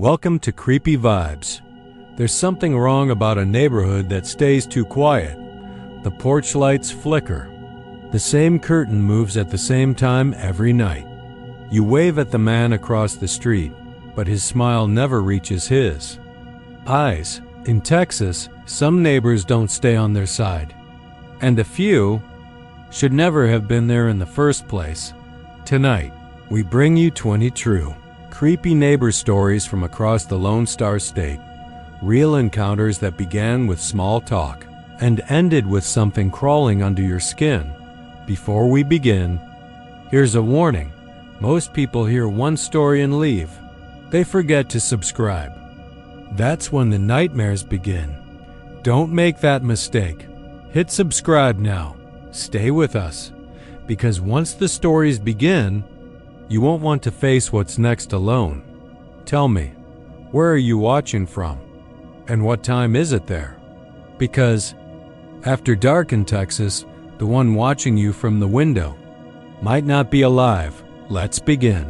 Welcome to Creepy Vibes. There's something wrong about a neighborhood that stays too quiet. The porch lights flicker. The same curtain moves at the same time every night. You wave at the man across the street, but his smile never reaches his eyes. In Texas, some neighbors don't stay on their side, and a few should never have been there in the first place. Tonight, we bring you 20 true, creepy neighbor stories from across the Lone Star State. Real encounters that began with small talk and ended with something crawling under your skin. Before we begin, here's a warning. Most people hear one story and leave. They forget to subscribe. That's when the nightmares begin. Don't make that mistake. Hit subscribe now. Stay with us, because once the stories begin, you won't want to face what's next alone. Tell me, where are you watching from? And what time is it there? Because after dark in Texas, the one watching you from the window might not be alive. Let's begin.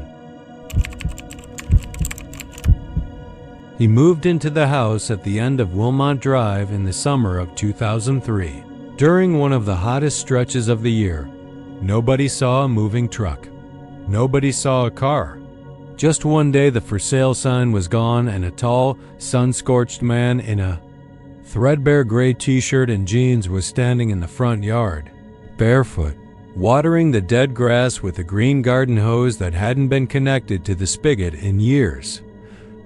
He moved into the house at the end of Wilmont Drive in the summer of 2003. During one of the hottest stretches of the year, nobody saw a moving truck. Nobody saw a car. Just one day the for sale sign was gone and a tall, sun-scorched man in a threadbare gray t-shirt and jeans was standing in the front yard, barefoot, watering the dead grass with a green garden hose that hadn't been connected to the spigot in years.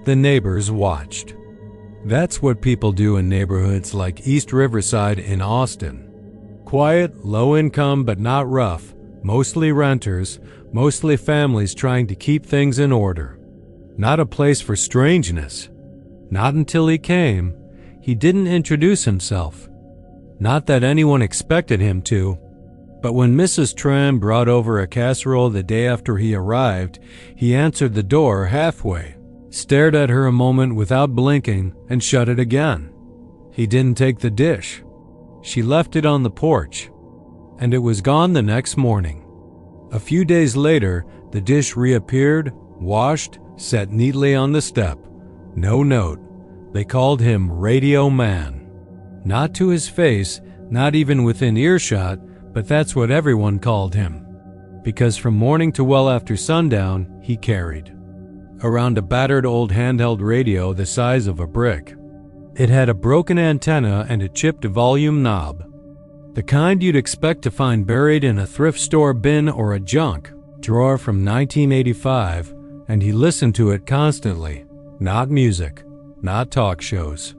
The neighbors watched. That's what people do in neighborhoods like East Riverside in Austin. Quiet, low income but not rough, mostly renters, mostly families trying to keep things in order. Not a place for strangeness. Not until he came. He didn't introduce himself. Not that anyone expected him to. But when Mrs. Tram brought over a casserole the day after he arrived, he answered the door halfway, stared at her a moment without blinking, and shut it again. He didn't take the dish. She left it on the porch, and it was gone the next morning. A few days later, the dish reappeared, washed, set neatly on the step. No note. They called him Radio Man. Not to his face, not even within earshot, but that's what everyone called him. Because from morning to well after sundown, he carried around a battered old handheld radio the size of a brick. It had a broken antenna and a chipped volume knob. The kind you'd expect to find buried in a thrift store bin or a junk drawer from 1985, and he listened to it constantly. Not music, not talk shows.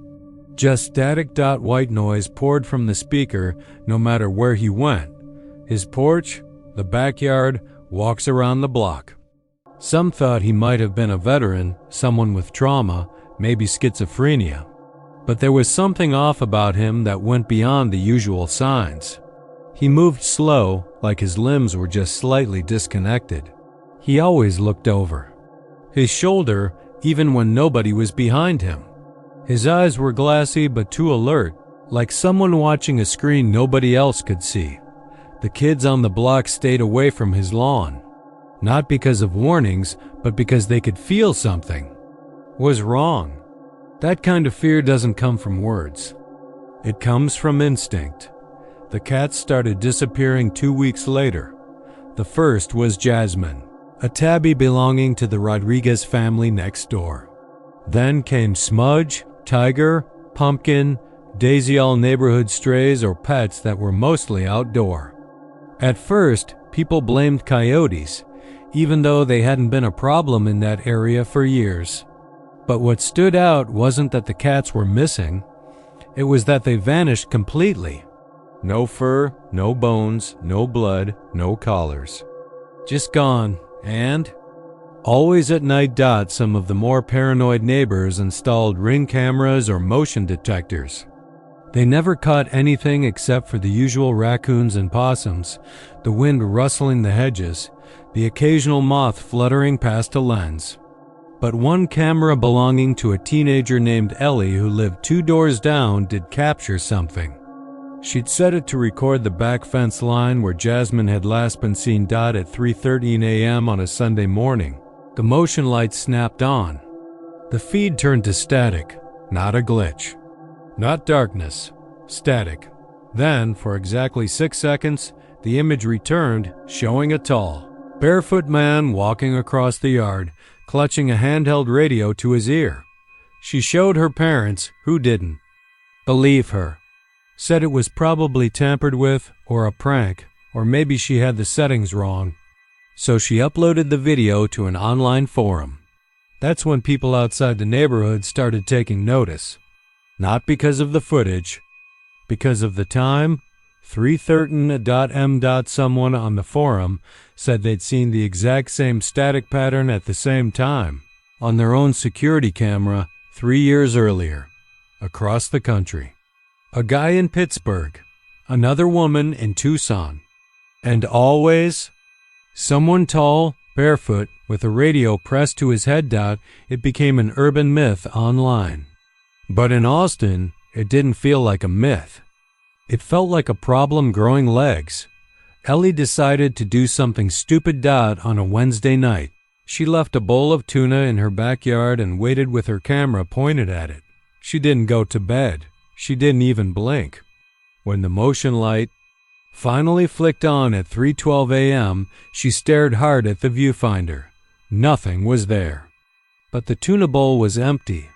Just static white noise poured from the speaker no matter where he went. His porch, the backyard, walks around the block. Some thought he might have been a veteran, someone with trauma, maybe schizophrenia. But there was something off about him that went beyond the usual signs. He moved slow, like his limbs were just slightly disconnected. He always looked over his shoulder, even when nobody was behind him. His eyes were glassy but too alert, like someone watching a screen nobody else could see. The kids on the block stayed away from his lawn. Not because of warnings, but because they could feel something was wrong. That kind of fear doesn't come from words. It comes from instinct. The cats started disappearing 2 weeks later. The first was Jasmine, a tabby belonging to the Rodriguez family next door. Then came Smudge, Tiger, Pumpkin, Daisy, all neighborhood strays or pets that were mostly outdoor. At first, people blamed coyotes, even though they hadn't been a problem in that area for years. But what stood out wasn't that the cats were missing. It was that they vanished completely. No fur, no bones, no blood, no collars. Just gone. And always at night. Some of the more paranoid neighbors installed Ring cameras or motion detectors. They never caught anything except for the usual raccoons and possums, the wind rustling the hedges, the occasional moth fluttering past a lens. But one camera belonging to a teenager named Ellie who lived 2 doors down did capture something. She'd set it to record the back fence line where Jasmine had last been seen at 3:13 a.m. on a Sunday morning. The motion lights snapped on. The feed turned to static, not a glitch. Not darkness, static. Then, for exactly 6 seconds, the image returned, showing a tall, barefoot man walking across the yard, clutching a handheld radio to his ear. She showed her parents, who didn't believe her. Said it was probably tampered with, or a prank, or maybe she had the settings wrong. So she uploaded the video to an online forum. That's when people outside the neighborhood started taking notice. Not because of the footage, because of the time. 313.m. Someone on the forum said they'd seen the exact same static pattern at the same time on their own security camera 3 years earlier, across the country. A guy in Pittsburgh, another woman in Tucson, and always someone tall, barefoot, with a radio pressed to his head. It became an urban myth online. But in Austin, it didn't feel like a myth. It felt like a problem growing legs. Ellie decided to do something stupid. On a Wednesday night, she left a bowl of tuna in her backyard and waited with her camera pointed at it. She didn't go to bed. She didn't even blink. When the motion light finally flicked on at 3:12 a.m., she stared hard at the viewfinder. Nothing was there. But the tuna bowl was empty.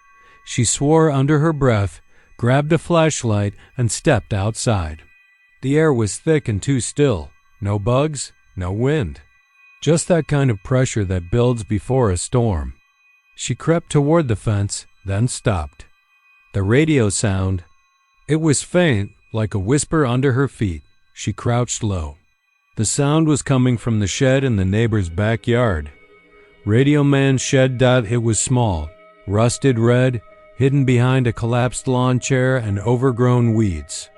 She swore under her breath, grabbed a flashlight, and stepped outside. The air was thick and too still. No bugs, no wind. Just that kind of pressure that builds before a storm. She crept toward the fence, then stopped. The radio sound, it was faint, like a whisper under her feet. She crouched low. The sound was coming from the shed in the neighbor's backyard. Radio man's shed. It was small, rusted red, hidden behind a collapsed lawn chair and overgrown weeds.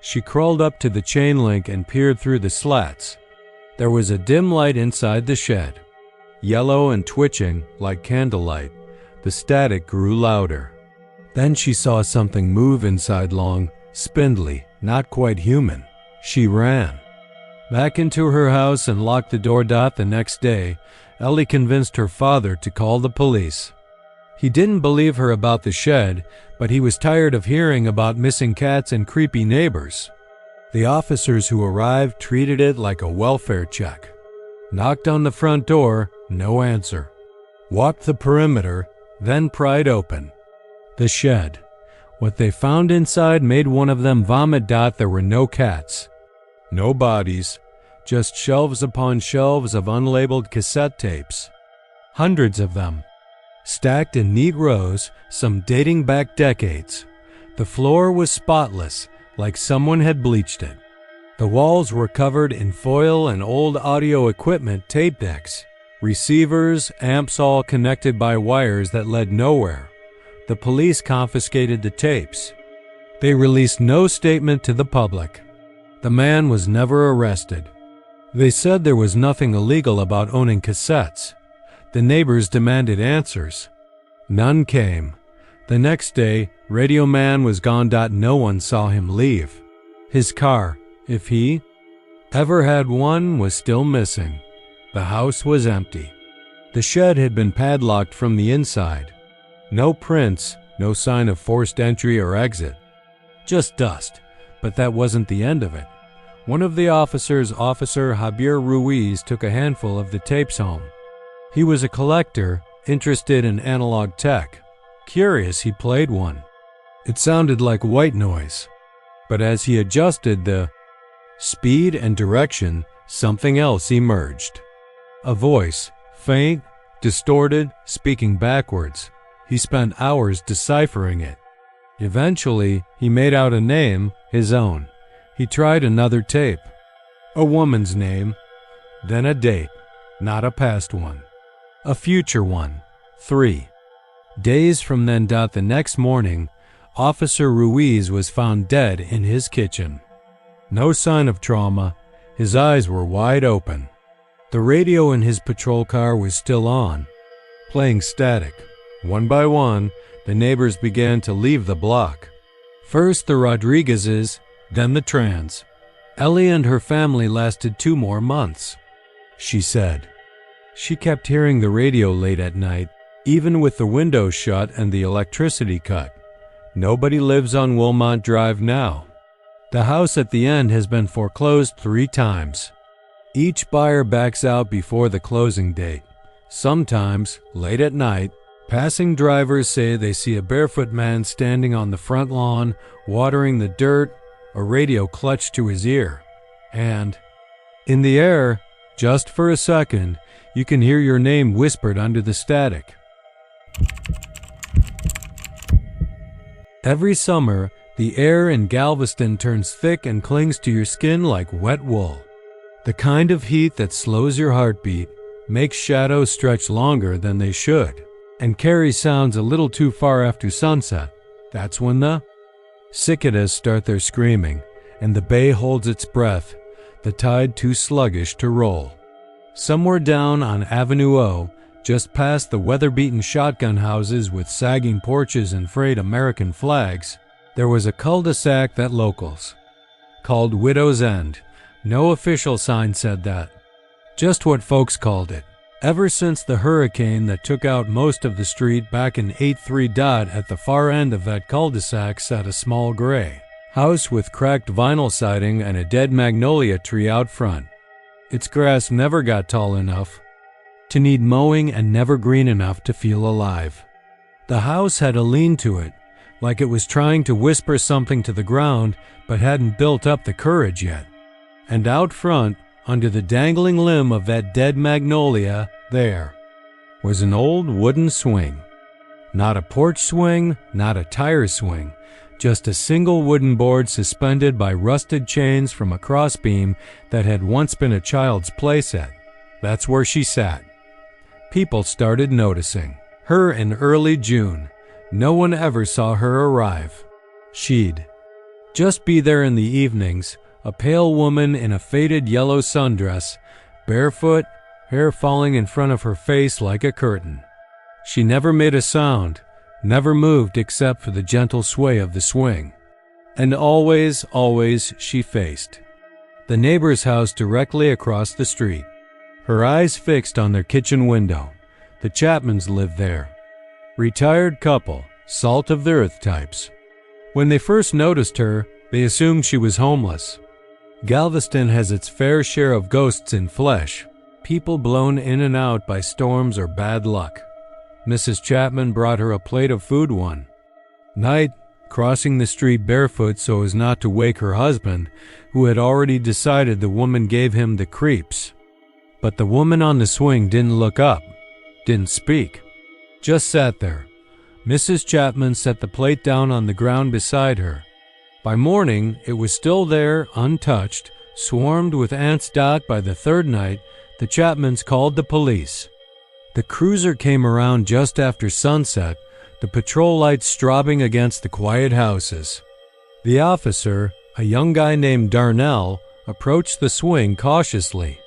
She crawled up to the chain link and peered through the slats. There was a dim light inside the shed, yellow and twitching like candlelight. The static grew louder. Then she saw something move inside, long, spindly, not quite human. She ran back into her house and locked the door. The next day, Ellie convinced her father to call the police. He didn't believe her about the shed, but he was tired of hearing about missing cats and creepy neighbors. The officers who arrived treated it like a welfare check. Knocked on the front door, no answer. Walked the perimeter, then pried open the shed. What they found inside made one of them vomit. There were no cats, no bodies, just shelves upon shelves of unlabeled cassette tapes. Hundreds of them, stacked in neat rows, some dating back decades. The floor was spotless, like someone had bleached it. The walls were covered in foil and old audio equipment tape decks, receivers, amps, all connected by wires that led nowhere. The police confiscated the tapes. They released no statement to the public. The man was never arrested. They said there was nothing illegal about owning cassettes. The neighbors demanded answers. None came. The next day, Radio Man was gone. No one saw him leave. His car, if he ever had one, was still missing. The house was empty. The shed had been padlocked from the inside. No prints, no sign of forced entry or exit. Just dust, but that wasn't the end of it. One of the officers, Officer Javier Ruiz, took a handful of the tapes home. He was a collector, interested in analog tech. Curious, he played one. It sounded like white noise, but as he adjusted the speed and direction, something else emerged. A voice, faint, distorted, speaking backwards. He spent hours deciphering it. Eventually, he made out a name, his own. He tried another tape. A woman's name, then a date, not a past one. A future one, 3 days from then. The next morning, Officer Ruiz was found dead in his kitchen. No sign of trauma. His eyes were wide open. The radio in his patrol car was still on, playing static. One by one, the neighbors began to leave the block. First the Rodriguezes, then the Trans. Ellie and her family lasted 2 more months. She said she kept hearing the radio late at night, Even with the windows shut and the electricity cut, nobody lives on Wilmont Drive now. The house at the end has been foreclosed 3 times. Each buyer backs out before the closing date. Sometimes, late at night, passing drivers say they see a barefoot man standing on the front lawn, watering the dirt, a radio clutched to his ear. And, in the air, just for a second, you can hear your name whispered under the static. Every summer, the air in Galveston turns thick and clings to your skin like wet wool. The kind of heat that slows your heartbeat, makes shadows stretch longer than they should, and carries sounds a little too far after sunset. That's when the cicadas start their screaming, and the bay holds its breath, the tide too sluggish to roll. Somewhere down on Avenue O, just past the weather-beaten shotgun houses with sagging porches and frayed American flags, there was a cul-de-sac that locals called Widow's End. No official sign said that. Just what folks called it. Ever since the hurricane that took out most of the street back in 8-3 at the far end of that cul-de-sac sat a small gray house with cracked vinyl siding and a dead magnolia tree out front. Its grass never got tall enough to need mowing and never green enough to feel alive. The house had a lean to it, like it was trying to whisper something to the ground but hadn't built up the courage yet. And out front, under the dangling limb of that dead magnolia, there was an old wooden swing. Not a porch swing, not a tire swing, just a single wooden board suspended by rusted chains from a crossbeam that had once been a child's playset. That's where she sat. People started noticing her in early June. No one ever saw her arrive. She'd just be there in the evenings, a pale woman in a faded yellow sundress, barefoot, hair falling in front of her face like a curtain. She never made a sound, never moved except for the gentle sway of the swing. And always, always she faced the neighbor's house directly across the street, her eyes fixed on their kitchen window. The Chapmans lived there. Retired couple, salt of the earth types. When they first noticed her, they assumed she was homeless. Galveston has its fair share of ghosts in flesh, people blown in and out by storms or bad luck. Mrs. Chapman brought her a plate of food one night, crossing the street barefoot so as not to wake her husband, who had already decided the woman gave him the creeps. But the woman on the swing didn't look up, didn't speak, just sat there. Mrs. Chapman set the plate down on the ground beside her. By morning, it was still there, untouched, swarmed with ants. By the third night, the Chapmans called the police. The cruiser came around just after sunset, the patrol lights strobing against the quiet houses. The officer, a young guy named Darnell, approached the swing cautiously.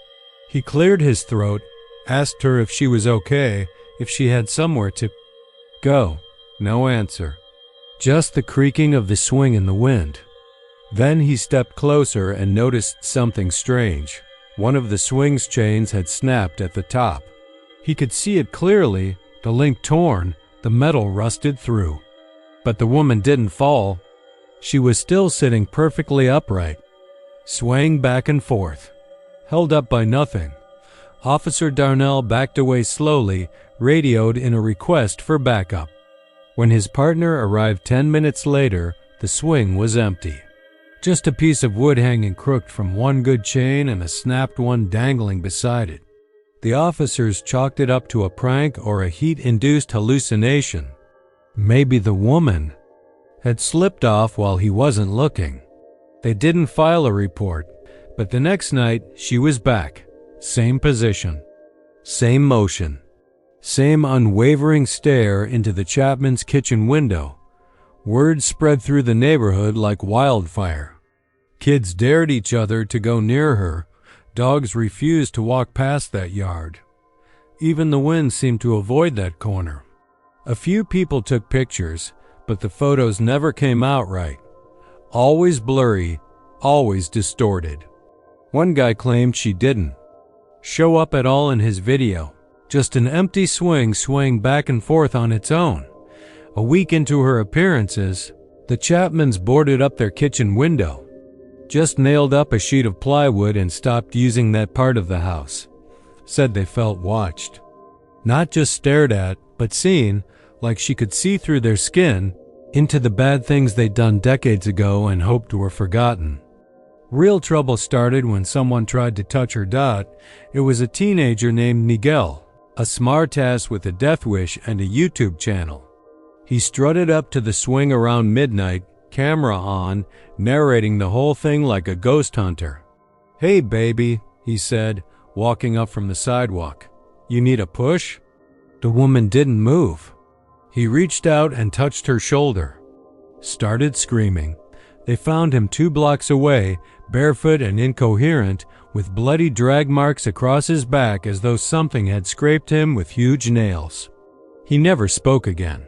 He cleared his throat, asked her if she was okay, if she had somewhere to go. No answer. Just the creaking of the swing in the wind. Then he stepped closer and noticed something strange. One of the swing's chains had snapped at the top. He could see it clearly, the link torn, the metal rusted through. But the woman didn't fall. She was still sitting perfectly upright, swaying back and forth, held up by nothing. Officer Darnell backed away slowly, radioed in a request for backup. When his partner arrived 10 minutes later, the swing was empty. Just a piece of wood hanging crooked from one good chain and a snapped one dangling beside it. The officers chalked it up to a prank or a heat-induced hallucination. Maybe the woman had slipped off while he wasn't looking. They didn't file a report, but the next night she was back. Same position, same motion, same unwavering stare into the Chapman's kitchen window. Word spread through the neighborhood like wildfire. Kids dared each other to go near her. Dogs refused to walk past that yard. Even the wind seemed to avoid that corner. A few people took pictures, but the photos never came out right. Always blurry, always distorted. One guy claimed she didn't show up at all in his video, just an empty swing swaying back and forth on its own. A week into her appearances, the Chapmans boarded up their kitchen window, just nailed up a sheet of plywood and stopped using that part of the house. Said they felt watched. Not just stared at, but seen, like she could see through their skin into the bad things they'd done decades ago and hoped were forgotten. Real trouble started when someone tried to touch her dot. It was a teenager named Miguel, a smartass with a death wish and a YouTube channel. He strutted up to the swing around midnight, camera on, narrating the whole thing like a ghost hunter. "Hey baby," he said, walking up from the sidewalk. "You need a push?" The woman didn't move. He reached out and touched her shoulder. Started screaming. They found him 2 blocks away, barefoot and incoherent, with bloody drag marks across his back as though something had scraped him with huge nails. He never spoke again.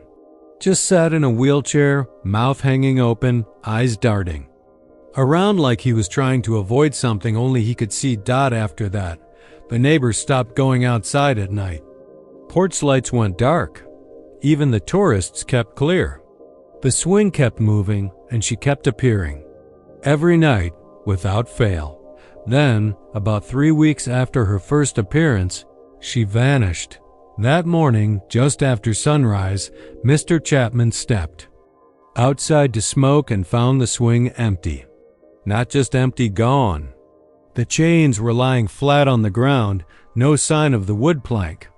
Just sat in a wheelchair, mouth hanging open, eyes darting. Around like he was trying to avoid something, only he could see Dot after that. The neighbors stopped going outside at night. Porch lights went dark. Even the tourists kept clear. The swing kept moving, and she kept appearing. Every night, without fail. Then, about 3 weeks after her first appearance, she vanished. That morning, just after sunrise, Mr. Chapman stepped outside to smoke and found the swing empty. Not just empty, gone. The chains were lying flat on the ground, no sign of the wood plank.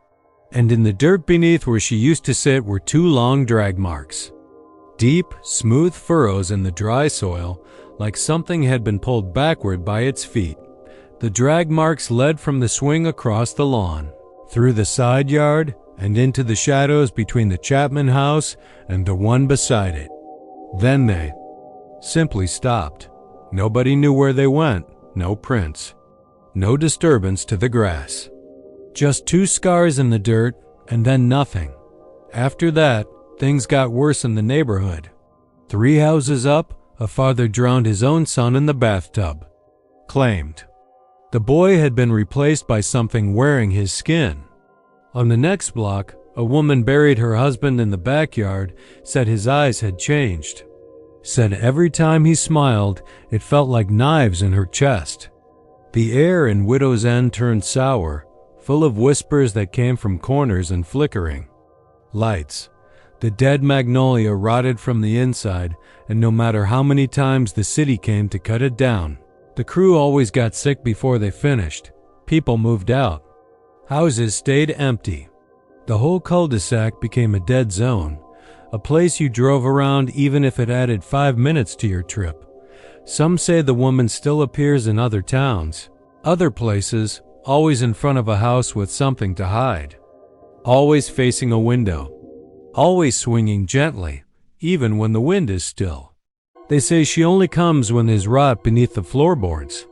And in the dirt beneath where she used to sit were 2 long drag marks. Deep, smooth furrows in the dry soil, like something had been pulled backward by its feet. The drag marks led from the swing across the lawn, through the side yard, and into the shadows between the Chapman house and the one beside it. Then they simply stopped. Nobody knew where they went, no prints, no disturbance to the grass. Just 2 scars in the dirt, and then nothing. After that, things got worse in the neighborhood. 3 houses up, a father drowned his own son in the bathtub. Claimed the boy had been replaced by something wearing his skin. On the next block, a woman buried her husband in the backyard, said his eyes had changed. Said every time he smiled, it felt like knives in her chest. The air in Widow's End turned sour, full of whispers that came from corners and flickering lights. The dead magnolia rotted from the inside, and no matter how many times the city came to cut it down, the crew always got sick before they finished. People moved out. Houses stayed empty. The whole cul-de-sac became a dead zone, a place you drove around even if it added 5 minutes to your trip. Some say the woman still appears in other towns. Other places, always in front of a house with something to hide. Always facing a window. Always swinging gently, even when the wind is still. They say she only comes when there's rot beneath the floorboards,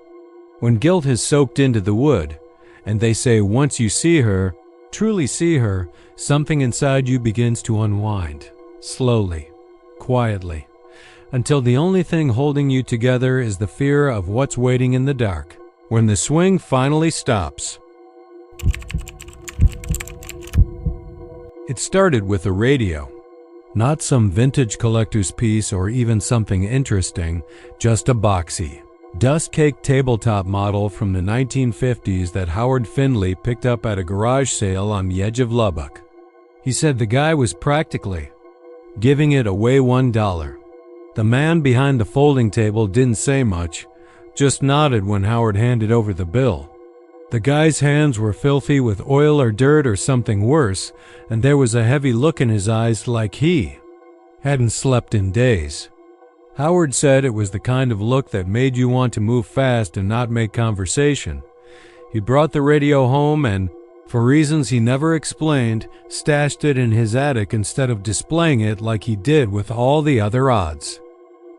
when guilt has soaked into the wood, and they say once you see her, truly see her, something inside you begins to unwind, slowly, quietly, until the only thing holding you together is the fear of what's waiting in the dark, when the swing finally stops. It started with a radio. Not some vintage collector's piece or even something interesting, just a boxy, dust-caked tabletop model from the 1950s that Howard Findlay picked up at a garage sale on the edge of Lubbock. He said the guy was practically giving it away $1. The man behind the folding table didn't say much, just nodded when Howard handed over the bill. The guy's hands were filthy with oil or dirt or something worse, and there was a heavy look in his eyes like he hadn't slept in days. Howard said it was the kind of look that made you want to move fast and not make conversation. He brought the radio home and, for reasons he never explained, stashed it in his attic instead of displaying it like he did with all the other odds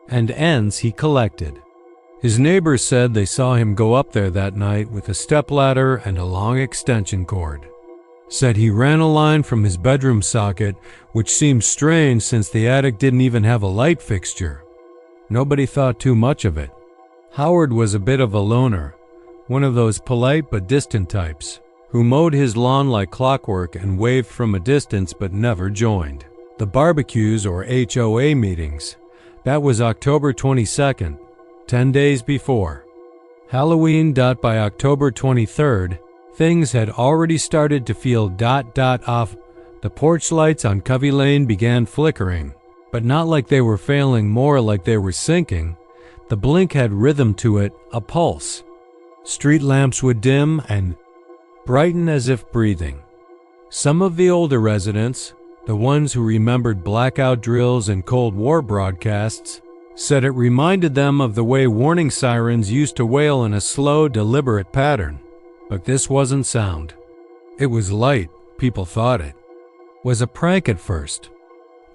and ends he collected. His neighbors said they saw him go up there that night with a stepladder and a long extension cord. Said he ran a line from his bedroom socket, which seemed strange since the attic didn't even have a light fixture. Nobody thought too much of it. Howard was a bit of a loner, one of those polite but distant types, who mowed his lawn like clockwork and waved from a distance but never joined. The barbecues or HOA meetings. That was October 22nd, 10 days before. Halloween. By October 23rd, things had already started to feel off. The porch lights on Covey Lane began flickering, but not like they were failing, more like they were sinking. The blink had rhythm to it, a pulse. Street lamps would dim and brighten as if breathing. Some of the older residents, the ones who remembered blackout drills and Cold War broadcasts, said it reminded them of the way warning sirens used to wail in a slow, deliberate pattern. But this wasn't sound. It was light. People thought it was a prank at first.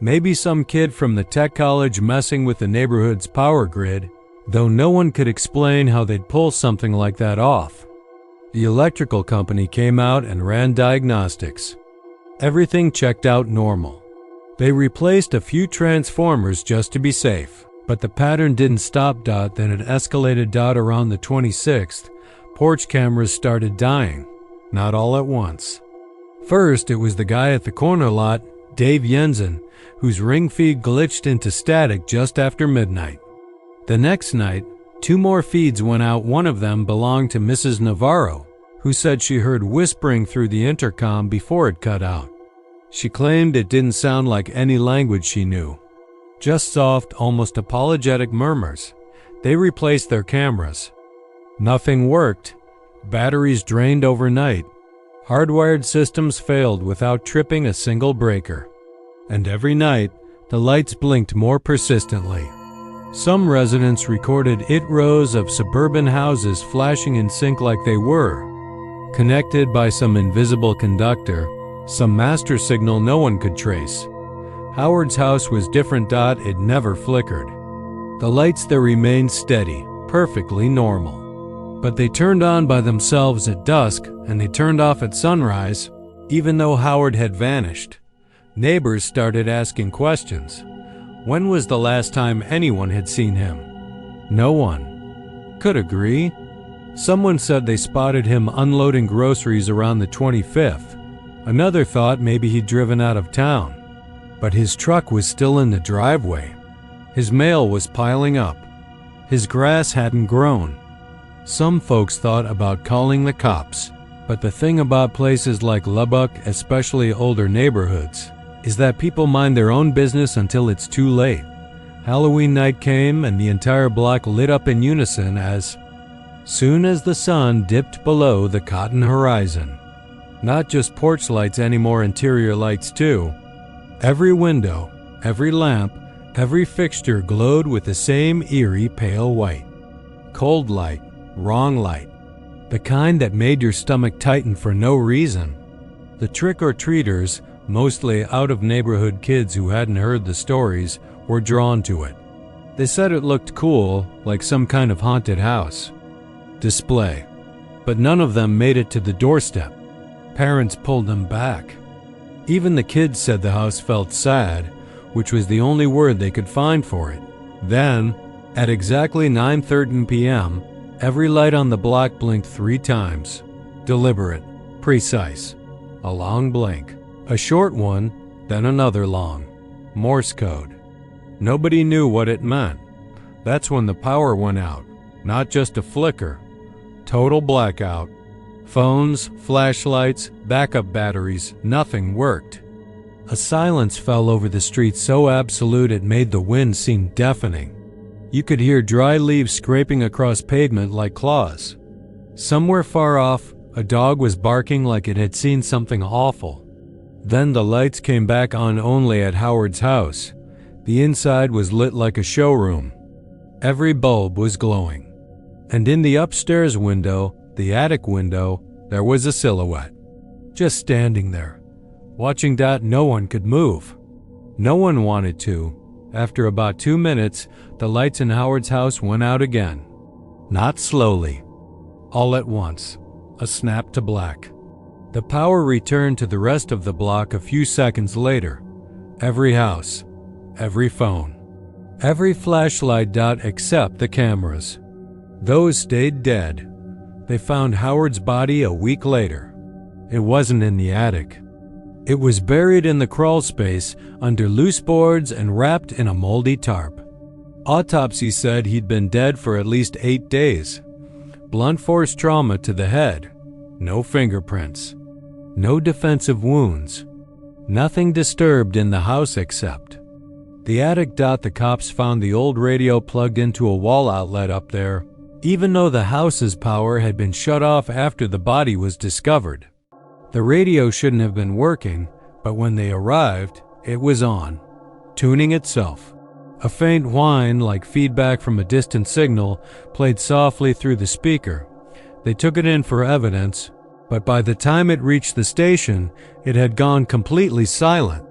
Maybe some kid from the tech college messing with the neighborhood's power grid, though no one could explain how they'd pull something like that off. The electrical company came out and ran diagnostics. Everything checked out normal. They replaced a few transformers just to be safe, but the pattern didn't stop. Then it escalated. Around the 26th, porch cameras started dying, not all at once. First, it was the guy at the corner lot, Dave Jensen, whose ring feed glitched into static just after midnight. The next night, 2 more feeds went out. One of them belonged to Mrs. Navarro, who said she heard whispering through the intercom before it cut out. She claimed it didn't sound like any language she knew, just soft, almost apologetic murmurs. They replaced their cameras. Nothing worked. Batteries drained overnight. Hardwired systems failed without tripping a single breaker. And every night, the lights blinked more persistently. Some residents recorded rows of suburban houses flashing in sync like they were connected by some invisible conductor, some master signal no one could trace. Howard's house was different. It never flickered. The lights there remained steady, perfectly normal. But they turned on by themselves at dusk, and they turned off at sunrise, even though Howard had vanished. Neighbors started asking questions. When was the last time anyone had seen him? No one could agree. Someone said they spotted him unloading groceries around the 25th. Another thought maybe he'd driven out of town. But his truck was still in the driveway. His mail was piling up. His grass hadn't grown. Some folks thought about calling the cops. But the thing about places like Lubbock, especially older neighborhoods, is that people mind their own business until it's too late. Halloween night came and the entire block lit up in unison as soon as the sun dipped below the cotton horizon. Not just porch lights anymore, interior lights too. Every window, every lamp, every fixture glowed with the same eerie pale white. Cold light, wrong light. The kind that made your stomach tighten for no reason. The trick-or-treaters, mostly out-of-neighborhood kids who hadn't heard the stories, were drawn to it. They said it looked cool, like some kind of haunted house display. But none of them made it to the doorstep. Parents pulled them back. Even the kids said the house felt sad, which was the only word they could find for it. Then, at exactly 9:13 p.m., every light on the block blinked 3 times. Deliberate, precise. A long blink. A short one, then another long. Morse code. Nobody knew what it meant. That's when the power went out. Not just a flicker. Total blackout. Phones, flashlights, backup batteries, nothing worked. A silence fell over the street so absolute it made the wind seem deafening. You could hear dry leaves scraping across pavement like claws. Somewhere far off, a dog was barking like it had seen something awful. Then the lights came back on only at Howard's house. The inside was lit like a showroom. Every bulb was glowing. And in the upstairs window, the attic window, there was a silhouette. Just standing there, watching. No one could move. No one wanted to. After about 2 minutes, the lights in Howard's house went out again. Not slowly. All at once. A snap to black. The power returned to the rest of the block a few seconds later. Every house. Every phone. Every flashlight. Except the cameras. Those stayed dead. They found Howard's body a week later. it wasn't in the attic. It was buried in the crawl space under loose boards and wrapped in a moldy tarp. Autopsy said he'd been dead for at least 8 days. Blunt force trauma to the head. No fingerprints. No defensive wounds. Nothing disturbed in the house except the attic. The cops found the old radio plugged into a wall outlet up there, even though the house's power had been shut off after the body was discovered. The radio shouldn't have been working, but when they arrived, it was on, tuning itself. A faint whine, like feedback from a distant signal, played softly through the speaker. They took it in for evidence, but by the time it reached the station, it had gone completely silent.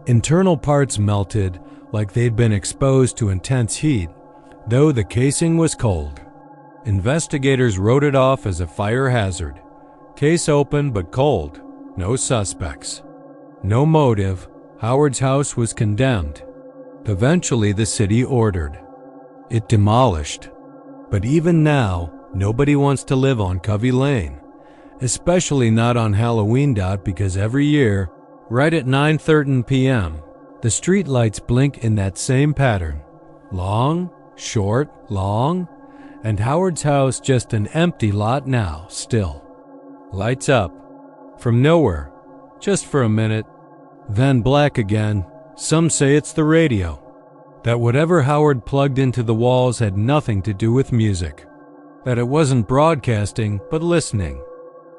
Internal parts melted, like they'd been exposed to intense heat, though the casing was cold. Investigators wrote it off as a fire hazard. Case open but cold. No suspects. No motive. Howard's house was condemned. Eventually the city ordered it demolished. But even now, nobody wants to live on Covey Lane. Especially not on Halloween. Because every year, right at 9:13 p.m., the street lights blink in that same pattern. Long, short, long, and Howard's house just an empty lot now, still. Lights up. From nowhere. Just for a minute. Then black again. Some say it's the radio. That whatever Howard plugged into the walls had nothing to do with music. That it wasn't broadcasting, but listening.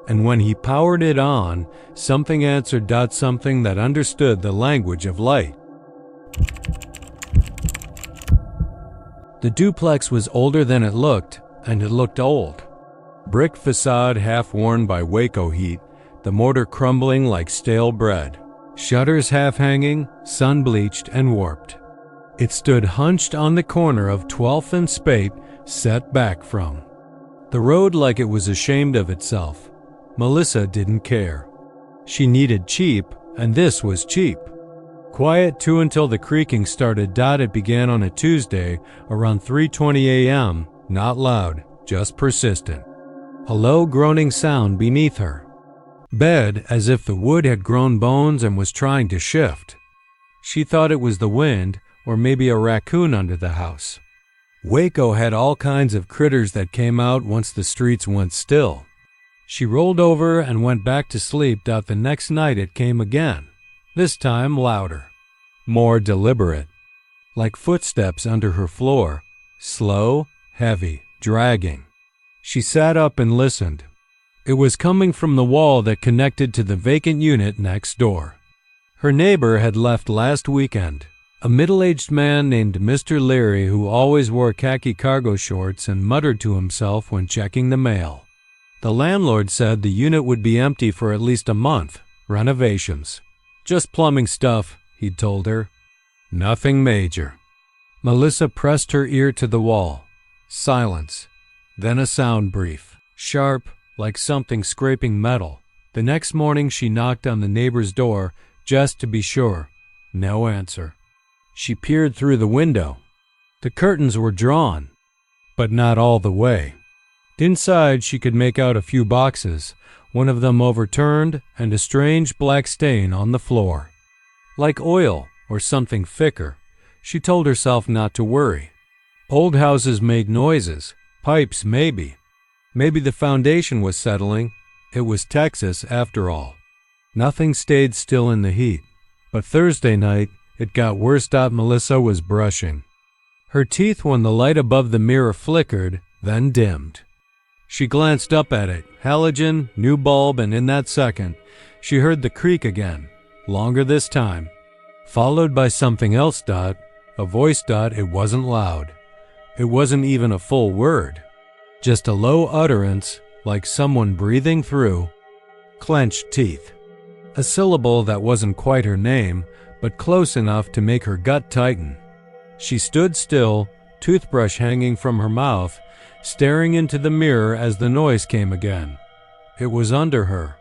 And when he powered it on, something answered. Something that understood the language of light. The duplex was older than it looked, and it looked old. Brick facade half worn by Waco heat, the mortar crumbling like stale bread. Shutters half hanging, sun-bleached and warped. It stood hunched on the corner of 12th and Spate, set back from the road like it was ashamed of itself. Melissa didn't care. She needed cheap, and this was cheap. Quiet too until the creaking started. It began on a Tuesday around 3:20 a.m., not loud, just persistent. A low groaning sound beneath her bed, as if the wood had grown bones and was trying to shift. She thought it was the wind, or maybe a raccoon under the house. Waco had all kinds of critters that came out once the streets went still. She rolled over and went back to sleep. The next night it came again, this time louder, more deliberate, like footsteps under her floor, slow, heavy, dragging. She sat up and listened. It was coming from the wall that connected to the vacant unit next door. Her neighbor had left last weekend, a middle-aged man named Mr. Leary who always wore khaki cargo shorts and muttered to himself when checking the mail. The landlord said the unit would be empty for at least a month, renovations. Just plumbing stuff, he'd told her. Nothing major. Melissa pressed her ear to the wall. Silence. Then a sound brief, sharp, like something scraping metal. The next morning she knocked on the neighbor's door, just to be sure. No answer. She peered through the window. The curtains were drawn, but not all the way. Inside she could make out a few boxes, one of them overturned and a strange black stain on the floor. Like oil or something thicker. She told herself not to worry. Old houses made noises. Pipes, maybe. Maybe the foundation was settling. It was Texas, after all. Nothing stayed still in the heat. But Thursday night, it got worse. Melissa was brushing her teeth when the light above the mirror flickered, then dimmed. She glanced up at it, halogen, new bulb, and in that second, she heard the creak again, longer this time, followed by something else. A voice. It wasn't loud. It wasn't even a full word. Just a low utterance, like someone breathing through clenched teeth. A syllable that wasn't quite her name, but close enough to make her gut tighten. She stood still, toothbrush hanging from her mouth, staring into the mirror as the noise came again. It was under her,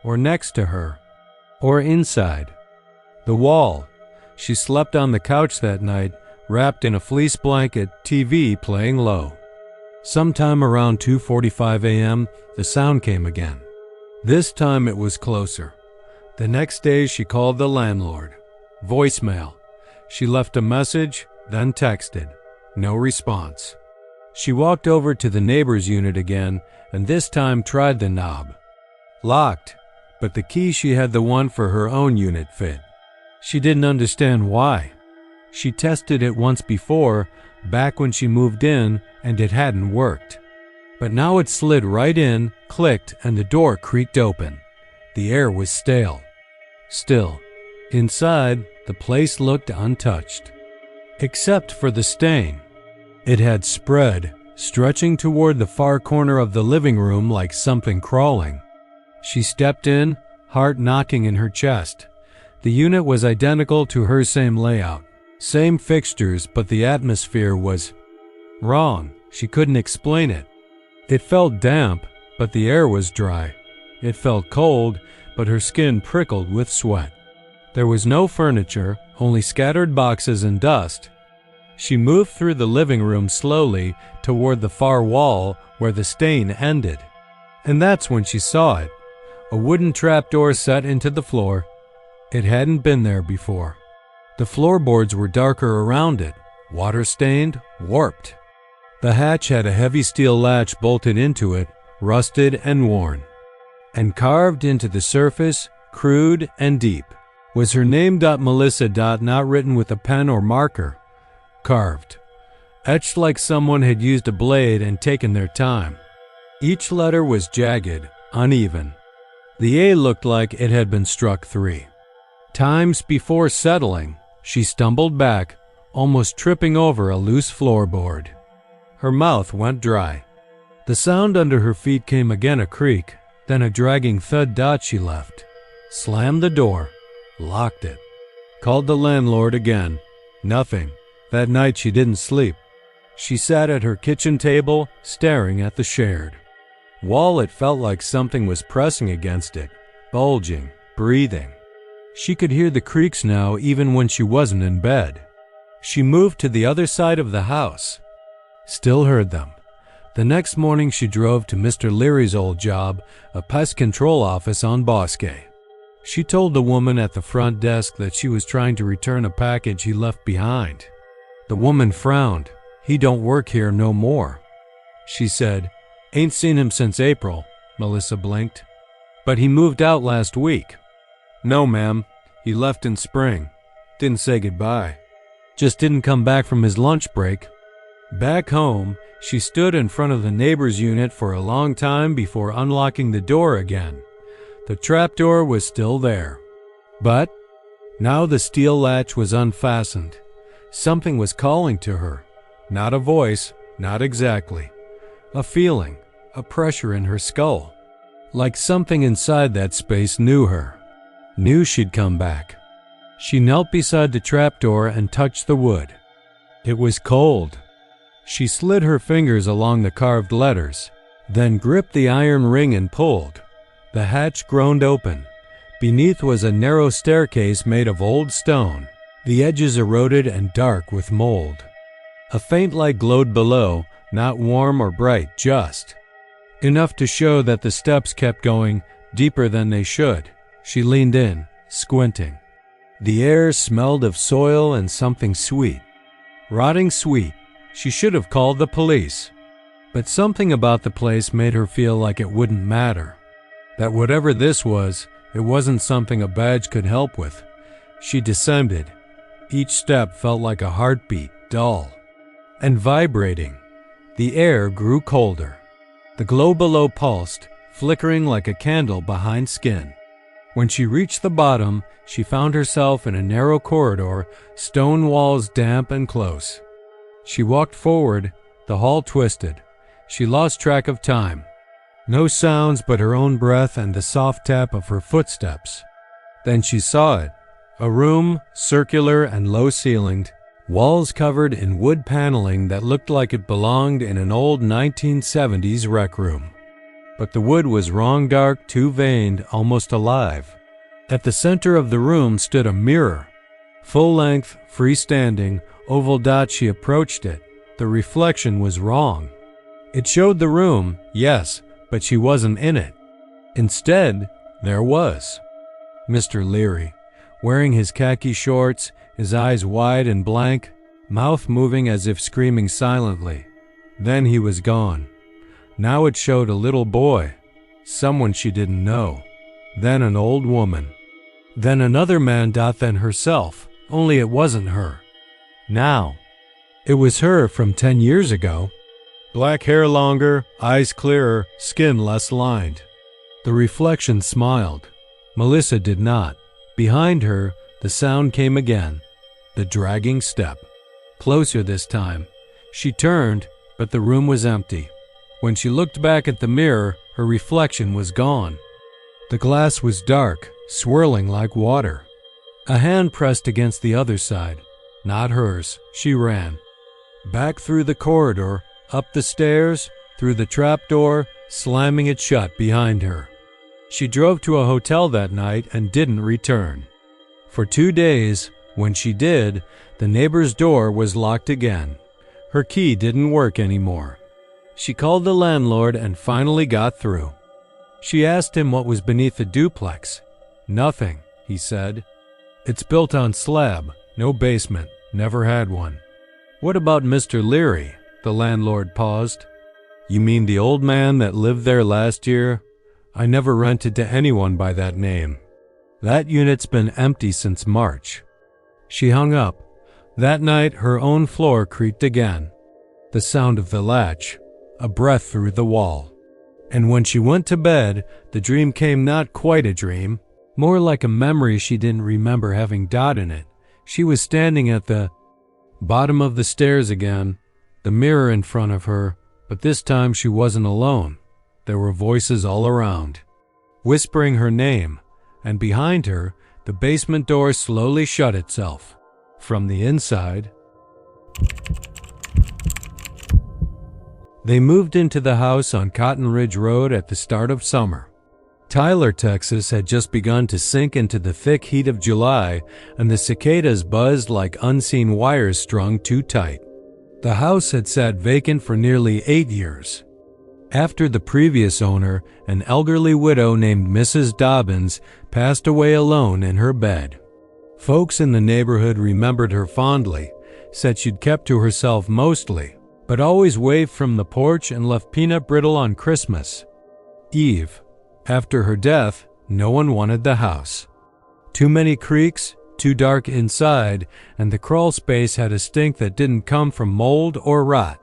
or next to her, or inside. The wall. She slept on the couch that night, wrapped in a fleece blanket, TV playing low. Sometime around 2:45 a.m., the sound came again. This time it was closer. The next day she called the landlord. Voicemail. She left a message, then texted. No response. She walked over to the neighbor's unit again and this time tried the knob. Locked, but the key she had the one for her own unit fit. She didn't understand why. She tested it once before, back when she moved in, and it hadn't worked. But now it slid right in, clicked, and the door creaked open. The air was stale. Still, inside, the place looked untouched. Except for the stain. It had spread, stretching toward the far corner of the living room like something crawling. She stepped in, heart knocking in her chest. The unit was identical to her same layout, same fixtures, but the atmosphere was wrong. She couldn't explain it. It felt damp, but the air was dry. It felt cold, but her skin prickled with sweat. There was no furniture, only scattered boxes and dust. She moved through the living room slowly toward the far wall where the stain ended. And that's when she saw it. A wooden trapdoor set into the floor. It hadn't been there before. The floorboards were darker around it, water-stained, warped. The hatch had a heavy steel latch bolted into it, rusted and worn. And carved into the surface, crude and deep, was her name. Melissa. Not written with a pen or marker. Carved. Etched like someone had used a blade and taken their time. Each letter was jagged, uneven. The A looked like it had been struck 3 times before settling. She stumbled back, almost tripping over a loose floorboard. Her mouth went dry. The sound under her feet came again, a creak, then a dragging thud. She left. Slammed the door. Locked it. Called the landlord again. Nothing. That night she didn't sleep. She sat at her kitchen table, staring at the shared wall. It felt like something was pressing against it, bulging, breathing. She could hear the creaks now even when she wasn't in bed. She moved to the other side of the house. Still heard them. The next morning she drove to Mr. Leary's old job, a pest control office on Bosque. She told the woman at the front desk that she was trying to return a package he left behind. The woman frowned. "He don't work here no more." She said, "Ain't seen him since April." Melissa blinked. "But he moved out last week." "No, ma'am. He left in spring. Didn't say goodbye. Just didn't come back from his lunch break." Back home, she stood in front of the neighbor's unit for a long time before unlocking the door again. The trapdoor was still there. But now the steel latch was unfastened. Something was calling to her. Not a voice, not exactly. A feeling, a pressure in her skull. Like something inside that space knew her. Knew she'd come back. She knelt beside the trapdoor and touched the wood. It was cold. She slid her fingers along the carved letters, then gripped the iron ring and pulled. The hatch groaned open. Beneath was a narrow staircase made of old stone, the edges eroded and dark with mold. A faint light glowed below, not warm or bright, just enough to show that the steps kept going deeper than they should. She leaned in, squinting. The air smelled of soil and something sweet. Rotting sweet. She should have called the police. But something about the place made her feel like it wouldn't matter. That whatever this was, it wasn't something a badge could help with. She descended. Each step felt like a heartbeat, dull and vibrating. The air grew colder. The glow below pulsed, flickering like a candle behind skin. When she reached the bottom, she found herself in a narrow corridor, stone walls damp and close. She walked forward, the hall twisted. She lost track of time. No sounds but her own breath and the soft tap of her footsteps. Then she saw it. A room, circular and low-ceilinged, walls covered in wood paneling that looked like it belonged in an old 1970s rec room. But the wood was wrong dark, too veined, almost alive. At the center of the room stood a mirror. Full-length, freestanding, oval dot. She approached it. The reflection was wrong. It showed the room, yes, but she wasn't in it. Instead, there was Mr. Leary, wearing his khaki shorts, his eyes wide and blank, mouth moving as if screaming silently. Then he was gone. Now it showed a little boy, someone she didn't know, then an old woman, then another man, then herself, only it wasn't her. Now, it was her from 10 years ago. Black hair longer, eyes clearer, skin less lined. The reflection smiled. Melissa did not. Behind her, the sound came again, the dragging step. Closer this time. She turned, but the room was empty. When she looked back at the mirror, her reflection was gone. The glass was dark, swirling like water. A hand pressed against the other side. Not hers. She ran. Back through the corridor, up the stairs, through the trapdoor, slamming it shut behind her. She drove to a hotel that night and didn't return. For 2 days, when she did, the neighbor's door was locked again. Her key didn't work anymore. She called the landlord and finally got through. She asked him what was beneath the duplex. Nothing, he said. It's built on slab, no basement, never had one. What about Mr. Leary? The landlord paused. You mean the old man that lived there last year? I never rented to anyone by that name. That unit's been empty since March. She hung up. That night, her own floor creaked again. The sound of the latch, a breath through the wall. And when she went to bed, the dream came not quite a dream, more like a memory she didn't remember having Dot in it. She was standing at the bottom of the stairs again, the mirror in front of her, but this time she wasn't alone. There were voices all around, whispering her name, and behind her, the basement door slowly shut itself. From the inside, they moved into the house on Cotton Ridge Road at the start of summer. Tyler, Texas had just begun to sink into the thick heat of July, and the cicadas buzzed like unseen wires strung too tight. The house had sat vacant for nearly 8 years. After the previous owner, an elderly widow named Mrs. Dobbins, passed away alone in her bed. Folks in the neighborhood remembered her fondly, said she'd kept to herself mostly, but always waved from the porch and left peanut brittle on Christmas Eve. After her death, no one wanted the house. Too many creaks, too dark inside, and the crawl space had a stink that didn't come from mold or rot.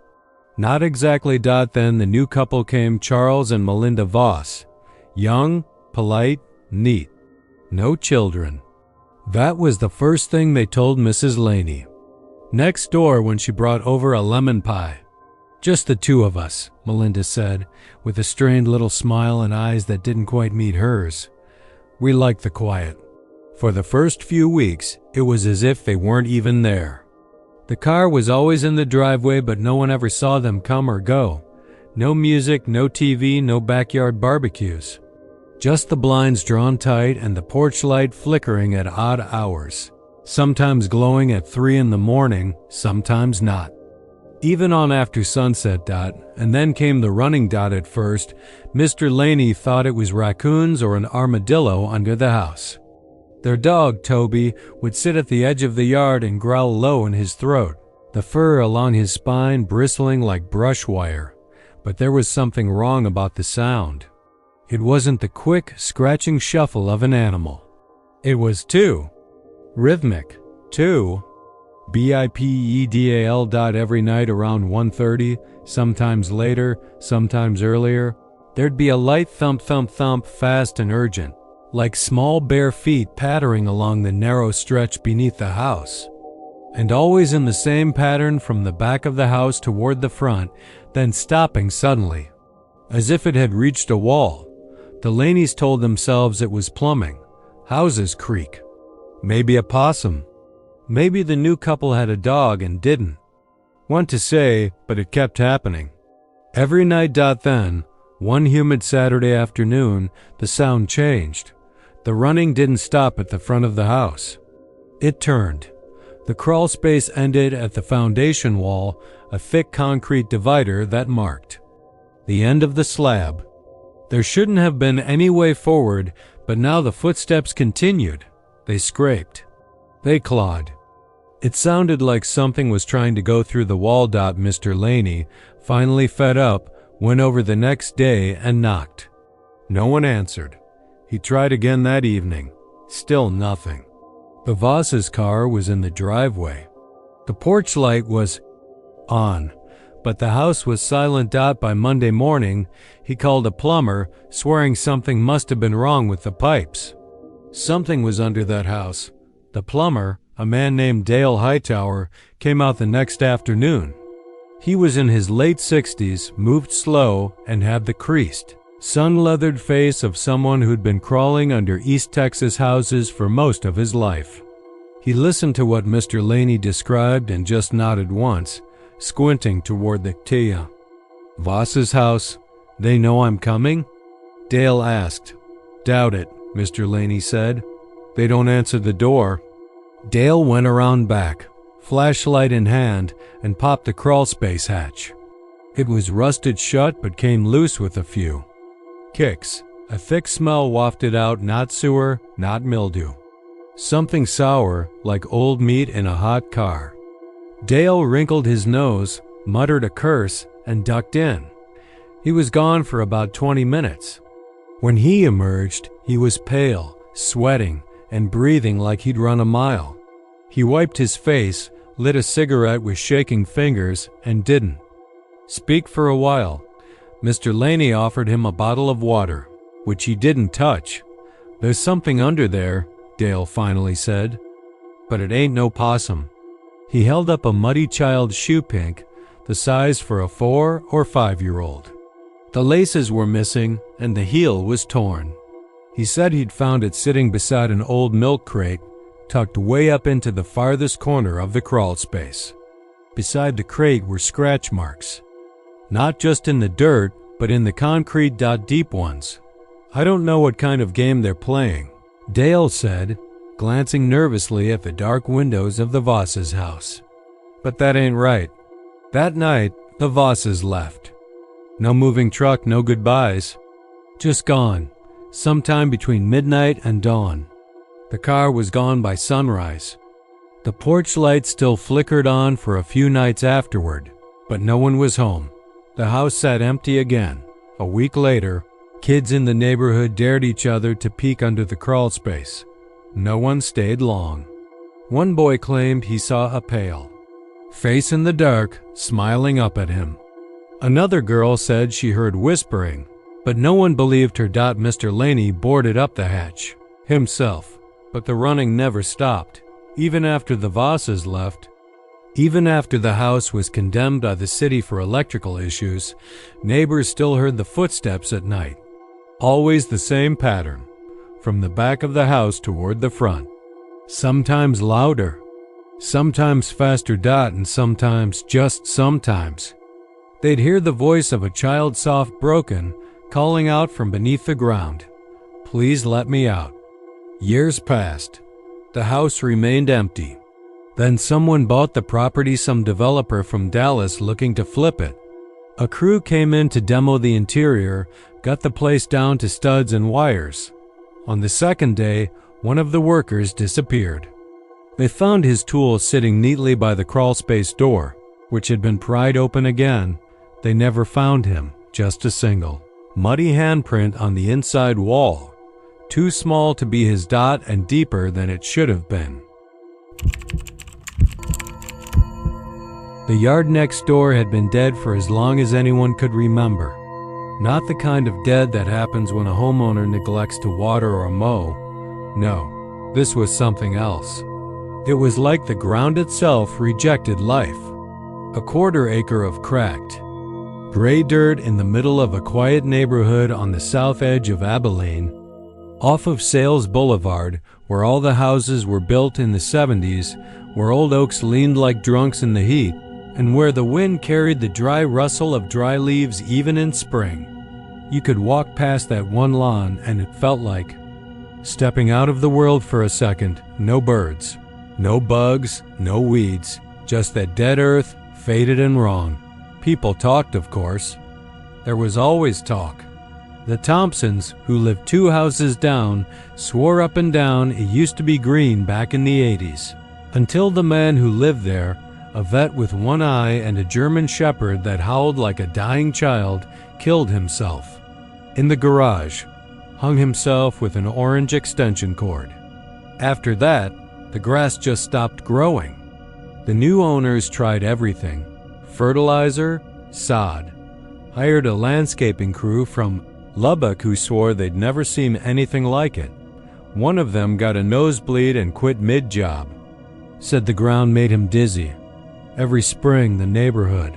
Not exactly. Then the new couple came, Charles and Melinda Voss. Young, polite, neat. No children. That was the first thing they told Mrs. Laney. Next door, when she brought over a lemon pie. Just the two of us, Melinda said, with a strained little smile and eyes that didn't quite meet hers. We liked the quiet. For the first few weeks, it was as if they weren't even there. The car was always in the driveway, but no one ever saw them come or go. No music, no TV, no backyard barbecues. Just the blinds drawn tight and the porch light flickering at odd hours. Sometimes glowing at 3 in the morning, sometimes not. Even on after sunset. And then came the running. At first, Mr. Laney thought it was raccoons or an armadillo under the house. Their dog, Toby, would sit at the edge of the yard and growl low in his throat, the fur along his spine bristling like brush wire. But there was something wrong about the sound. It wasn't the quick, scratching shuffle of an animal. It was too rhythmic, too bipedal. Every night around 1:30, sometimes later, sometimes earlier, there'd be a light thump, thump, thump, fast and urgent, like small bare feet pattering along the narrow stretch beneath the house. And always in the same pattern from the back of the house toward the front, then stopping suddenly, as if it had reached a wall. The Laneys told themselves it was plumbing. Houses creak. Maybe a possum. Maybe the new couple had a dog and didn't want to say, but it kept happening. Every night. Then, one humid Saturday afternoon, the sound changed. The running didn't stop at the front of the house. It turned. The crawl space ended at the foundation wall, a thick concrete divider that marked the end of the slab. There shouldn't have been any way forward, but now the footsteps continued. They scraped. They clawed. It sounded like something was trying to go through the wall. Mr. Laney, finally fed up, went over the next day and knocked. No one answered. He tried again that evening. Still nothing. The Voss's car was in the driveway. The porch light was on, but the house was silent. By Monday morning, he called a plumber, swearing something must have been wrong with the pipes. Something was under that house. The plumber, a man named Dale Hightower, came out the next afternoon. He was in his late 60s, moved slow, and had the creased, sun-leathered face of someone who'd been crawling under East Texas houses for most of his life. He listened to what Mr. Laney described and just nodded once, squinting toward the Tia. Voss's house? They know I'm coming? Dale asked. Doubt it, Mr. Laney said. They don't answer the door. Dale went around back, flashlight in hand, and popped the crawlspace hatch. It was rusted shut but came loose with a few kicks. A thick smell wafted out, not sewer, not mildew. Something sour, like old meat in a hot car. Dale wrinkled his nose, muttered a curse, and ducked in. He was gone for about 20 minutes. When he emerged, he was pale, sweating, and breathing like he'd run a mile. He wiped his face, lit a cigarette with shaking fingers, and didn't speak for a while. Mr. Laney offered him a bottle of water, which he didn't touch. There's something under there, Dale finally said. But it ain't no possum. He held up a muddy child's shoe pink, the size for a 4 or 5-year-old. The laces were missing, and the heel was torn. He said he'd found it sitting beside an old milk crate, tucked way up into the farthest corner of the crawl space. Beside the crate were scratch marks. Not just in the dirt, but in the concrete. Deep ones. I don't know what kind of game they're playing, Dale said, glancing nervously at the dark windows of the Voss's house. But that ain't right. That night, the Vosses left. No moving truck, no goodbyes. Just gone, sometime between midnight and dawn. The car was gone by sunrise. The porch light still flickered on for a few nights afterward, but no one was home. The house sat empty again. A week later, kids in the neighborhood dared each other to peek under the crawl space. No one stayed long. One boy claimed he saw a pale face in the dark, smiling up at him. Another girl said she heard whispering, but no one believed her. Mr. Laney boarded up the hatch himself, but the running never stopped, even after the Vosses left. Even after the house was condemned by the city for electrical issues, neighbors still heard the footsteps at night. Always the same pattern, from the back of the house toward the front. Sometimes louder, sometimes faster. And sometimes, just sometimes, they'd hear the voice of a child, soft, broken, calling out from beneath the ground, "Please let me out." Years passed. The house remained empty. Then someone bought the property, some developer from Dallas looking to flip it. A crew came in to demo the interior, got the place down to studs and wires. On the second day, one of the workers disappeared. They found his tools sitting neatly by the crawlspace door, which had been pried open again. They never found him, just a single muddy handprint on the inside wall, too small to be his. And deeper than it should have been. The yard next door had been dead for as long as anyone could remember. Not the kind of dead that happens when a homeowner neglects to water or mow. No, this was something else. It was like the ground itself rejected life. A quarter-acre of cracked, gray dirt in the middle of a quiet neighborhood on the south edge of Abilene, off of Sales Boulevard, where all the houses were built in the 70s, where old oaks leaned like drunks in the heat, and where the wind carried the dry rustle of dry leaves even in spring. You could walk past that one lawn and it felt like stepping out of the world for a second. No birds, no bugs, no weeds, just that dead earth, faded and wrong. People talked, of course. There was always talk. The Thompsons, who lived 2 houses down, swore up and down it used to be green back in the 80s. Until the man who lived there, a vet with one eye and a German shepherd that howled like a dying child, killed himself. In the garage, hung himself with an orange extension cord. After that, the grass just stopped growing. The new owners tried everything: fertilizer, sod, hired a landscaping crew from Lubbock who swore they'd never seen anything like it. One of them got a nosebleed and quit mid-job. Said the ground made him dizzy. Every spring, the neighborhood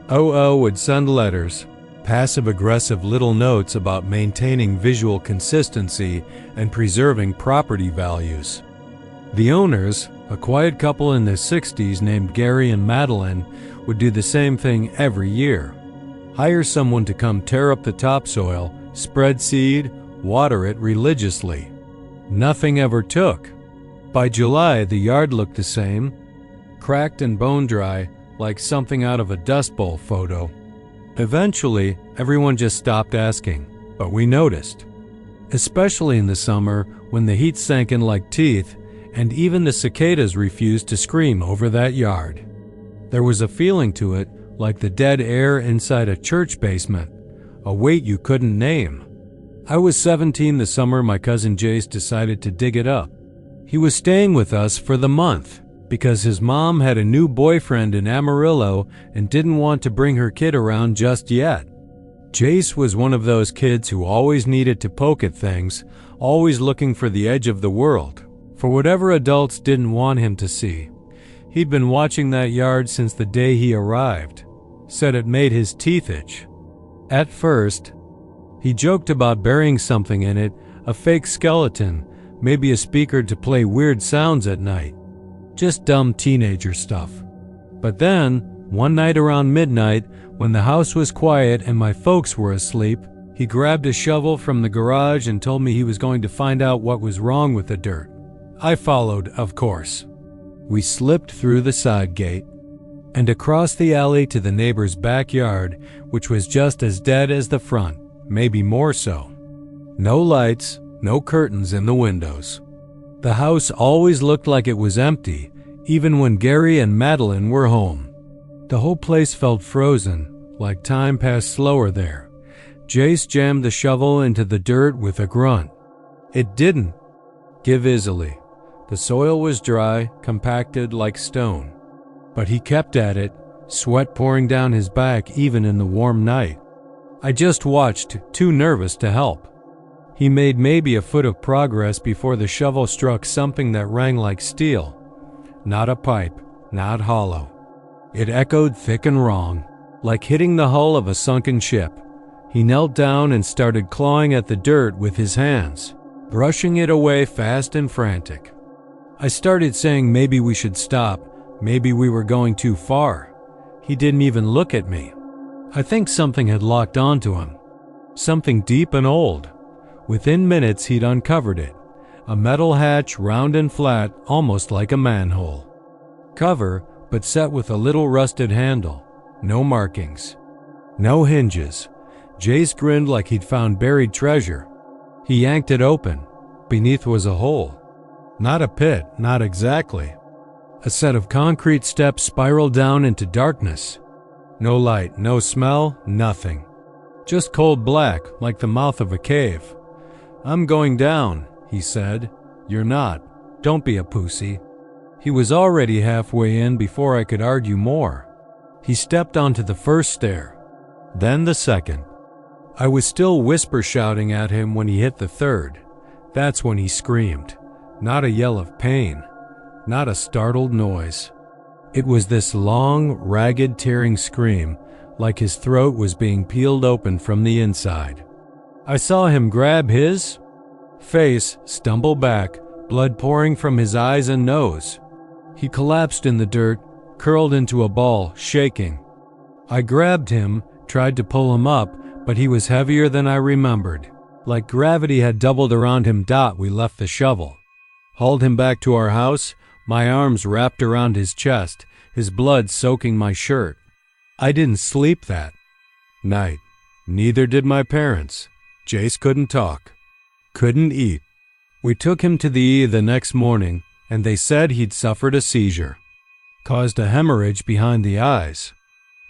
would send letters, passive-aggressive little notes about maintaining visual consistency and preserving property values. The owners, a quiet couple in their 60s named Gary and Madeline, would do the same thing every year. Hire someone to come tear up the topsoil, spread seed, water it religiously. Nothing ever took. By July, the yard looked the same, cracked and bone-dry, like something out of a Dust Bowl photo. Eventually, everyone just stopped asking, but we noticed. Especially in the summer, when the heat sank in like teeth, and even the cicadas refused to scream over that yard. There was a feeling to it, like the dead air inside a church basement, a weight you couldn't name. I was 17 the summer my cousin Jace decided to dig it up. He was staying with us for the month because his mom had a new boyfriend in Amarillo and didn't want to bring her kid around just yet. Jace was one of those kids who always needed to poke at things, always looking for the edge of the world, for whatever adults didn't want him to see. He'd been watching that yard since the day he arrived. Said it made his teeth itch. At first, he joked about burying something in it, a fake skeleton, maybe a speaker to play weird sounds at night. Just dumb teenager stuff. But then, one night around midnight, when the house was quiet and my folks were asleep, he grabbed a shovel from the garage and told me he was going to find out what was wrong with the dirt. I followed, of course. We slipped through the side gate and across the alley to the neighbor's backyard, which was just as dead as the front, maybe more so. No lights, no curtains in the windows. The house always looked like it was empty, even when Gary and Madeline were home. The whole place felt frozen, like time passed slower there. Jace jammed the shovel into the dirt with a grunt. It didn't give easily. The soil was dry, compacted like stone. But he kept at it, sweat pouring down his back even in the warm night. I just watched, too nervous to help. He made maybe a foot of progress before the shovel struck something that rang like steel. Not a pipe, not hollow. It echoed thick and wrong, like hitting the hull of a sunken ship. He knelt down and started clawing at the dirt with his hands, brushing it away fast and frantic. I started saying maybe we should stop, maybe we were going too far. He didn't even look at me. I think something had locked onto him. Something deep and old. Within minutes he'd uncovered it. A metal hatch, round and flat, almost like a manhole. Cover, but set with a little rusted handle. No markings. No hinges. Jace grinned like he'd found buried treasure. He yanked it open. Beneath was a hole. Not a pit, not exactly. A set of concrete steps spiraled down into darkness. No light, no smell, nothing. Just cold black, like the mouth of a cave. "I'm going down," he said. "You're not. Don't be a pussy." He was already halfway in before I could argue more. He stepped onto the first stair, then the second. I was still whisper shouting at him when he hit the third. That's when he screamed. Not a yell of pain. Not a startled noise. It was this long, ragged, tearing scream, like his throat was being peeled open from the inside. I saw him grab his face, stumble back, blood pouring from his eyes and nose. He collapsed in the dirt, curled into a ball, shaking. I grabbed him, tried to pull him up, but he was heavier than I remembered. Like gravity had doubled around him. We left the shovel. Hauled him back to our house, my arms wrapped around his chest, his blood soaking my shirt. I didn't sleep that night. Neither did my parents. Jace couldn't talk, couldn't eat. We took him to the E the next morning, and they said he'd suffered a seizure, caused a hemorrhage behind the eyes.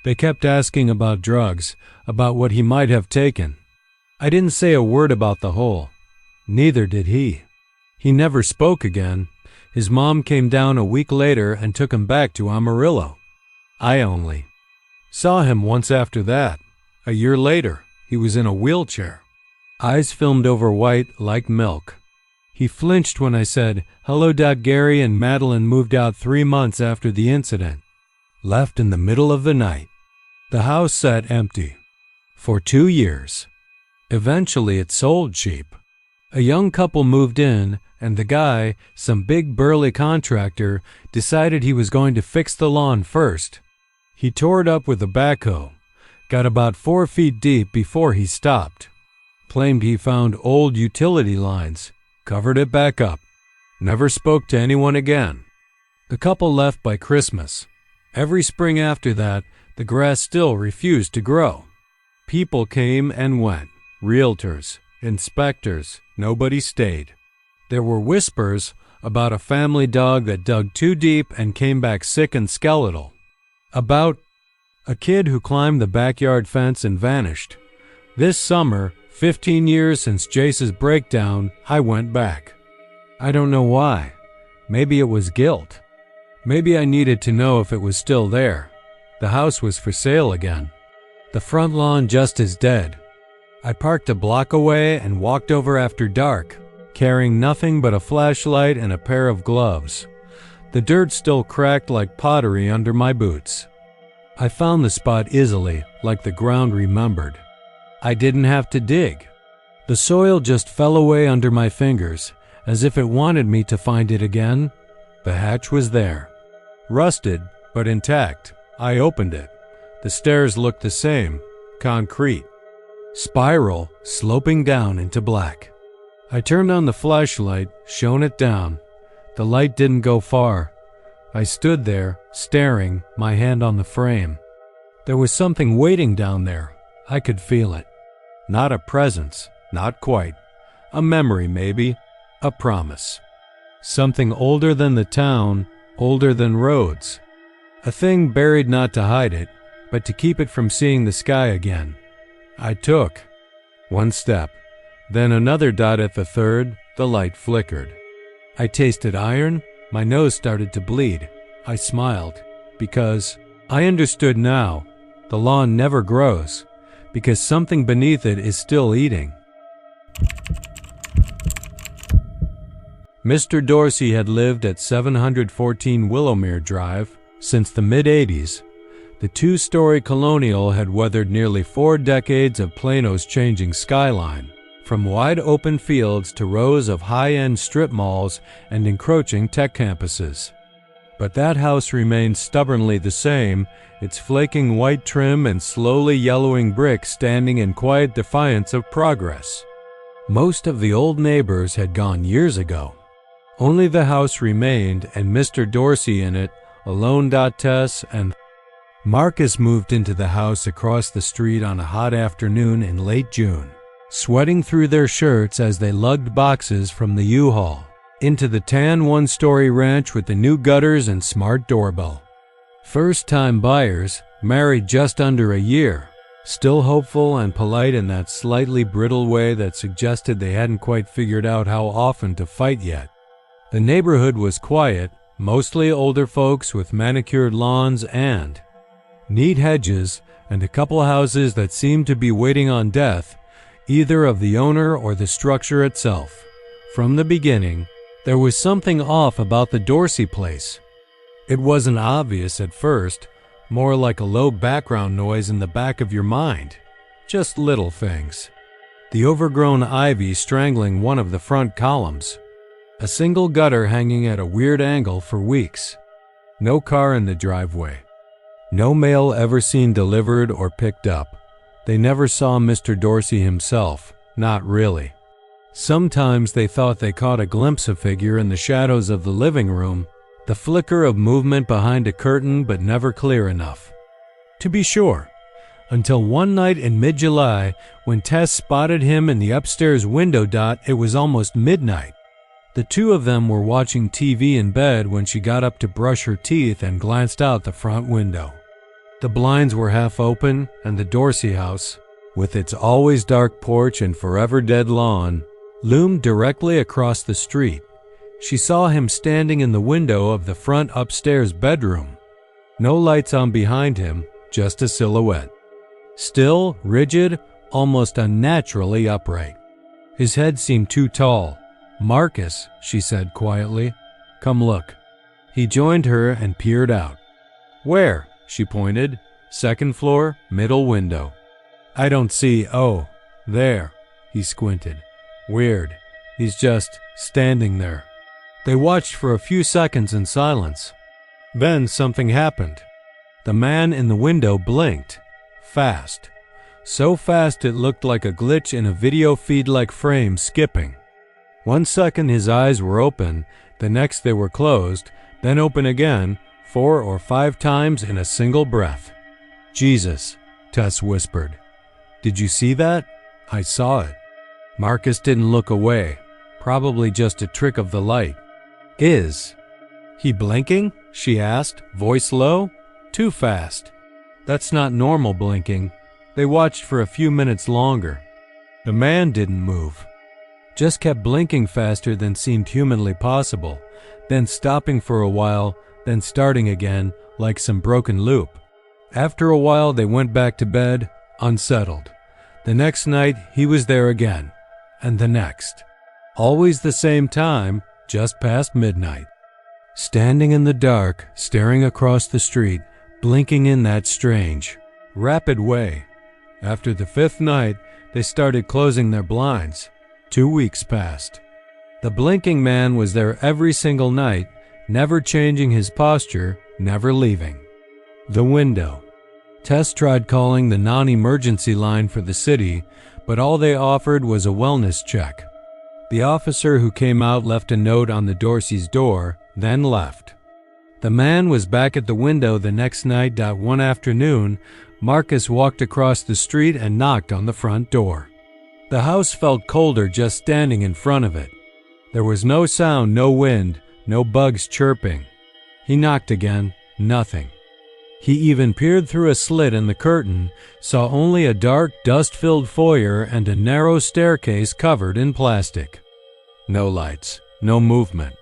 They kept asking about drugs, about what he might have taken. I didn't say a word about the hole. Neither did he. He never spoke again. His mom came down a week later and took him back to Amarillo. I only saw him once after that. A year later, he was in a wheelchair, eyes filmed over white like milk. He flinched when I said, "Hello, Dad." Gary and Madeline moved out 3 months after the incident. Left in the middle of the night. The house sat empty for 2 years. Eventually it sold cheap. A young couple moved in, and the guy, some big burly contractor, decided he was going to fix the lawn first. He tore it up with a backhoe, got about 4 feet deep before he stopped. Claimed he found old utility lines, covered it back up. Never spoke to anyone again. The couple left by Christmas. Every spring after that, the grass still refused to grow. People came and went. Realtors, inspectors, nobody stayed. There were whispers about a family dog that dug too deep and came back sick and skeletal. About a kid who climbed the backyard fence and vanished. This summer, 15 years since Jace's breakdown, I went back. I don't know why. Maybe it was guilt. Maybe I needed to know if it was still there. The house was for sale again. The front lawn just as dead. I parked a block away and walked over after dark, carrying nothing but a flashlight and a pair of gloves. The dirt still cracked like pottery under my boots. I found the spot easily, like the ground remembered. I didn't have to dig. The soil just fell away under my fingers, as if it wanted me to find it again. The hatch was there. Rusted, but intact. I opened it. The stairs looked the same, concrete. Spiral, sloping down into black. I turned on the flashlight, shone it down. The light didn't go far. I stood there, staring, my hand on the frame. There was something waiting down there. I could feel it. Not a presence, not quite. A memory, maybe. A promise. Something older than the town, older than roads. A thing buried not to hide it, but to keep it from seeing the sky again. I took 1 step, then another dot at the third. The light flickered. I tasted iron. My nose started to bleed. I smiled, because I understood now. The lawn never grows, because something beneath it is still eating. Mr. Dorsey had lived at 714 Willowmere Drive since the mid-'80s. The 2-story colonial had weathered nearly 4 decades of Plano's changing skyline, from wide-open fields to rows of high-end strip malls and encroaching tech campuses. But that house remained stubbornly the same, its flaking white trim and slowly yellowing brick standing in quiet defiance of progress. Most of the old neighbors had gone years ago. Only the house remained, and Mr. Dorsey in it, alone. Tess and Marcus moved into the house across the street on a hot afternoon in late June, sweating through their shirts as they lugged boxes from the U-Haul into the tan 1-story ranch with the new gutters and smart doorbell. First-time buyers, married just under a year, still hopeful and polite in that slightly brittle way that suggested they hadn't quite figured out how often to fight yet. The neighborhood was quiet, mostly older folks with manicured lawns and neat hedges, and a couple houses that seemed to be waiting on death, either of the owner or the structure itself. From the beginning, there was something off about the Dorsey place. It wasn't obvious at first, more like a low background noise in the back of your mind. Just little things. The overgrown ivy strangling one of the front columns. A single gutter hanging at a weird angle for weeks. No car in the driveway. No mail ever seen delivered or picked up. They never saw Mr. Dorsey himself, not really. Sometimes they thought they caught a glimpse of figure in the shadows of the living room, the flicker of movement behind a curtain, but never clear enough. To be sure, until one night in mid-July when Tess spotted him in the upstairs window. It was almost midnight. The two of them were watching TV in bed when she got up to brush her teeth and glanced out the front window. The blinds were half open, and the Dorsey house, with its always dark porch and forever dead lawn, loomed directly across the street. She saw him standing in the window of the front upstairs bedroom. No lights on behind him, just a silhouette. Still, rigid, almost unnaturally upright. His head seemed too tall. "Marcus," she said quietly, "come look." He joined her and peered out. "Where?" she pointed. "Second floor, middle window." "I don't see." "Oh, there." He squinted. "Weird. He's just standing there." They watched for a few seconds in silence. Then something happened. The man in the window blinked. Fast. So fast it looked like a glitch in a video feed-like frame skipping. 1 second his eyes were open, the next they were closed, then open again, 4 or 5 times in a single breath. "Jesus," Tess whispered. "Did you see that?" "I saw it." Marcus didn't look away. Probably just a trick of the light. "Is he blinking?" she asked, voice low. "Too fast." "That's not normal blinking." They watched for a few minutes longer. The man didn't move. Just kept blinking faster than seemed humanly possible, then stopping for a while, then starting again, like some broken loop. After a while they went back to bed, unsettled. The next night he was there again, and the next. Always the same time, just past midnight. Standing in the dark, staring across the street, blinking in that strange, rapid way. After the 5th night, they started closing their blinds. 2 weeks passed. The blinking man was there every single night, never changing his posture, never leaving. The window. Tess tried calling the non-emergency line for the city, but all they offered was a wellness check. The officer who came out left a note on the Dorsey's door, then left. The man was back at the window the next night. One afternoon, Marcus walked across the street and knocked on the front door. The house felt colder just standing in front of it. There was no sound, no wind, no bugs chirping. He knocked again, nothing. He even peered through a slit in the curtain, saw only a dark, dust-filled foyer and a narrow staircase covered in plastic. No lights, no movement.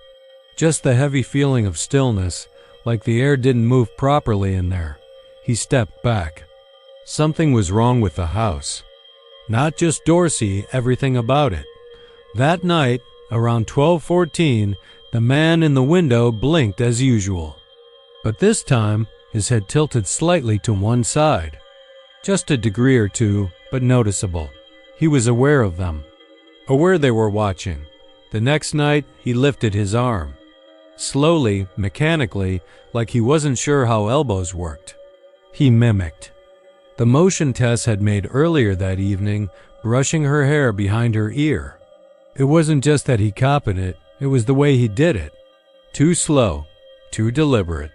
Just the heavy feeling of stillness, like the air didn't move properly in there. He stepped back. Something was wrong with the house. Not just Dorsey, everything about it. That night, around 12:14, the man in the window blinked as usual. But this time, his head tilted slightly to one side. Just a degree or two, but noticeable. He was aware of them. Aware they were watching. The next night, he lifted his arm. Slowly, mechanically, like he wasn't sure how elbows worked. He mimicked. The motion Tess had made earlier that evening, brushing her hair behind her ear. It wasn't just that he copied it, it was the way he did it. Too slow, too deliberate.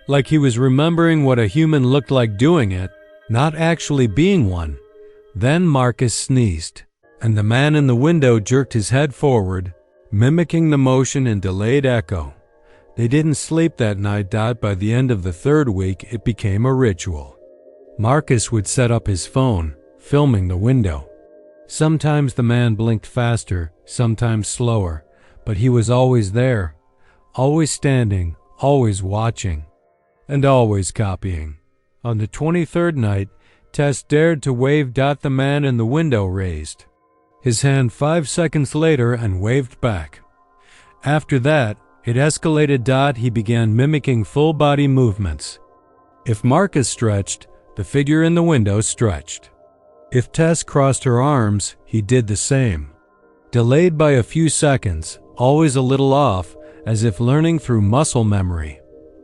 Like he was remembering what a human looked like doing it, not actually being one. Then Marcus sneezed, and the man in the window jerked his head forward, mimicking the motion in delayed echo. They didn't sleep that night. By the end of the 3rd week, it became a ritual. Marcus would set up his phone, filming the window. Sometimes the man blinked faster, sometimes slower, but he was always there, always standing, always watching, and always copying. On the 23rd night, Tess dared to wave. The man in the window raised his hand 5 seconds later and waved back. After that, it escalated. He began mimicking full-body movements. If Marcus stretched, the figure in the window stretched. If Tess crossed her arms, he did the same. Delayed by a few seconds, always a little off, as if learning through muscle memory.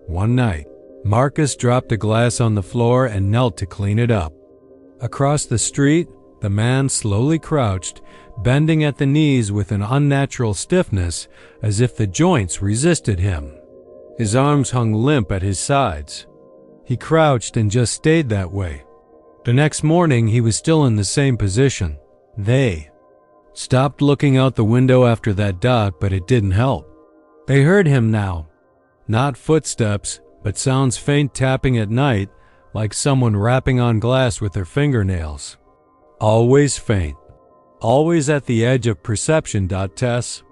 One night, Marcus dropped a glass on the floor and knelt to clean it up. Across the street, the man slowly crouched, bending at the knees with an unnatural stiffness, as if the joints resisted him. His arms hung limp at his sides. He crouched and just stayed that way. The next morning, he was still in the same position. They stopped looking out the window after that dot, but it didn't help. They heard him now. Not footsteps, but sounds faint tapping at night, like someone rapping on glass with their fingernails. Always faint. Always at the edge of perception. Tess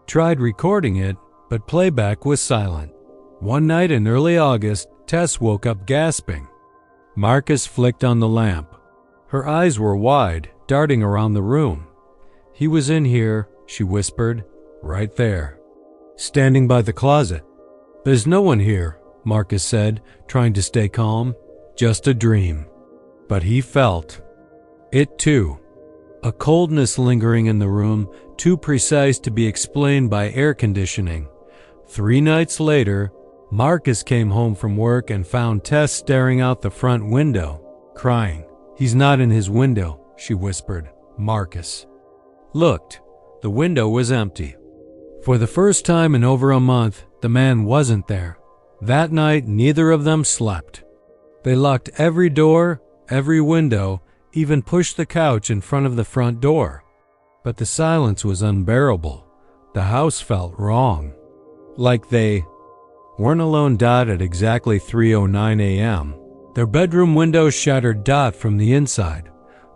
tried recording it, but playback was silent. One night in early August, Tess woke up gasping. Marcus flicked on the lamp. Her eyes were wide, darting around the room. "He was in here," she whispered, "right there, standing by the closet." "There's no one here," Marcus said, trying to stay calm. "Just a dream." But he felt it too. A coldness lingering in the room, too precise to be explained by air conditioning. 3 nights later, Marcus came home from work and found Tess staring out the front window, crying. "He's not in his window," she whispered. Marcus looked. The window was empty. For the first time in over a month, the man wasn't there. That night, neither of them slept. They locked every door, every window, even pushed the couch in front of the front door. But the silence was unbearable. The house felt wrong. Like they weren't alone. At exactly 3:09 a.m. Their bedroom window shattered from the inside.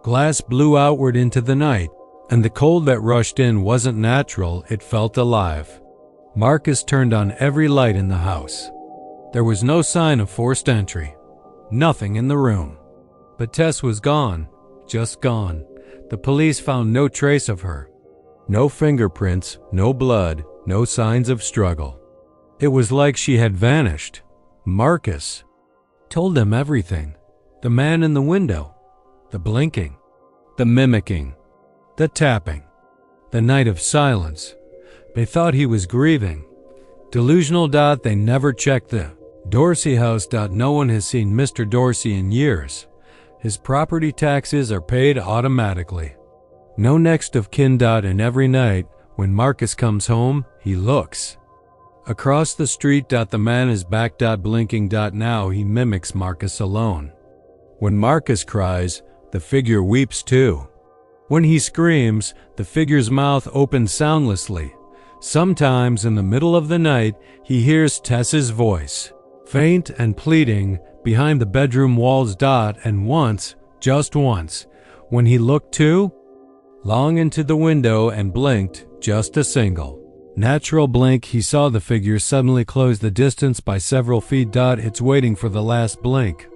Glass blew outward into the night, and the cold that rushed in wasn't natural, it felt alive. Marcus turned on every light in the house. There was no sign of forced entry. Nothing in the room. But Tess was gone, just gone. The police found no trace of her. No fingerprints, no blood, no signs of struggle. It was like she had vanished. Marcus told them everything. The man in the window, the blinking, the mimicking, the tapping, the night of silence. They thought he was grieving. Delusional. They never checked the Dorsey house. No one has seen Mr. Dorsey in years. His property taxes are paid automatically. No next of kin. And every night, when Marcus comes home, he looks across the street. The man is back. Blinking. Now he mimics Marcus alone. When Marcus cries, the figure weeps too. When he screams, the figure's mouth opens soundlessly. Sometimes in the middle of the night, he hears Tess's voice, faint and pleading, behind the bedroom walls. And once, just once, when he looked too long into the window and blinked, just a single natural blink, he saw the figure suddenly close the distance by several feet. It's waiting for the last blink.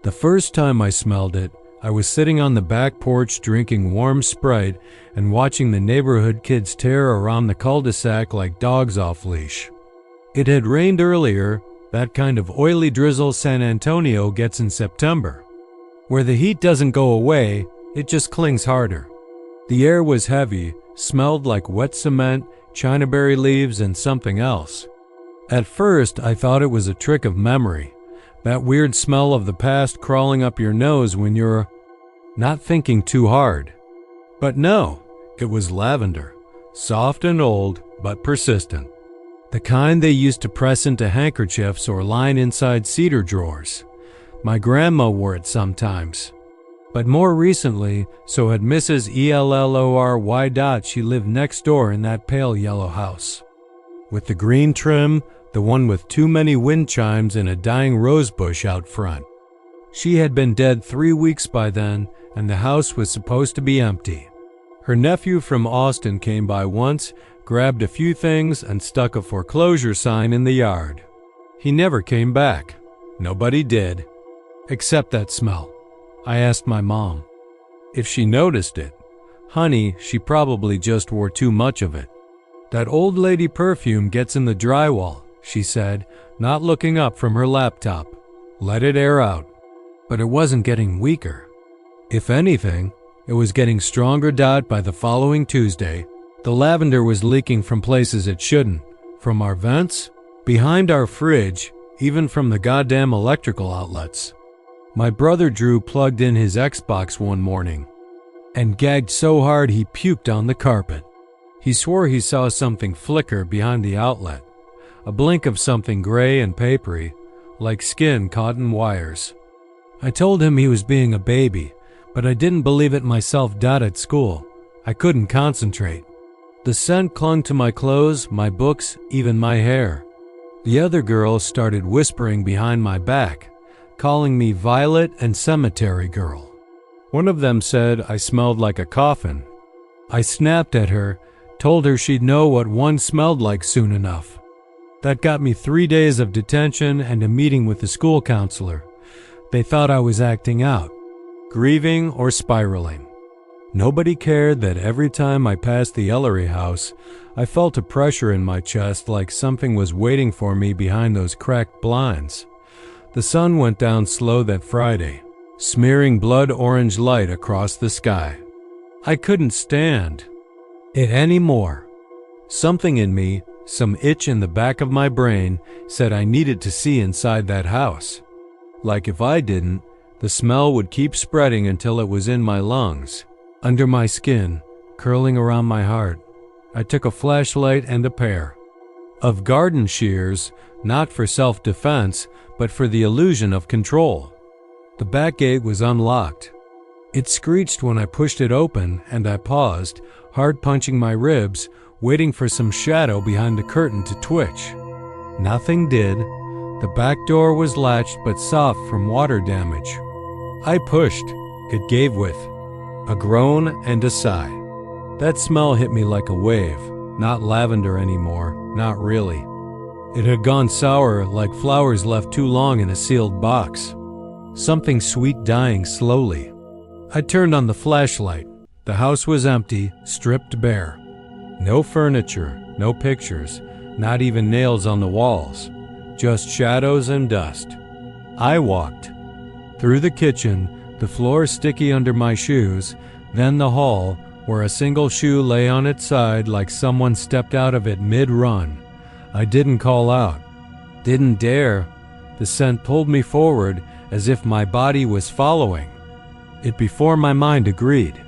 The first time I smelled it, I was sitting on the back porch drinking warm Sprite and watching the neighborhood kids tear around the cul-de-sac like dogs off leash. It had rained earlier, that kind of oily drizzle San Antonio gets in September, where the heat doesn't go away, it just clings harder. The air was heavy, smelled like wet cement, chinaberry leaves, and something else. At first, I thought it was a trick of memory, that weird smell of the past crawling up your nose when you're not thinking too hard. But no, it was lavender, soft and old, but persistent. The kind they used to press into handkerchiefs or line inside cedar drawers. My grandma wore it sometimes. But more recently, so had Mrs. Ellory. She lived next door in that pale yellow house, with the green trim, the one with too many wind chimes and a dying rose bush out front. She had been dead 3 weeks by then, and the house was supposed to be empty. Her nephew from Austin came by once, grabbed a few things, and stuck a foreclosure sign in the yard. He never came back. Nobody did. Except that smell. I asked my mom if she noticed it. Honey, she probably just wore too much of it. That old lady perfume gets in the drywall, she said, not looking up from her laptop. Let it air out. But it wasn't getting weaker. If anything, it was getting stronger. By the following Tuesday, the lavender was leaking from places it shouldn't. From our vents, behind our fridge, even from the goddamn electrical outlets. My brother Drew plugged in his Xbox one morning and gagged so hard he puked on the carpet. He swore he saw something flicker behind the outlet, a blink of something gray and papery, like skin caught in wires. I told him he was being a baby, but I didn't believe it myself. At school, I couldn't concentrate. The scent clung to my clothes, my books, even my hair. The other girls started whispering behind my back, calling me Violet and Cemetery Girl. One of them said I smelled like a coffin. I snapped at her, told her she'd know what one smelled like soon enough. That got me 3 days of detention and a meeting with the school counselor. They thought I was acting out, grieving or spiraling. Nobody cared that every time I passed the Ellery house, I felt a pressure in my chest like something was waiting for me behind those cracked blinds. The sun went down slow that Friday, smearing blood orange light across the sky. I couldn't stand it anymore. Something in me, some itch in the back of my brain, said I needed to see inside that house. Like if I didn't, the smell would keep spreading until it was in my lungs, under my skin, curling around my heart. I took a flashlight and a pair of garden shears, not for self-defense, but for the illusion of control. The back gate was unlocked. It screeched when I pushed it open, and I paused, hard punching my ribs, waiting for some shadow behind the curtain to twitch. Nothing did. The back door was latched but soft from water damage. I pushed. It gave with a groan and a sigh. That smell hit me like a wave. Not lavender anymore, not really. It had gone sour, like flowers left too long in a sealed box. Something sweet dying slowly. I turned on the flashlight. The house was empty, stripped bare. No furniture, no pictures, not even nails on the walls. Just shadows and dust. I walked through the kitchen, the floor sticky under my shoes, then the hall, where a single shoe lay on its side like someone stepped out of it mid-run. I didn't call out, didn't dare. The scent pulled me forward as if my body was following it before my mind agreed.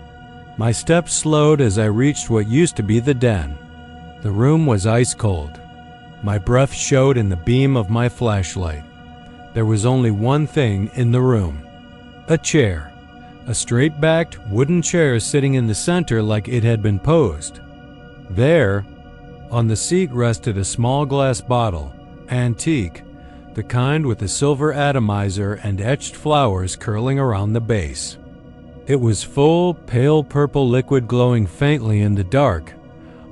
My steps slowed as I reached what used to be the den. The room was ice cold. My breath showed in the beam of my flashlight. There was only one thing in the room. A chair. A straight-backed wooden chair sitting in the center like it had been posed. There, on the seat rested a small glass bottle, antique, the kind with a silver atomizer and etched flowers curling around the base. It was full, pale purple liquid glowing faintly in the dark.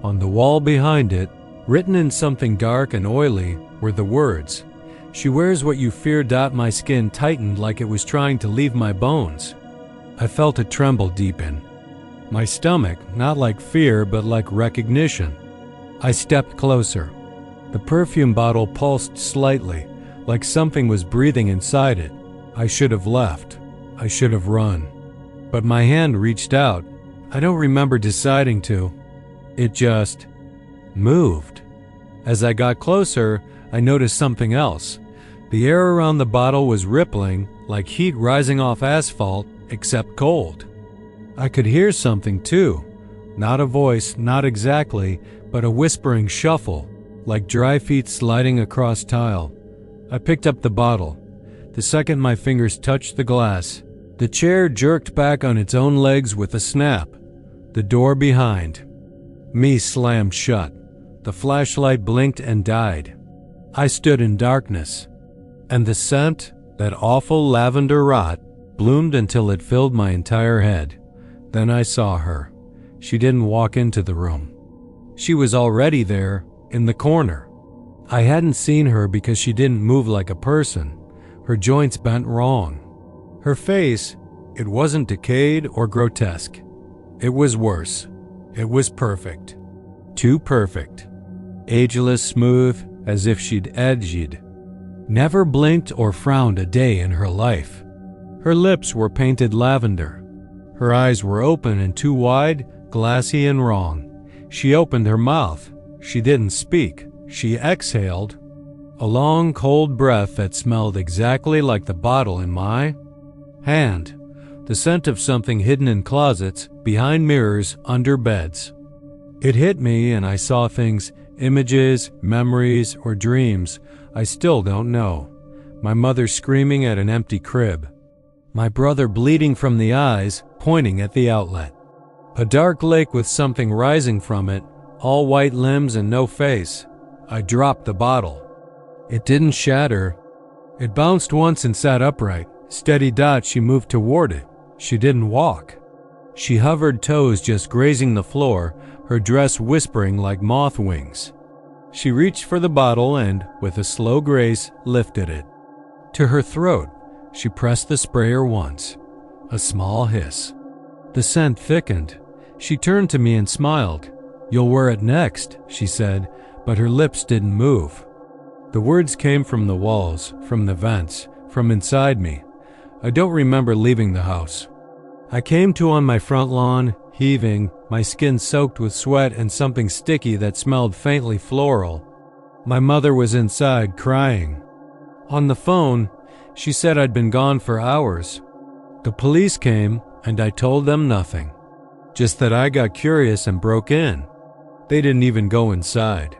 On the wall behind it, written in something dark and oily, were the words, "She wears what you fear." My skin tightened like it was trying to leave my bones. I felt a tremble deepen. My stomach, not like fear, but like recognition. I stepped closer. The perfume bottle pulsed slightly, like something was breathing inside it. I should have left. I should have run. But my hand reached out. I don't remember deciding to. It just moved. As I got closer, I noticed something else. The air around the bottle was rippling, like heat rising off asphalt, except cold. I could hear something too. Not a voice, not exactly, but a whispering shuffle, like dry feet sliding across tile. I picked up the bottle. The second my fingers touched the glass, the chair jerked back on its own legs with a snap. The door behind me slammed shut. The flashlight blinked and died. I stood in darkness, and the scent, that awful lavender rot, bloomed until it filled my entire head. Then I saw her. She didn't walk into the room. She was already there, in the corner. I hadn't seen her because she didn't move like a person. Her joints bent wrong. Her face, it wasn't decayed or grotesque. It was worse. It was perfect. Too perfect. Ageless, smooth, as if she'd edged. Never blinked or frowned a day in her life. Her lips were painted lavender. Her eyes were open and too wide, glassy and wrong. She opened her mouth. She didn't speak. She exhaled a long, cold breath that smelled exactly like the bottle in my hand. The scent of something hidden in closets, behind mirrors, under beds. It hit me and I saw things, images, memories, or dreams I still don't know. my mother screaming at an empty crib, my brother bleeding from the eyes, pointing at the outlet. A dark lake with something rising from it, all white limbs and no face. I dropped the bottle. It didn't shatter. It bounced once and sat upright. Steady. She moved toward it. She didn't walk. She hovered, toes just grazing the floor, her dress whispering like moth wings. She reached for the bottle and, with a slow grace, lifted it. To her throat, she pressed the sprayer once. A small hiss. The scent thickened. She turned to me and smiled. "You'll wear it next," she said, but her lips didn't move. The words came from the walls, from the vents, from inside me. I don't remember leaving the house. I came to on my front lawn, heaving, my skin soaked with sweat and something sticky that smelled faintly floral. My mother was inside, crying. On the phone, she said I'd been gone for hours. The police came, and I told them nothing. Just that I got curious and broke in. They didn't even go inside.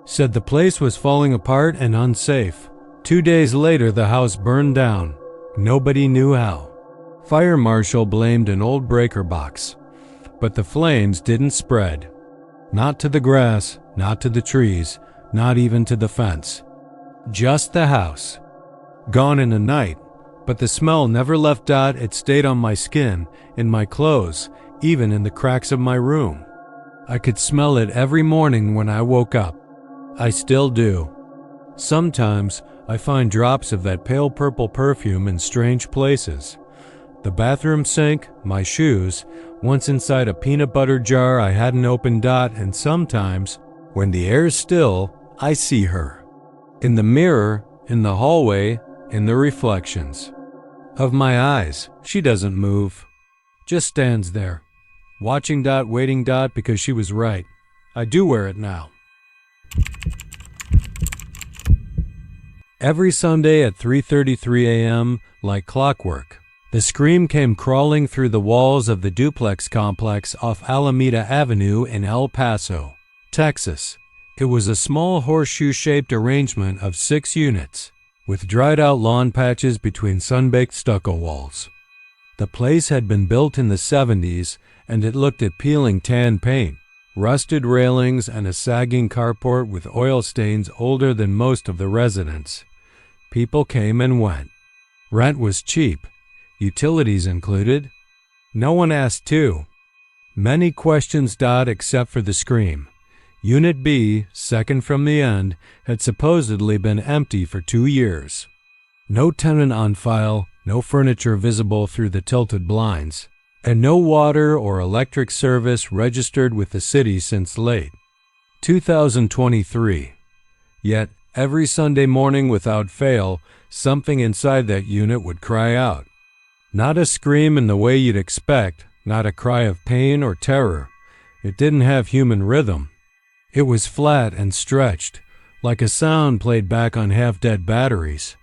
Said the place was falling apart and unsafe. 2 days later, the house burned down. Nobody knew how. Fire marshal blamed an old breaker box. But the flames didn't spread. Not to the grass, not to the trees, not even to the fence. Just the house. Gone in a night, but the smell never left. It stayed on my skin, in my clothes, even in the cracks of my room. I could smell it every morning when I woke up. I still do. Sometimes I find drops of that pale purple perfume in strange places. The bathroom sink, my shoes, once inside a peanut butter jar I hadn't opened. And sometimes, when the air's still, I see her. In the mirror, in the hallway, in the reflections. Of my eyes, she doesn't move. Just stands there. Watching. Waiting. Because she was right. I do wear it now. Every Sunday at 3:33 a.m., like clockwork, the scream came crawling through the walls of the duplex complex off Alameda Avenue in El Paso, Texas. It was a small horseshoe-shaped arrangement of 6 units, with dried-out lawn patches between sun-baked stucco walls. The place had been built in the 70s, and it looked at peeling tan paint, rusted railings, and a sagging carport with oil stains older than most of the residents. People came and went. Rent was cheap. Utilities included. No one asked to. Many questions. Except for the scream. Unit B, second from the end, had supposedly been empty for 2 years. No tenant on file, no furniture visible through the tilted blinds, and no water or electric service registered with the city since late 2023. Yet, every Sunday morning without fail, something inside that unit would cry out. Not a scream in the way you'd expect, not a cry of pain or terror. It didn't have human rhythm. It was flat and stretched, like a sound played back on half-dead batteries.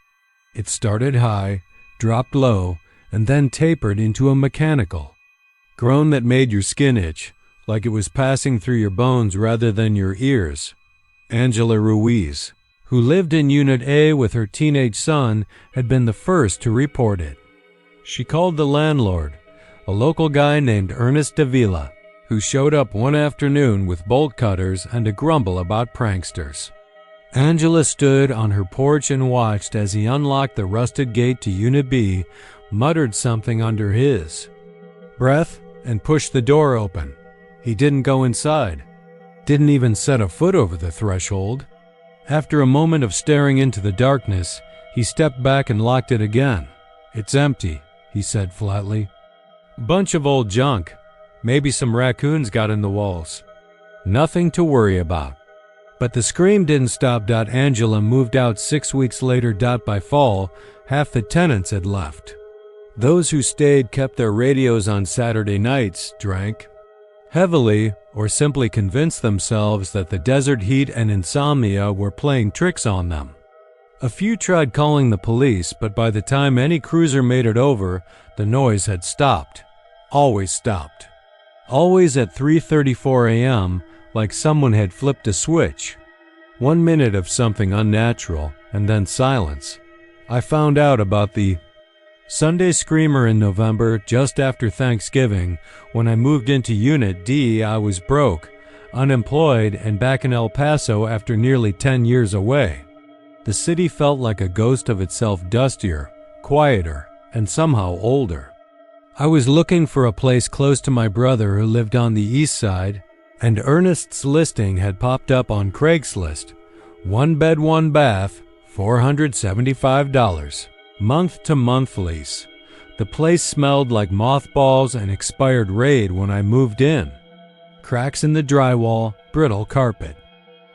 It started high, dropped low, and then tapered into a mechanical groan that made your skin itch, like it was passing through your bones rather than your ears. Angela Ruiz, who lived in Unit A with her teenage son, had been the first to report it. She called the landlord, a local guy named Ernest Davila, who showed up one afternoon with bolt cutters and a grumble about pranksters. Angela stood on her porch and watched as he unlocked the rusted gate to Unit B, muttered something under his breath, and pushed the door open. He didn't go inside. Didn't even set a foot over the threshold. After a moment of staring into the darkness, he stepped back and locked it again. "It's empty," he said flatly. "Bunch of old junk. Maybe some raccoons got in the walls. Nothing to worry about." But the scream didn't stop. Angela moved out 6 weeks later. By fall, half the tenants had left. Those who stayed kept their radios on Saturday nights, drank heavily, or simply convinced themselves that the desert heat and insomnia were playing tricks on them. A few tried calling the police, but by the time any cruiser made it over, the noise had stopped. Always stopped. Always at 3:34 a.m., like someone had flipped a switch. 1 minute of something unnatural, and then silence. I found out about the Sunday Screamer in November, just after Thanksgiving. When I moved into Unit D, I was broke, unemployed, and back in El Paso after nearly 10 years away. The city felt like a ghost of itself, dustier, quieter, and somehow older. I was looking for a place close to my brother who lived on the east side, and Ernest's listing had popped up on Craigslist. 1 bed, 1 bath, $475. Month-to-month lease. The place smelled like mothballs and expired Raid when I moved in. Cracks in the drywall, brittle carpet.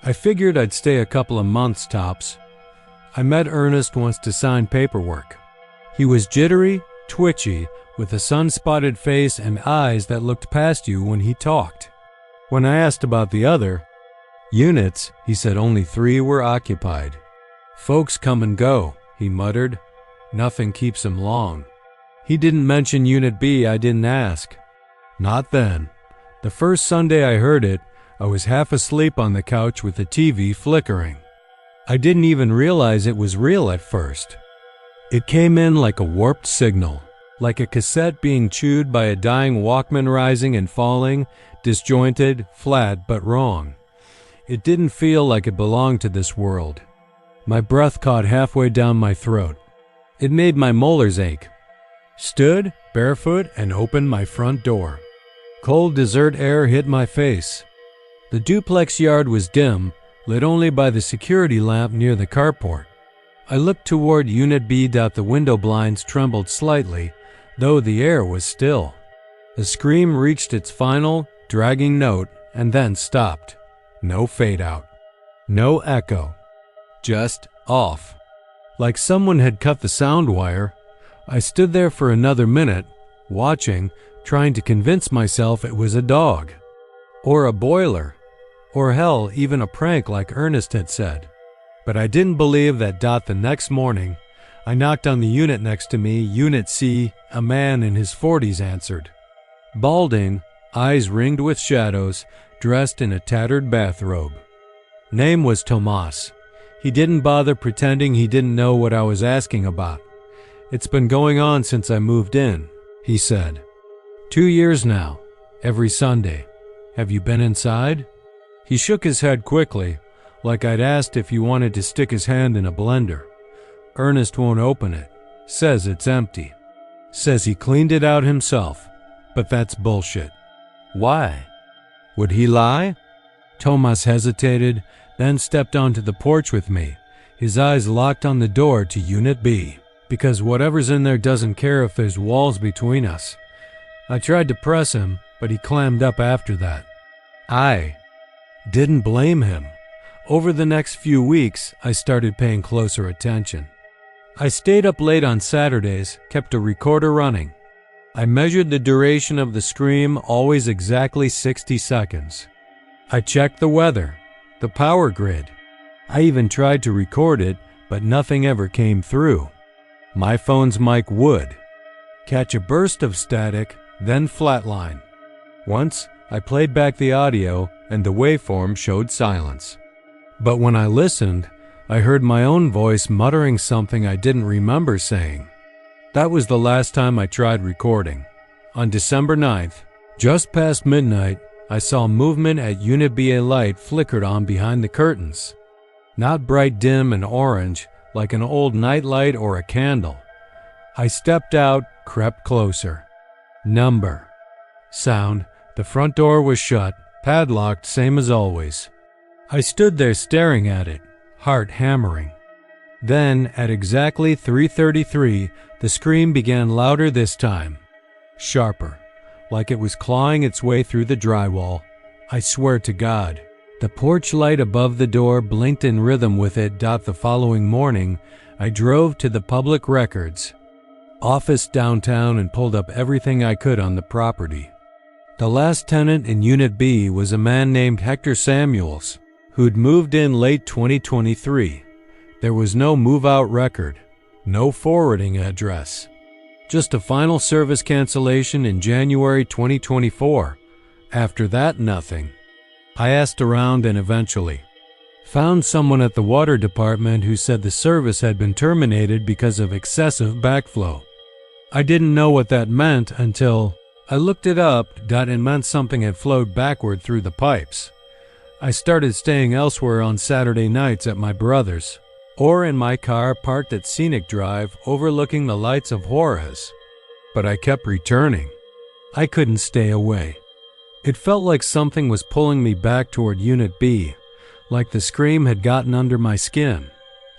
I figured I'd stay a couple of months tops. I met Ernest once to sign paperwork. He was jittery, twitchy, with a sun-spotted face and eyes that looked past you when he talked. When I asked about the other units, he said only 3 were occupied. Folks come and go, he muttered. Nothing keeps him long. He didn't mention Unit B. I didn't ask. Not then. The first Sunday I heard it, I was half asleep on the couch with the TV flickering. I didn't even realize it was real at first. It came in like a warped signal, like a cassette being chewed by a dying Walkman, rising and falling, disjointed, flat, but wrong. It didn't feel like it belonged to this world. My breath caught halfway down my throat. It made my molars ache. Stood, barefoot, and opened my front door. Cold desert air hit my face. The duplex yard was dim, lit only by the security lamp near the carport. I looked toward Unit B. The window blinds trembled slightly, though the air was still. The scream reached its final, dragging note and then stopped. No fade-out. No echo. Just off. Like someone had cut the sound wire. I stood there for another minute, watching, trying to convince myself it was a dog. Or a boiler. Or hell, even a prank like Ernest had said. But I didn't believe that. The next morning, I knocked on the unit next to me, Unit C. A man in his 40s answered. Balding, eyes ringed with shadows, dressed in a tattered bathrobe. Name was Tomas. He didn't bother pretending he didn't know what I was asking about. It's been going on since I moved in, he said. 2 years now, every Sunday. Have you been inside? He shook his head quickly, like I'd asked if he wanted to stick his hand in a blender. Ernest won't open it. Says it's empty. Says he cleaned it out himself. But that's bullshit. Why? Would he lie? Tomas hesitated, then stepped onto the porch with me, his eyes locked on the door to Unit B, because whatever's in there doesn't care if there's walls between us. I tried to press him, but he clammed up after that. I didn't blame him. Over the next few weeks, I started paying closer attention. I stayed up late on Saturdays, kept a recorder running. I measured the duration of the scream, always exactly 60 seconds. I checked the weather, the power grid. I even tried to record it, but nothing ever came through. My phone's mic would catch a burst of static, then flatline. Once, I played back the audio, and the waveform showed silence. But when I listened, I heard my own voice muttering something I didn't remember saying. That was the last time I tried recording. On December 9th, just past midnight, I saw movement at Unit B. A light flickered on behind the curtains. Not bright, dim, and orange, like an old nightlight or a candle. I stepped out, crept closer. Number. Sound. The front door was shut, padlocked, same as always. I stood there staring at it, heart hammering. Then, at exactly 3:33, the scream began louder this time. Sharper, like it was clawing its way through the drywall. I swear to God. The porch light above the door blinked in rhythm with it. The following morning, I drove to the public records office downtown and pulled up everything I could on the property. The last tenant in Unit B was a man named Hector Samuels, who'd moved in late 2023. There was no move-out record, no forwarding address. Just a final service cancellation in January 2024. After that, nothing. I asked around and eventually Found someone at the water department who said the service had been terminated because of excessive backflow. I didn't know what that meant until I looked it up. It meant something had flowed backward through the pipes. I started staying elsewhere on Saturday nights at my brother's, or in my car parked at Scenic Drive overlooking the lights of Juarez. But I kept returning. I couldn't stay away. It felt like something was pulling me back toward Unit B, like the scream had gotten under my skin.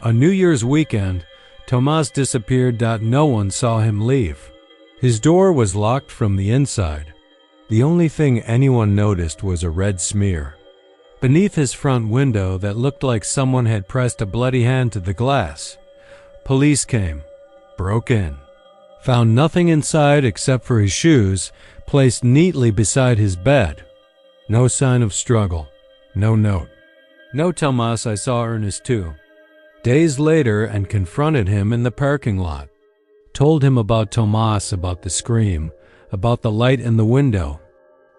On New Year's weekend, Tomas disappeared. No one saw him leave. His door was locked from the inside. The only thing anyone noticed was a red smear beneath his front window that looked like someone had pressed a bloody hand to the glass. Police came, broke in, found nothing inside except for his shoes placed neatly beside his bed. No sign of struggle, no note. No Tomas. I saw Ernest too. Days later and confronted him in the parking lot. Told him about Tomas, about the scream, about the light in the window.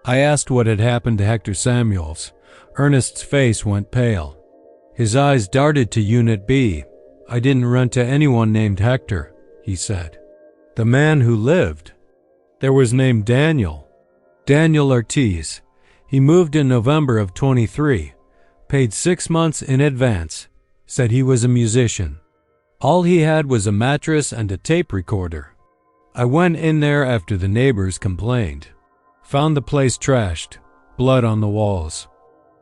I asked what had happened to Hector Samuels. Ernest's face went pale. His eyes darted to Unit B. I didn't run to anyone named Hector, he said. The man who lived. There was named Daniel. Daniel Ortiz. He moved in November of 23. Paid 6 months in advance. Said he was a musician. All he had was a mattress and a tape recorder. I went in there after the neighbors complained. Found the place trashed, blood on the walls.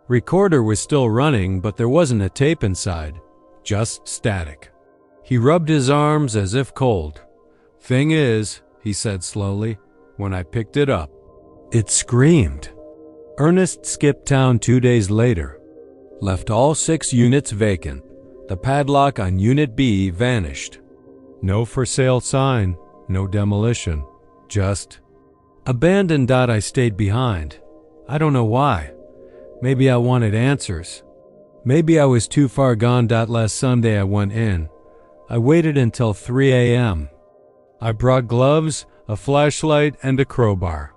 Recorder was still running, but there wasn't a tape inside, just static. He rubbed his arms as if cold. Thing is, he said slowly, when I picked it up, it screamed. Ernest skipped town 2 days later. Left all 6 units vacant. The padlock on Unit B vanished. No for sale sign, no demolition, just abandoned. I stayed behind. I don't know why. Maybe I wanted answers. Maybe I was too far gone. Last Sunday I went in. I waited until 3 a.m. I brought gloves, a flashlight, and a crowbar.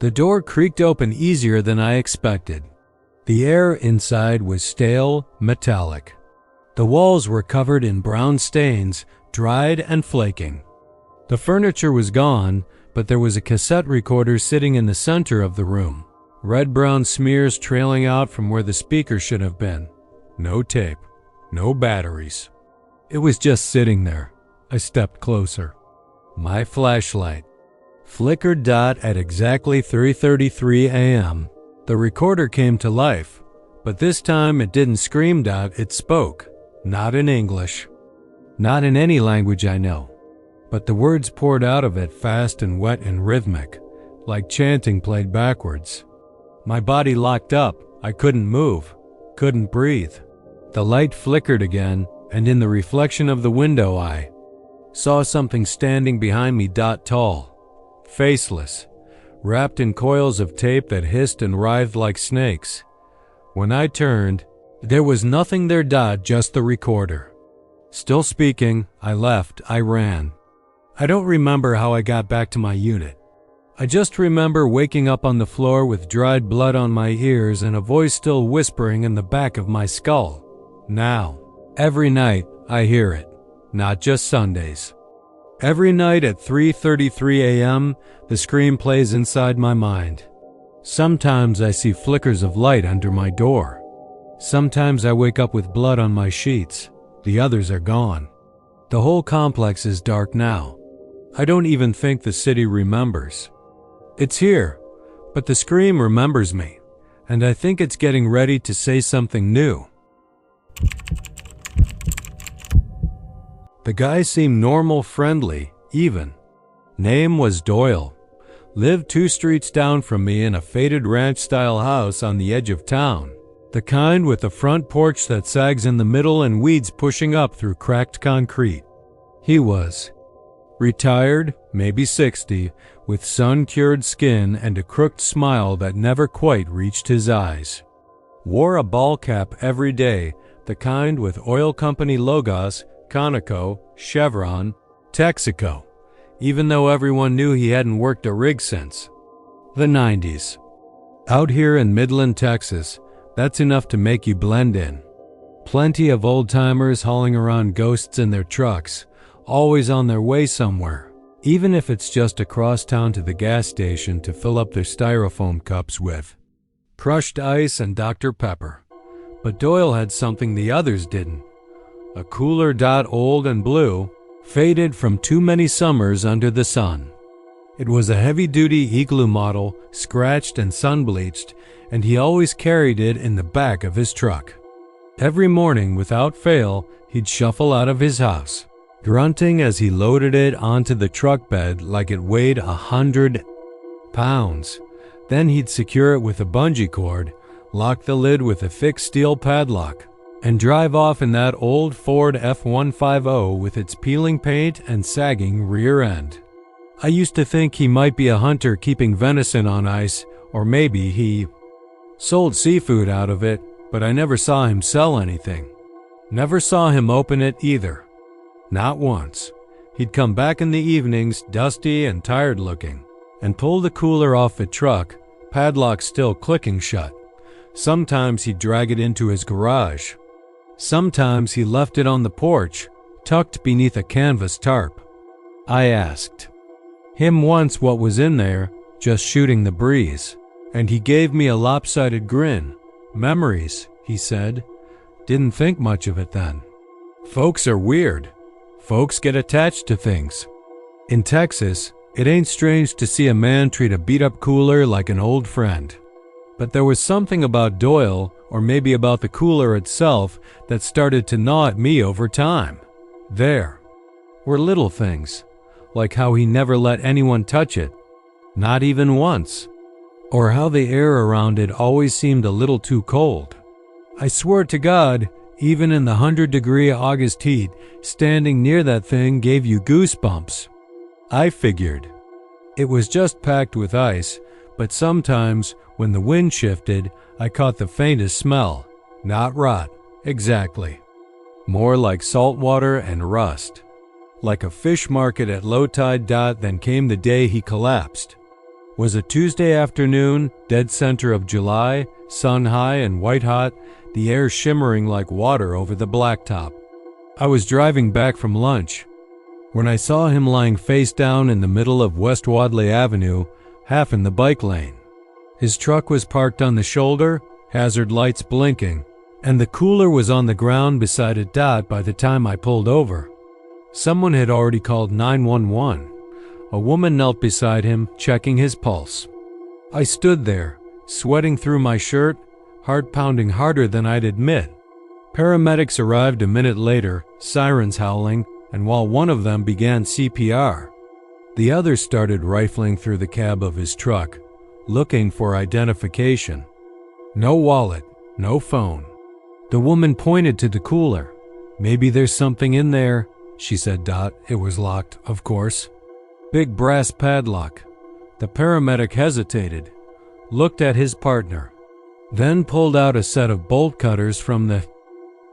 The door creaked open easier than I expected. The air inside was stale, metallic. The walls were covered in brown stains, dried and flaking. The furniture was gone, but there was a cassette recorder sitting in the center of the room. Red-brown smears trailing out from where the speaker should have been. No tape, no batteries. It was just sitting there. I stepped closer. My flashlight flickered. At exactly 3:33 a.m., the recorder came to life, but this time it didn't scream. It spoke, not in English, not in any language I know, but the words poured out of it fast and wet and rhythmic, like chanting played backwards. My body locked up. I couldn't move, couldn't breathe. The light flickered again, and in the reflection of the window I saw something standing behind me. Tall, faceless, wrapped in coils of tape that hissed and writhed like snakes. When I turned, there was nothing there. Just the recorder. Still speaking, I left. I ran. I don't remember how I got back to my unit. I just remember waking up on the floor with dried blood on my ears and a voice still whispering in the back of my skull. Now, every night, I hear it, not just Sundays. Every night at 3:33 a.m., the scream plays inside my mind. Sometimes I see flickers of light under my door. Sometimes I wake up with blood on my sheets. The others are gone. The whole complex is dark now. I don't even think the city remembers. It's here, but the scream remembers me, and I think it's getting ready to say something new. The guy seemed normal, friendly, even. Name was Doyle. Lived 2 streets down from me in a faded ranch-style house on the edge of town. The kind with a front porch that sags in the middle and weeds pushing up through cracked concrete. He was retired, maybe 60, with sun-cured skin and a crooked smile that never quite reached his eyes. Wore a ball cap every day, the kind with oil company logos, Conoco, Chevron, Texaco, even though everyone knew he hadn't worked a rig since the 90s. Out here in Midland, Texas, that's enough to make you blend in. Plenty of old-timers hauling around ghosts in their trucks, always on their way somewhere, even if it's just across town to the gas station to fill up their styrofoam cups with crushed ice and Dr. Pepper. But Doyle had something the others didn't. A cooler, old and blue, faded from too many summers under the sun. It was a heavy-duty igloo model, scratched and sun-bleached, and he always carried it in the back of his truck. Every morning, without fail, he'd shuffle out of his house, grunting as he loaded it onto the truck bed like it weighed 100 pounds. Then he'd secure it with a bungee cord, lock the lid with a thick steel padlock, and drive off in that old Ford F-150 with its peeling paint and sagging rear end. I used to think he might be a hunter keeping venison on ice, or maybe he sold seafood out of it, but I never saw him sell anything. Never saw him open it either. Not once. He'd come back in the evenings, dusty and tired looking, and pull the cooler off the truck, padlock still clicking shut. Sometimes he'd drag it into his garage. Sometimes he left it on the porch, tucked beneath a canvas tarp. I asked him once what was in there, just shooting the breeze, and he gave me a lopsided grin. Memories, he said. Didn't think much of it then. Folks are weird. Folks get attached to things. In Texas, it ain't strange to see a man treat a beat-up cooler like an old friend. But there was something about Doyle, or maybe about the cooler itself, that started to gnaw at me over time. There were little things, like how he never let anyone touch it, not even once, or how the air around it always seemed a little too cold. I swear to God, even in the 100-degree August heat, standing near that thing gave you goosebumps. I figured it was just packed with ice, but sometimes, when the wind shifted, I caught the faintest smell. Not rot, exactly. More like salt water and rust. Like a fish market at low tide. Then came the day he collapsed. Was a Tuesday afternoon, dead center of July, sun high and white hot, the air shimmering like water over the blacktop. I was driving back from lunch when I saw him lying face down in the middle of West Wadley Avenue, half in the bike lane. His truck was parked on the shoulder, hazard lights blinking, and the cooler was on the ground beside it. By the time I pulled over, someone had already called 911. A woman knelt beside him, checking his pulse. I stood there, sweating through my shirt, heart pounding harder than I'd admit. Paramedics arrived a minute later, sirens howling, and while one of them began CPR, the other started rifling through the cab of his truck, looking for identification. No wallet, no phone. The woman pointed to the cooler. Maybe there's something in there, she said. It was locked, of course. Big brass padlock. The paramedic hesitated, looked at his partner, then pulled out a set of bolt cutters from the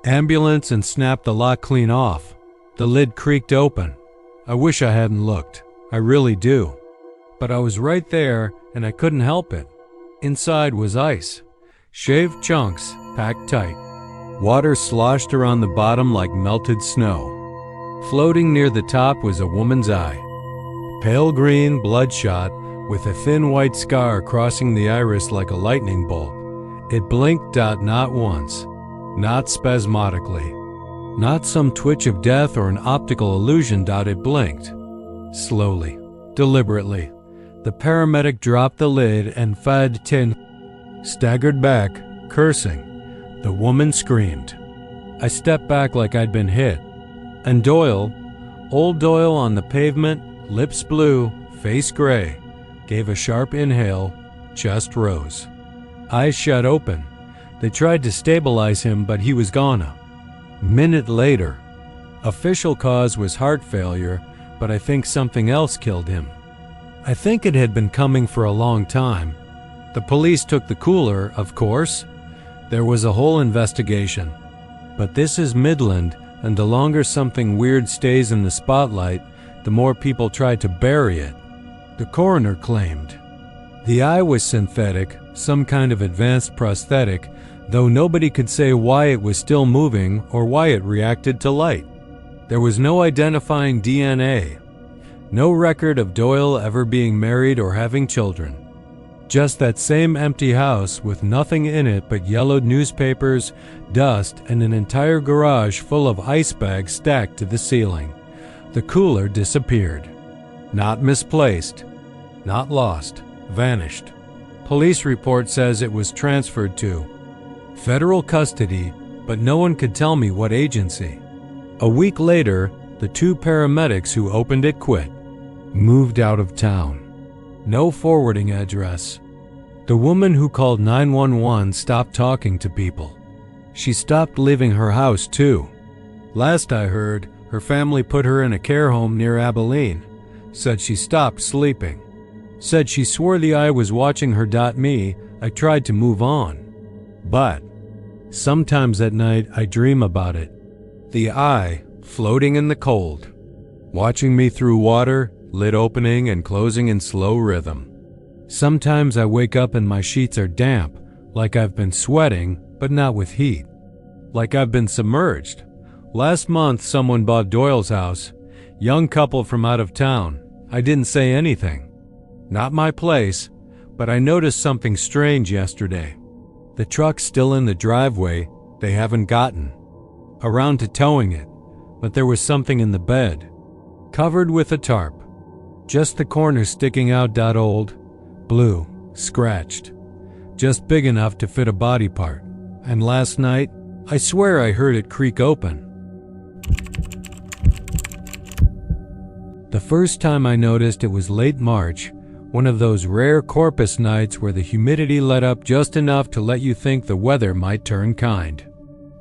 ambulance and snapped the lock clean off. The lid creaked open. I wish I hadn't looked. I really do. But I was right there, and I couldn't help it. Inside was ice. Shaved chunks, packed tight. Water sloshed around the bottom like melted snow. Floating near the top was a woman's eye. Pale green, bloodshot, with a thin white scar crossing the iris like a lightning bolt. It blinked. Not once. Not spasmodically. Not some twitch of death or an optical illusion. It blinked. Slowly, deliberately. The paramedic dropped the lid and staggered back, cursing. The woman screamed. I stepped back like I'd been hit. And Doyle, old Doyle on the pavement, lips blue, face gray, gave a sharp inhale, chest rose. Eyes shut open. They tried to stabilize him, but he was gone. Minute later, official cause was heart failure, but I think something else killed him. I think it had been coming for a long time. The police took the cooler, of course. There was a whole investigation. But this is Midland, and the longer something weird stays in the spotlight, the more people try to bury it. The coroner claimed the eye was synthetic, some kind of advanced prosthetic, though nobody could say why it was still moving or why it reacted to light. There was no identifying DNA, no record of Doyle ever being married or having children. Just that same empty house with nothing in it but yellowed newspapers, dust, and an entire garage full of ice bags stacked to the ceiling. The cooler disappeared. Not misplaced, not lost, vanished. Police report says it was transferred to federal custody, but no one could tell me what agency. A week later, the 2 paramedics who opened it quit, moved out of town. No forwarding address. The woman who called 911 stopped talking to people. She stopped leaving her house too. Last I heard, her family put her in a care home near Abilene. Said she stopped sleeping. Said she swore the eye was watching her. Me, I tried to move on. But sometimes at night I dream about it. The eye floating in the cold, watching me through water, lid opening and closing in slow rhythm. Sometimes I wake up and my sheets are damp, like I've been sweating, but not with heat. Like I've been submerged. Last month someone bought Doyle's house, young couple from out of town. I didn't say anything. Not my place, but I noticed something strange yesterday. The truck's still in the driveway, they haven't gotten around to towing it, but there was something in the bed, covered with a tarp. Just the corners sticking out. Old, blue, scratched, just big enough to fit a body part. And last night, I swear I heard it creak open. The first time I noticed it was late March, one of those rare Corpus nights where the humidity let up just enough to let you think the weather might turn kind.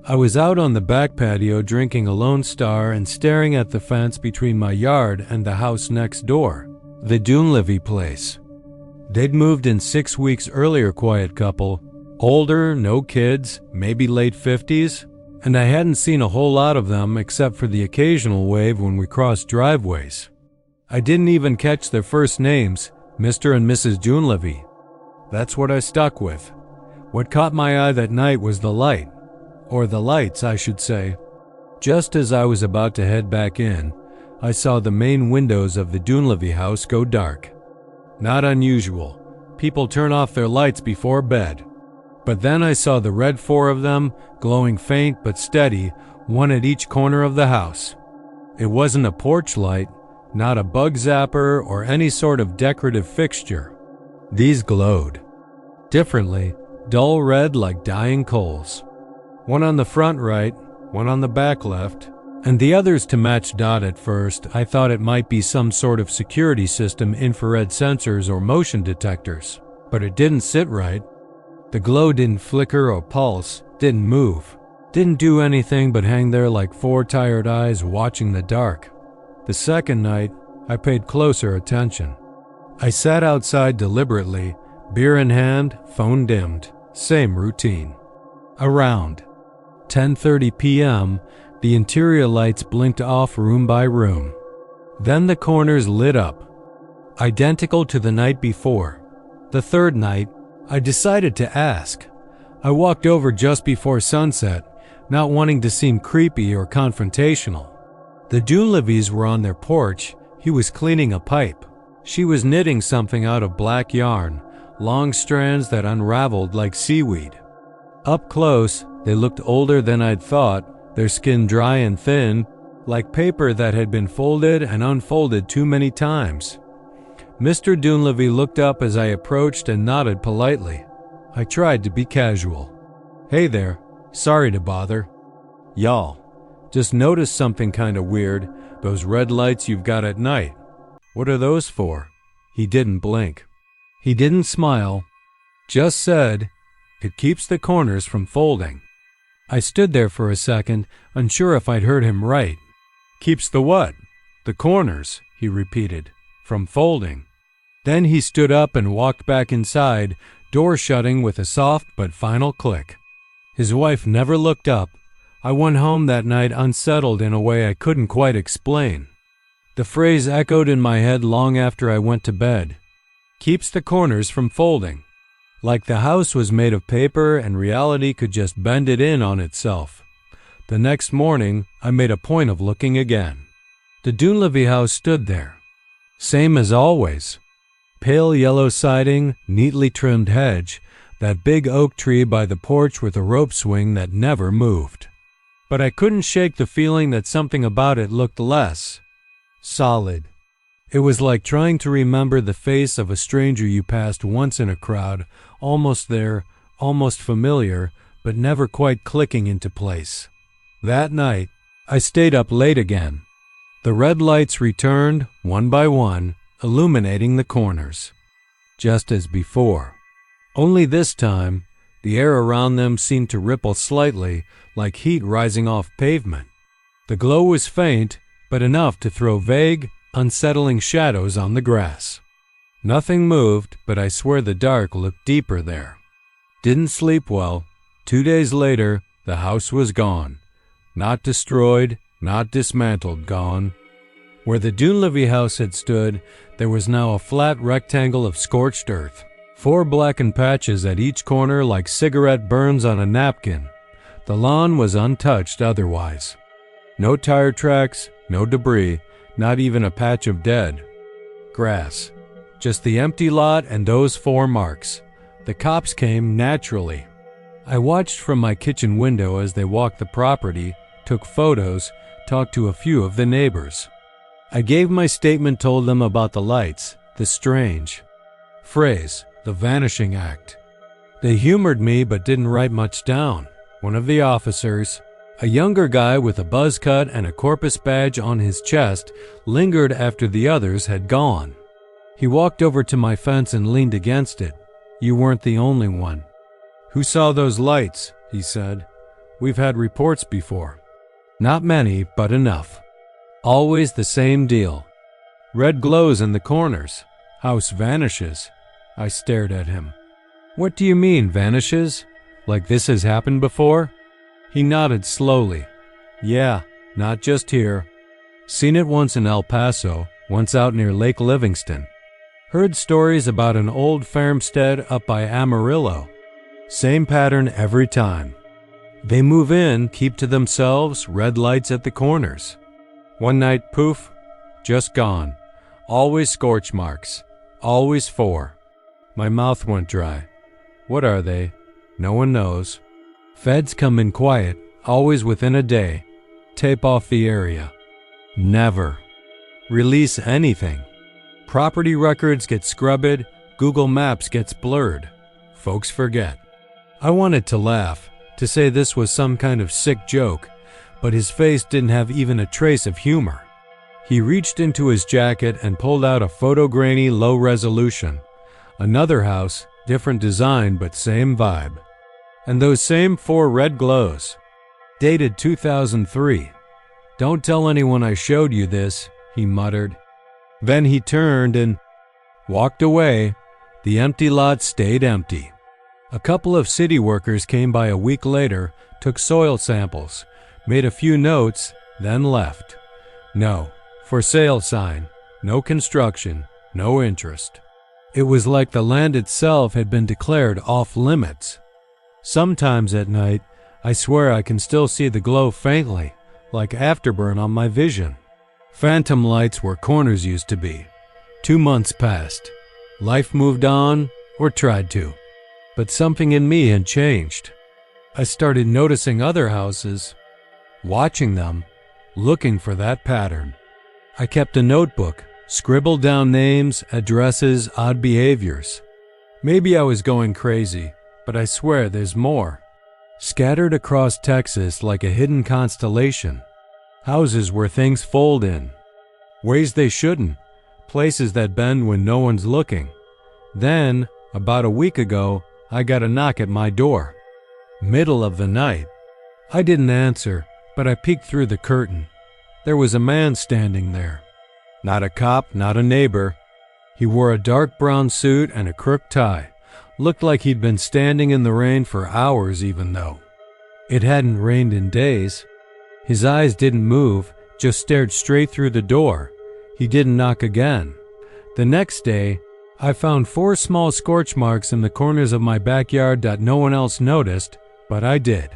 I was out on the back patio drinking a Lone Star and staring at the fence between my yard and the house next door, the Dunleavy place. They'd moved in 6 weeks earlier, quiet couple, older, no kids, maybe late 50s, and I hadn't seen a whole lot of them except for the occasional wave when we crossed driveways. I didn't even catch their first names, Mr. and Mrs. Dunleavy. That's what I stuck with. What caught my eye that night was the light. Or the lights, I should say. Just as I was about to head back in, I saw the main windows of the Dunleavy house go dark. Not unusual. People turn off their lights before bed. But then I saw the red 4 of them, glowing faint but steady, one at each corner of the house. It wasn't a porch light, not a bug zapper or any sort of decorative fixture. These glowed. Differently, dull red like dying coals. One on the front right, one on the back left, and the others to match. At first, I thought it might be some sort of security system, infrared sensors or motion detectors, but it didn't sit right. The glow didn't flicker or pulse, didn't move, didn't do anything but hang there like 4 tired eyes watching the dark. The second night, I paid closer attention. I sat outside deliberately, beer in hand, phone dimmed, same routine. Around 10:30 p.m., the interior lights blinked off room by room. Then the corners lit up, identical to the night before. The third night, I decided to ask. I walked over just before sunset, not wanting to seem creepy or confrontational. The Dunleavys were on their porch. He was cleaning a pipe. She was knitting something out of black yarn, long strands that unraveled like seaweed. Up close, they looked older than I'd thought, their skin dry and thin, like paper that had been folded and unfolded too many times. Mr. Dunleavy looked up as I approached and nodded politely. I tried to be casual. "Hey there, sorry to bother. Y'all, just noticed something kinda weird, those red lights you've got at night. What are those for?" He didn't blink. He didn't smile. Just said, "It keeps the corners from folding." I stood there for a second, unsure if I'd heard him right. "Keeps the what?" "The corners," he repeated, "from folding." Then he stood up and walked back inside, door shutting with a soft but final click. His wife never looked up. I went home that night unsettled in a way I couldn't quite explain. The phrase echoed in my head long after I went to bed. Keeps the corners from folding. like the house was made of paper and reality could just bend it in on itself. The next morning, I made a point of looking again. The Dunleavy house stood there. Same as always. Pale yellow siding, neatly trimmed hedge, that big oak tree by the porch with a rope swing that never moved. But I couldn't shake the feeling that something about it looked less solid. It was like trying to remember the face of a stranger you passed once in a crowd, almost there, almost familiar, but never quite clicking into place. That night, I stayed up late again. The red lights returned, one by one, illuminating the corners. Just as before. Only this time, the air around them seemed to ripple slightly, like heat rising off pavement. The glow was faint, but enough to throw vague, unsettling shadows on the grass. Nothing moved, but I swear the dark looked deeper there. Didn't sleep well. 2 days later, the house was gone. Not destroyed, not dismantled, gone. Where the Dunleavy house had stood, there was now a flat rectangle of scorched earth. 4 blackened patches at each corner like cigarette burns on a napkin. The lawn was untouched otherwise. No tire tracks, no debris, not even a patch of dead grass. Just the empty lot and those 4 marks. The cops came naturally. I watched from my kitchen window as they walked the property, took photos, talked to a few of the neighbors. I gave my statement, told them about the lights, the strange phrase, the vanishing act. They humored me but didn't write much down. One of the officers, a younger guy with a buzz cut and a corpus badge on his chest, lingered after the others had gone. He walked over to my fence and leaned against it. "You weren't the only one." "Who saw those lights?" he said. "We've had reports before." "Not many, but enough. Always the same deal. Red glows in the corners. House vanishes." I stared at him. "What do you mean, vanishes? Like this has happened before?" He nodded slowly. "Yeah, not just here. Seen it once in El Paso, once out near Lake Livingston. Heard stories about an old farmstead up by Amarillo. Same pattern every time. They move in, keep to themselves, red lights at the corners. One night, poof, just gone. Always scorch marks. Always 4. My mouth went dry. What are they? No one knows. Feds come in quiet, always within a day. Tape off the area. Never release anything. Property records get scrubbed, Google Maps gets blurred. Folks forget. I wanted to laugh, to say this was some kind of sick joke, but his face didn't have even a trace of humor. He reached into his jacket and pulled out a photo-grainy low resolution. Another house, different design but same vibe. And those same 4 red glows. Dated 2003. "Don't tell anyone I showed you this," he muttered. Then he turned and walked away. The empty lot stayed empty. A couple of city workers came by a week later, took soil samples, made a few notes, then left. No for sale sign, no construction, no interest. It was like the land itself had been declared off limits. Sometimes at night, I swear I can still see the glow faintly, like afterburn on my vision. Phantom lights where corners used to be. 2 months passed. Life moved on, or tried to. But something in me had changed. I started noticing other houses, watching them, looking for that pattern. I kept a notebook, scribbled down names, addresses, odd behaviors. Maybe I was going crazy, but I swear there's more. Scattered across Texas like a hidden constellation. Houses where things fold in. Ways they shouldn't. Places that bend when no one's looking. Then, about a week ago, I got a knock at my door. Middle of the night. I didn't answer, but I peeked through the curtain. There was a man standing there. Not a cop, not a neighbor. He wore a dark brown suit and a crook tie. Looked like he'd been standing in the rain for hours even though it hadn't rained in days. His eyes didn't move, just stared straight through the door. He didn't knock again. The next day, I found 4 small scorch marks in the corners of my backyard that no one else noticed, but I did.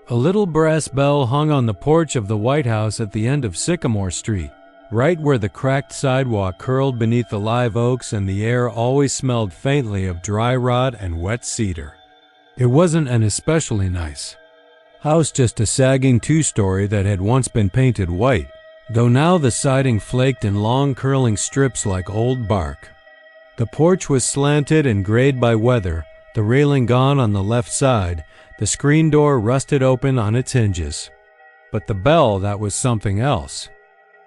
A little brass bell hung on the porch of the White House at the end of Sycamore Street, right where the cracked sidewalk curled beneath the live oaks and the air always smelled faintly of dry rot and wet cedar. It wasn't an especially nice house, just a sagging 2-story that had once been painted white, though now the siding flaked in long curling strips like old bark. The porch was slanted and grayed by weather, the railing gone on the left side, the screen door rusted open on its hinges. But the bell, that was something else.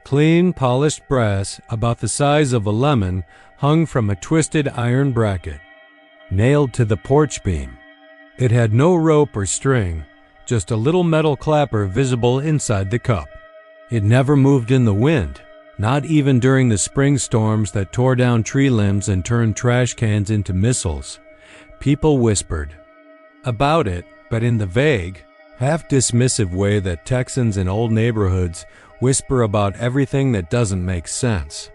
Clean, polished brass, about the size of a lemon, hung from a twisted iron bracket, nailed to the porch beam. It had no rope or string, just a little metal clapper visible inside the cup. It never moved in the wind, not even during the spring storms that tore down tree limbs and turned trash cans into missiles. People whispered about it, but in the vague, half-dismissive way that Texans in old neighborhoods whisper about everything that doesn't make sense.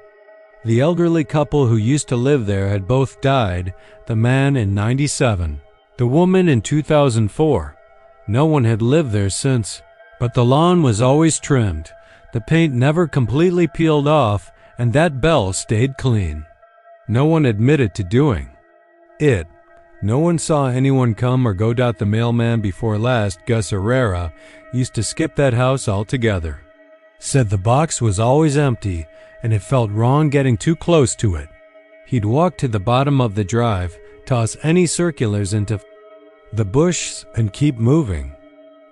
The elderly couple who used to live there had both died, the man in '97, the woman in 2004. No one had lived there since, but the lawn was always trimmed, the paint never completely peeled off, and that bell stayed clean. No one admitted to doing it. No one saw anyone come or go. The mailman before last, Gus Herrera, used to skip that house altogether. Said the box was always empty, and it felt wrong getting too close to it. He'd walk to the bottom of the drive, toss any circulars into the bush, and keep moving.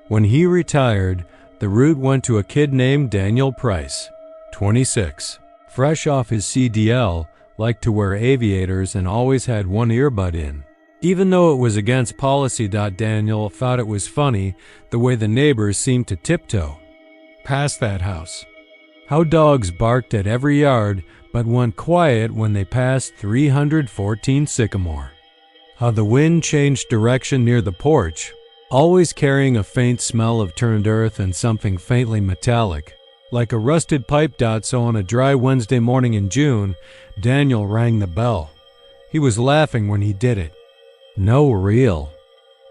When he retired, the route went to a kid named Daniel Price, 26. Fresh off his CDL, liked to wear aviators and always had one earbud in. Even though it was against policy. Daniel thought it was funny the way the neighbors seemed to tiptoe past that house. How dogs barked at every yard but went quiet when they passed 314 Sycamore. How the wind changed direction near the porch, always carrying a faint smell of turned earth and something faintly metallic, like a rusted pipe. So on a dry Wednesday morning in June, Daniel rang the bell. He was laughing when he did it. No real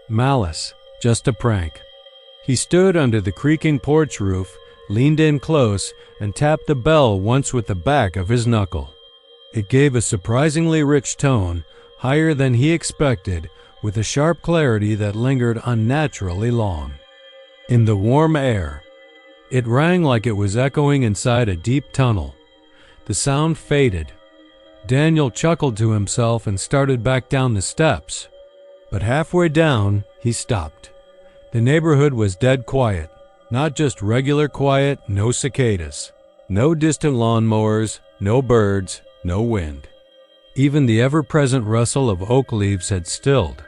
malice, just a prank. He stood under the creaking porch roof, leaned in close, and tapped the bell once with the back of his knuckle. It gave a surprisingly rich tone, higher than he expected, with a sharp clarity that lingered unnaturally long in the warm air. It rang like it was echoing inside a deep tunnel. The sound faded. Daniel chuckled to himself and started back down the steps. But halfway down, he stopped. The neighborhood was dead quiet. Not just regular quiet, no cicadas, no distant lawnmowers, no birds, no wind. Even the ever-present rustle of oak leaves had stilled.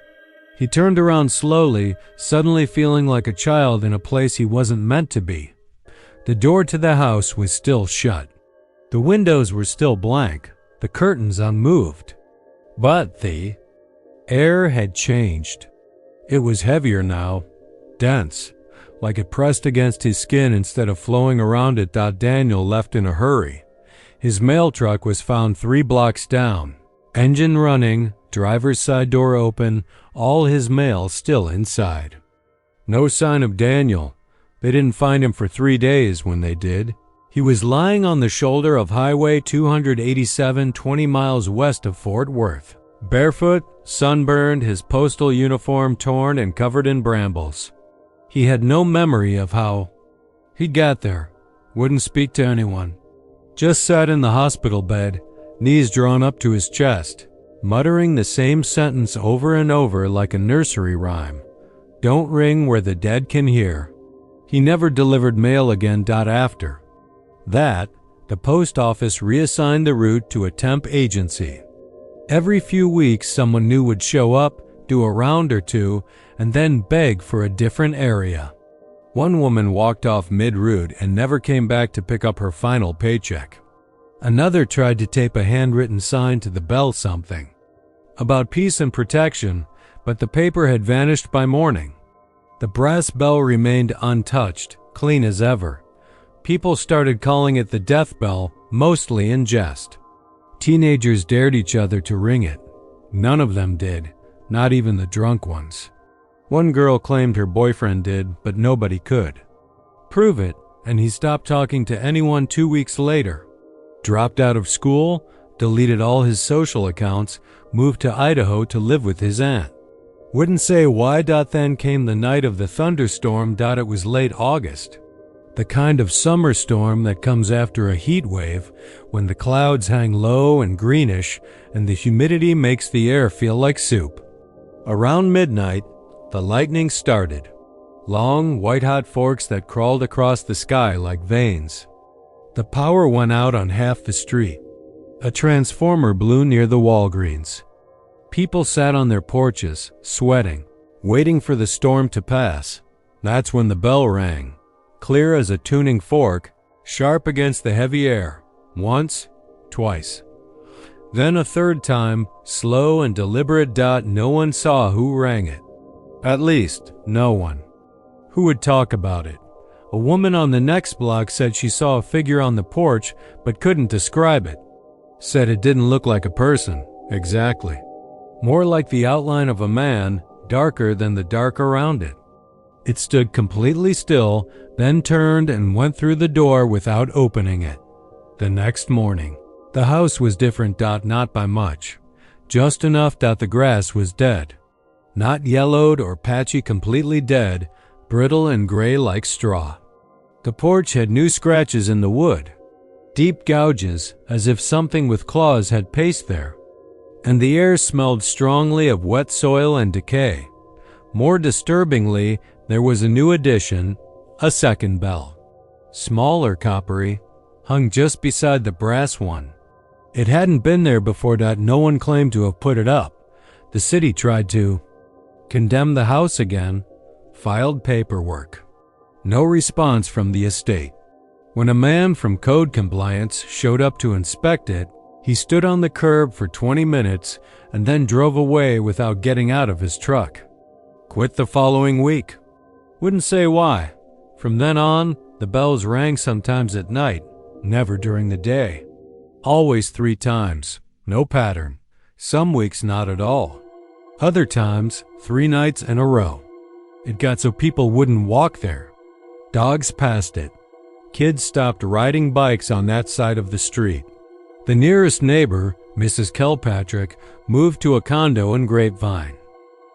He turned around slowly, suddenly feeling like a child in a place he wasn't meant to be. The door to the house was still shut. The windows were still blank, the curtains unmoved. But the air had changed. It was heavier now, dense, like it pressed against his skin instead of flowing around it. Daniel left in a hurry. His mail truck was found 3 blocks down, engine running, driver's side door open, all his mail still inside. No sign of Daniel. They didn't find him for 3 days when they did. He was lying on the shoulder of Highway 287, 20 miles west of Fort Worth. Barefoot, sunburned, his postal uniform torn and covered in brambles. He had no memory of how he got there, wouldn't speak to anyone. Just sat in the hospital bed, knees drawn up to his chest, muttering the same sentence over and over like a nursery rhyme. Don't ring where the dead can hear. He never delivered mail again. After that, the post office reassigned the route to a temp agency. Every few weeks, someone new would show up, do a round or two, and then beg for a different area. One woman walked off mid-route and never came back to pick up her final paycheck. Another tried to tape a handwritten sign to the bell something about peace and protection, but the paper had vanished by morning. The brass bell remained untouched, clean as ever. People started calling it the death bell, mostly in jest. Teenagers dared each other to ring it. None of them did, not even the drunk ones. One girl claimed her boyfriend did, but nobody could prove it, and he stopped talking to anyone 2 weeks later. Dropped out of school, deleted all his social accounts, moved to Idaho to live with his aunt. Wouldn't say why. Then came the night of the thunderstorm. It was late August. The kind of summer storm that comes after a heat wave, when the clouds hang low and greenish and the humidity makes the air feel like soup. Around midnight, the lightning started. Long, white-hot forks that crawled across the sky like veins. The power went out on half the street. A transformer blew near the Walgreens. People sat on their porches, sweating, waiting for the storm to pass. That's when the bell rang, clear as a tuning fork, sharp against the heavy air. Once, twice. Then a third time, slow and deliberate. No one saw who rang it. At least, no one. Who would talk about it? A woman on the next block said she saw a figure on the porch but couldn't describe it. Said it didn't look like a person, exactly. More like the outline of a man, darker than the dark around it. It stood completely still, then turned and went through the door without opening it. The next morning, the house was different. Not by much. Just enough that the grass was dead. Not yellowed or patchy, completely dead, brittle and gray like straw. The porch had new scratches in the wood, deep gouges as if something with claws had paced there, and the air smelled strongly of wet soil and decay. More disturbingly, there was a new addition, a second bell. Smaller, coppery, hung just beside the brass one. It hadn't been there before. No one claimed to have put it up. The city tried to condemn the house again, filed paperwork. No response from the estate. When a man from code compliance showed up to inspect it, he stood on the curb for 20 minutes and then drove away without getting out of his truck. Quit the following week. Wouldn't say why. From then on, the bells rang sometimes at night, never during the day. Always 3 times, no pattern. Some weeks not at all. Other times, 3 nights in a row. It got so people wouldn't walk there. Dogs passed it. Kids stopped riding bikes on that side of the street. The nearest neighbor, Mrs. Kilpatrick, moved to a condo in Grapevine.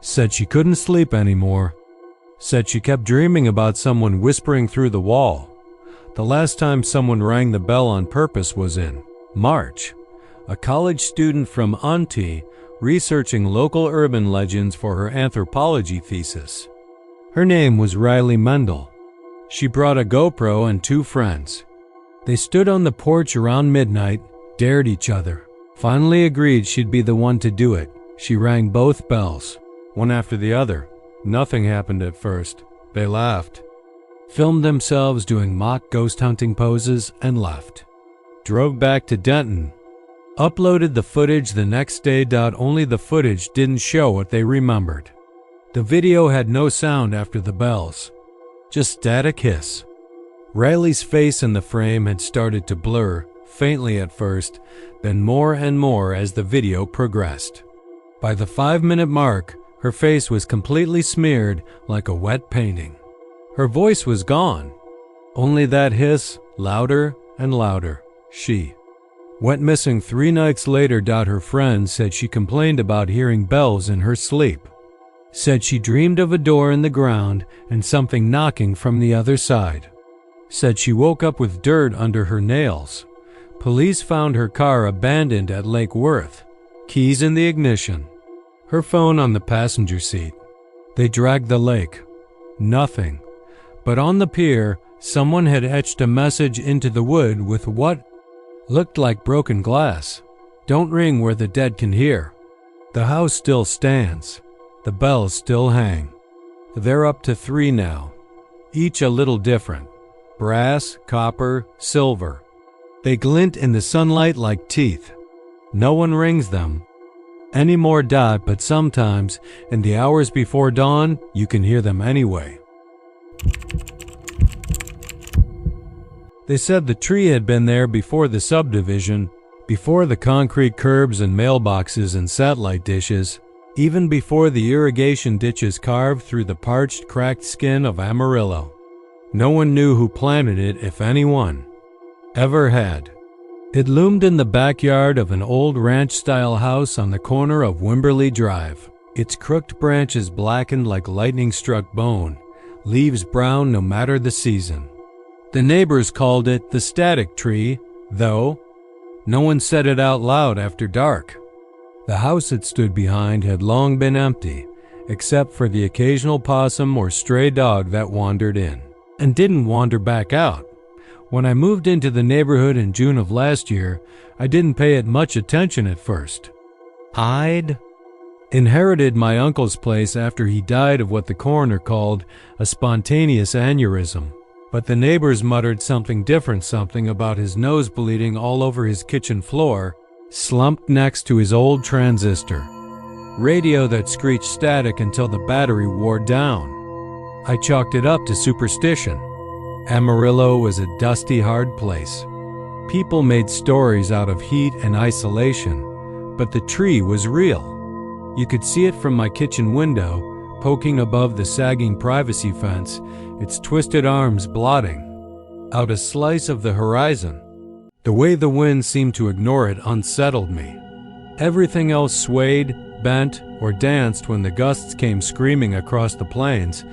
Said she couldn't sleep anymore. Said she kept dreaming about someone whispering through the wall. The last time someone rang the bell on purpose was in March. A college student from UNT researching local urban legends for her anthropology thesis. Her name was Riley Mendel. She brought a GoPro and 2 friends. They stood on the porch around midnight, dared each other. Finally agreed she'd be the one to do it. She rang both bells, one after the other. Nothing happened at first. They laughed, filmed themselves doing mock ghost hunting poses, and left. Drove back to Denton. Uploaded the footage the next day. Only the footage didn't show what they remembered. The video had no sound after the bells, just static hiss. Riley's face in the frame had started to blur, faintly at first, then more and more as the video progressed. By the 5-minute mark, her face was completely smeared like a wet painting. Her voice was gone. Only that hiss, louder and louder. She went missing 3 nights later. Her friend said she complained about hearing bells in her sleep. Said she dreamed of a door in the ground and something knocking from the other side. Said she woke up with dirt under her nails. Police found her car abandoned at Lake Worth. Keys in the ignition. Her phone on the passenger seat. They dragged the lake. Nothing. But on the pier, someone had etched a message into the wood with what looked like broken glass. Don't ring where the dead can hear. The house still stands. The bells still hang. They're up to 3 now, each a little different. Brass, copper, silver. They glint in the sunlight like teeth. No one rings them anymore. But sometimes, in the hours before dawn, you can hear them anyway. They said the tree had been there before the subdivision, before the concrete curbs and mailboxes and satellite dishes, even before the irrigation ditches carved through the parched, cracked skin of Amarillo. No one knew who planted it, if anyone ever had. It loomed in the backyard of an old ranch-style house on the corner of Wimberley Drive, its crooked branches blackened like lightning-struck bone, leaves brown no matter the season. The neighbors called it the static tree, though no one said it out loud after dark. The house it stood behind had long been empty, except for the occasional possum or stray dog that wandered in, and didn't wander back out. When I moved into the neighborhood in June of last year, I didn't pay it much attention at first. I'd inherited my uncle's place after he died of what the coroner called a spontaneous aneurysm, but the neighbors muttered something about his nose bleeding all over his kitchen floor, slumped next to his old transistor radio that screeched static until the battery wore down. I chalked it up to superstition. Amarillo was a dusty, hard place. People made stories out of heat and isolation, but the tree was real. You could see it from my kitchen window, poking above the sagging privacy fence, its twisted arms blotting out a slice of the horizon. The way the wind seemed to ignore it unsettled me. Everything else swayed, bent, or danced when the gusts came screaming across the plains,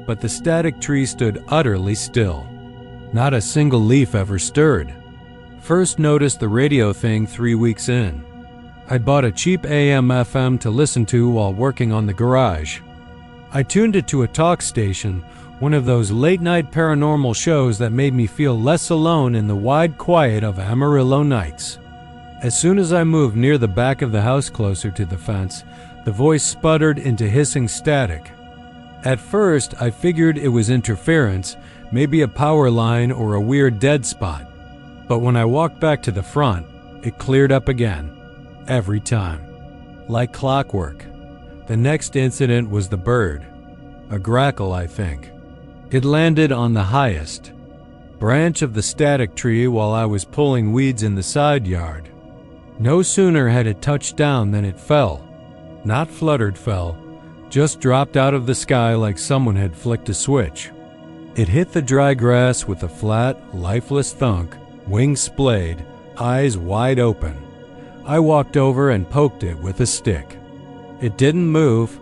but the static tree stood utterly still. Not a single leaf ever stirred. First noticed the radio thing 3 weeks in. I'd bought a cheap AM/FM to listen to while working on the garage. I tuned it to a talk station, one of those late-night paranormal shows that made me feel less alone in the wide quiet of Amarillo nights. As soon as I moved near the back of the house closer to the fence, the voice sputtered into hissing static. At first, I figured it was interference, maybe a power line or a weird dead spot. But when I walked back to the front, it cleared up again. Every time. Like clockwork. The next incident was the bird. A grackle, I think. It landed on the highest branch of the static tree while I was pulling weeds in the side yard. No sooner had it touched down than it fell. Not fluttered fell, just dropped out of the sky like someone had flicked a switch. It hit the dry grass with a flat, lifeless thunk, wings splayed, eyes wide open. I walked over and poked it with a stick. It didn't move.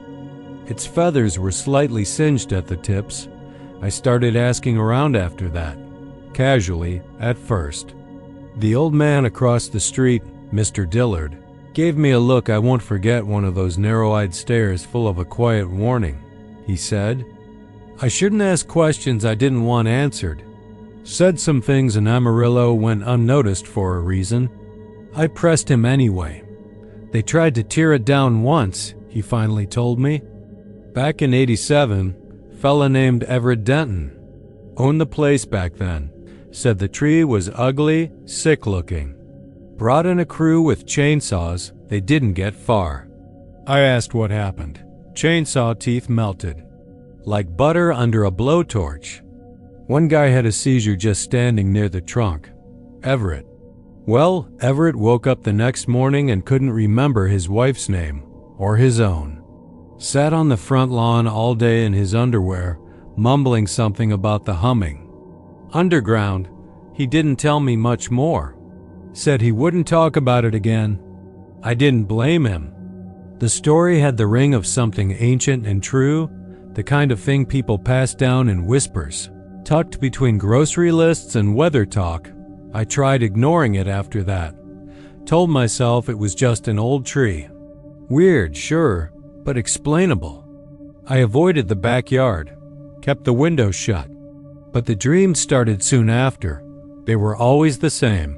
Its feathers were slightly singed at the tips. I started asking around after that, casually at first. The old man across the street, Mr. Dillard, gave me a look I won't forget, one of those narrow-eyed stares full of a quiet warning. He said, I shouldn't ask questions I didn't want answered. Said some things in Amarillo went unnoticed for a reason. I pressed him anyway. They tried to tear it down once, he finally told me. Back in '87, fella named Everett Denton owned the place back then. Said the tree was ugly, sick-looking. Brought in a crew with chainsaws, they didn't get far. I asked what happened. Chainsaw teeth melted. Like butter under a blowtorch. One guy had a seizure just standing near the trunk. Everett. Well, Everett woke up the next morning and couldn't remember his wife's name, or his own. Sat on the front lawn all day in his underwear, mumbling something about the humming. Underground. He didn't tell me much more. Said he wouldn't talk about it again. I didn't blame him. The story had the ring of something ancient and true, the kind of thing people pass down in whispers, tucked between grocery lists and weather talk. I tried ignoring it after that. Told myself it was just an old tree. Weird, sure, but explainable. I avoided the backyard, kept the window shut. But the dreams started soon after. They were always the same.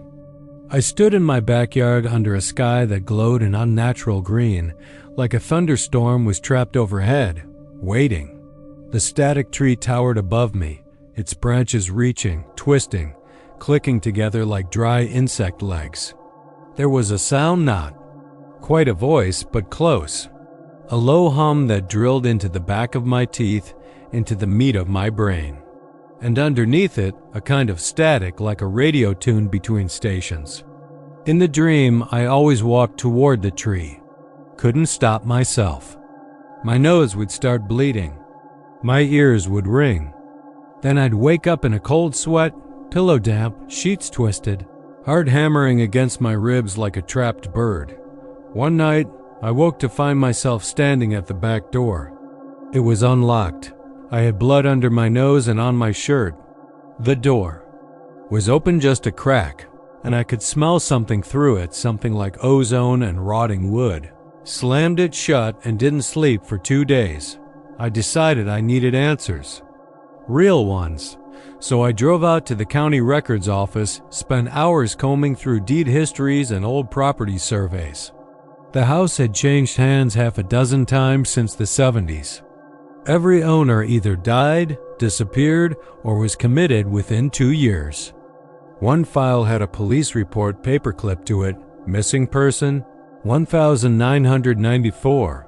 I stood in my backyard under a sky that glowed an unnatural green, like a thunderstorm was trapped overhead, waiting. The static tree towered above me, its branches reaching, twisting, clicking together like dry insect legs. There was a sound, not quite a voice, but close. A low hum that drilled into the back of my teeth, into the meat of my brain. and underneath it, a kind of static like a radio tuned between stations. In the dream, I always walked toward the tree. Couldn't stop myself. My nose would start bleeding. My ears would ring. Then I'd wake up in a cold sweat, pillow damp, sheets twisted, heart hammering against my ribs like a trapped bird. One night, I woke to find myself standing at the back door. It was unlocked. I had blood under my nose and on my shirt. The door was open just a crack, and I could smell something through it, something like ozone and rotting wood. Slammed it shut and didn't sleep for 2 days. I decided I needed answers. Real ones. So I drove out to the county records office, spent hours combing through deed histories and old property surveys. The house had changed hands half a dozen times since the 70s. Every owner either died, disappeared, or was committed within 2 years. One file had a police report paperclipped to it, missing person, 1994.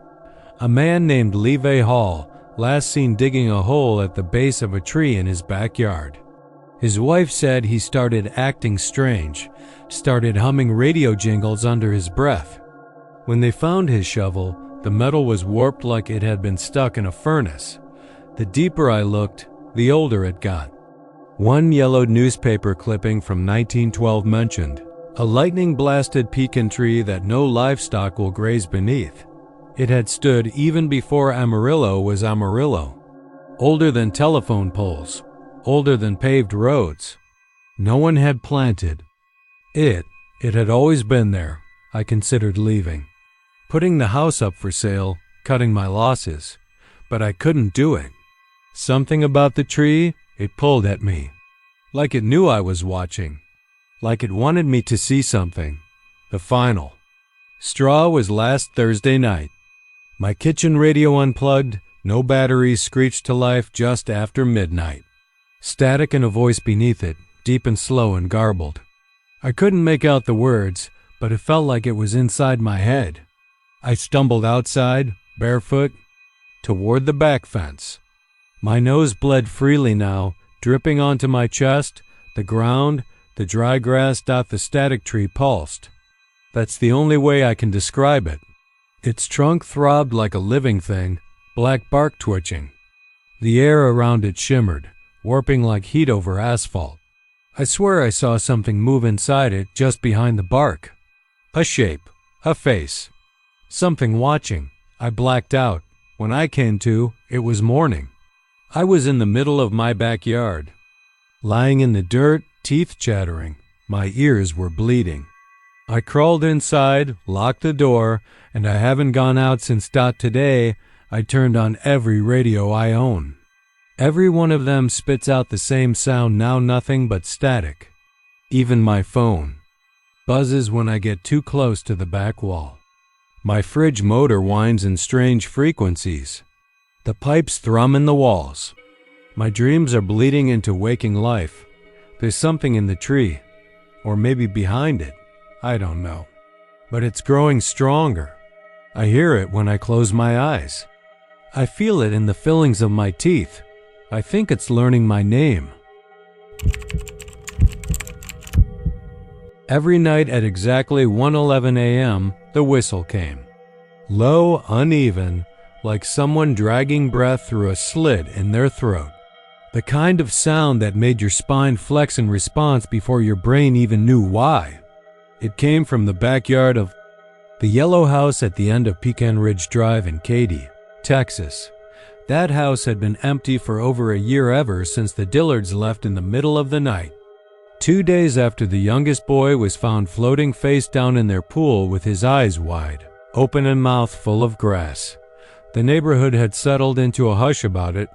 A man named Levy Hall, last seen digging a hole at the base of a tree in his backyard. His wife said he started acting strange, started humming radio jingles under his breath. When they found his shovel, the metal was warped like it had been stuck in a furnace. The deeper I looked, the older it got. One yellowed newspaper clipping from 1912 mentioned a lightning-blasted pecan tree that no livestock will graze beneath. It had stood even before Amarillo was Amarillo. Older than telephone poles, older than paved roads. No one had planted. It had always been there. I considered leaving, putting the house up for sale, cutting my losses, but I couldn't do it. Something about the tree, it pulled at me, like it knew I was watching, like it wanted me to see something. The final straw was last Thursday night. My kitchen radio unplugged, no batteries, screeched to life just after midnight. Static and a voice beneath it, deep and slow and garbled. I couldn't make out the words, but it felt like it was inside my head. I stumbled outside, barefoot, toward the back fence. My nose bled freely now, dripping onto my chest, the ground, the dry grass. The static tree pulsed. That's the only way I can describe it. Its trunk throbbed like a living thing, black bark twitching. The air around it shimmered, warping like heat over asphalt. I swear I saw something move inside it just behind the bark. A shape, a face, something watching. I blacked out. When I came to, it was morning. I was in the middle of my backyard, lying in the dirt, teeth chattering. My ears were bleeding. I crawled inside, locked the door, and I haven't gone out since. Today, I turned on every radio I own. Every one of them spits out the same sound now, nothing but static. Even my phone buzzes when I get too close to the back wall. My fridge motor whines in strange frequencies. The pipes thrum in the walls. My dreams are bleeding into waking life. There's something in the tree, or maybe behind it. I don't know. But it's growing stronger. I hear it when I close my eyes. I feel it in the fillings of my teeth. I think it's learning my name. Every night at exactly 1:11 a.m., the whistle came. Low, uneven, like someone dragging breath through a slit in their throat. The kind of sound that made your spine flex in response before your brain even knew why. It came from the backyard of the yellow house at the end of Pecan Ridge Drive in Katy, Texas. That house had been empty for over a year, ever since the Dillards left in the middle of the night. 2 days after the youngest boy was found floating face down in their pool with his eyes wide, open and mouth full of grass. The neighborhood had settled into a hush about it.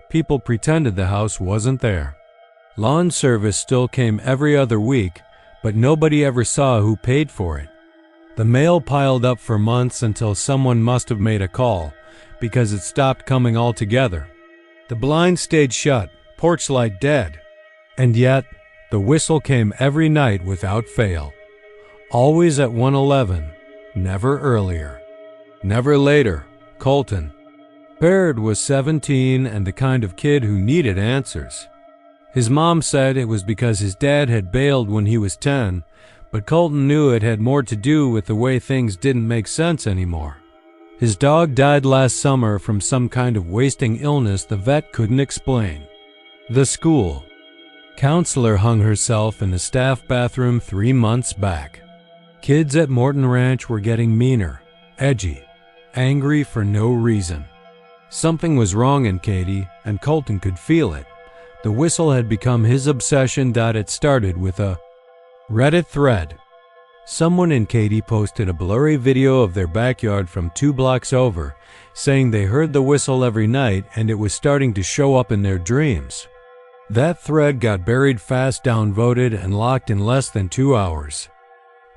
People pretended the house wasn't there. Lawn service still came every other week, but nobody ever saw who paid for it. The mail piled up for months until someone must have made a call, because it stopped coming altogether. The blinds stayed shut, porch light dead. And yet, the whistle came every night without fail. Always at 1:11, never earlier. Never later. Colton. Baird was 17 and the kind of kid who needed answers. His mom said it was because his dad had bailed when he was 10, but Colton knew it had more to do with the way things didn't make sense anymore. His dog died last summer from some kind of wasting illness the vet couldn't explain. The school. Counselor hung herself in the staff bathroom 3 months back. Kids at Morton Ranch were getting meaner, edgy, angry for no reason. Something was wrong in Katie, and Colton could feel it. The whistle had become his obsession. It started with a Reddit thread. Someone in Katy posted a blurry video of their backyard from 2 blocks over, saying they heard the whistle every night and it was starting to show up in their dreams. That thread got buried fast, downvoted, and locked in less than 2 hours.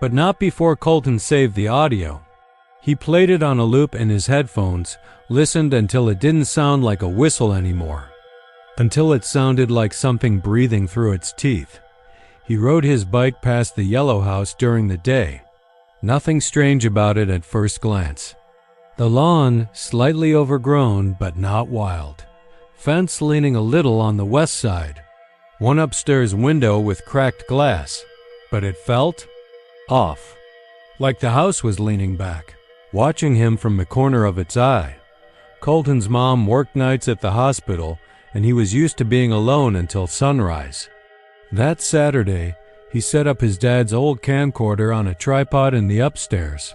But not before Colton saved the audio. He played it on a loop in his headphones, listened until it didn't sound like a whistle anymore, until it sounded like something breathing through its teeth. He rode his bike past the yellow house during the day. Nothing strange about it at first glance. The lawn, slightly overgrown but not wild. Fence leaning a little on the west side. One upstairs window with cracked glass, but it felt off, like the house was leaning back, watching him from the corner of its eye. Colton's mom worked nights at the hospital, and he was used to being alone until sunrise. That Saturday, he set up his dad's old camcorder on a tripod in the upstairs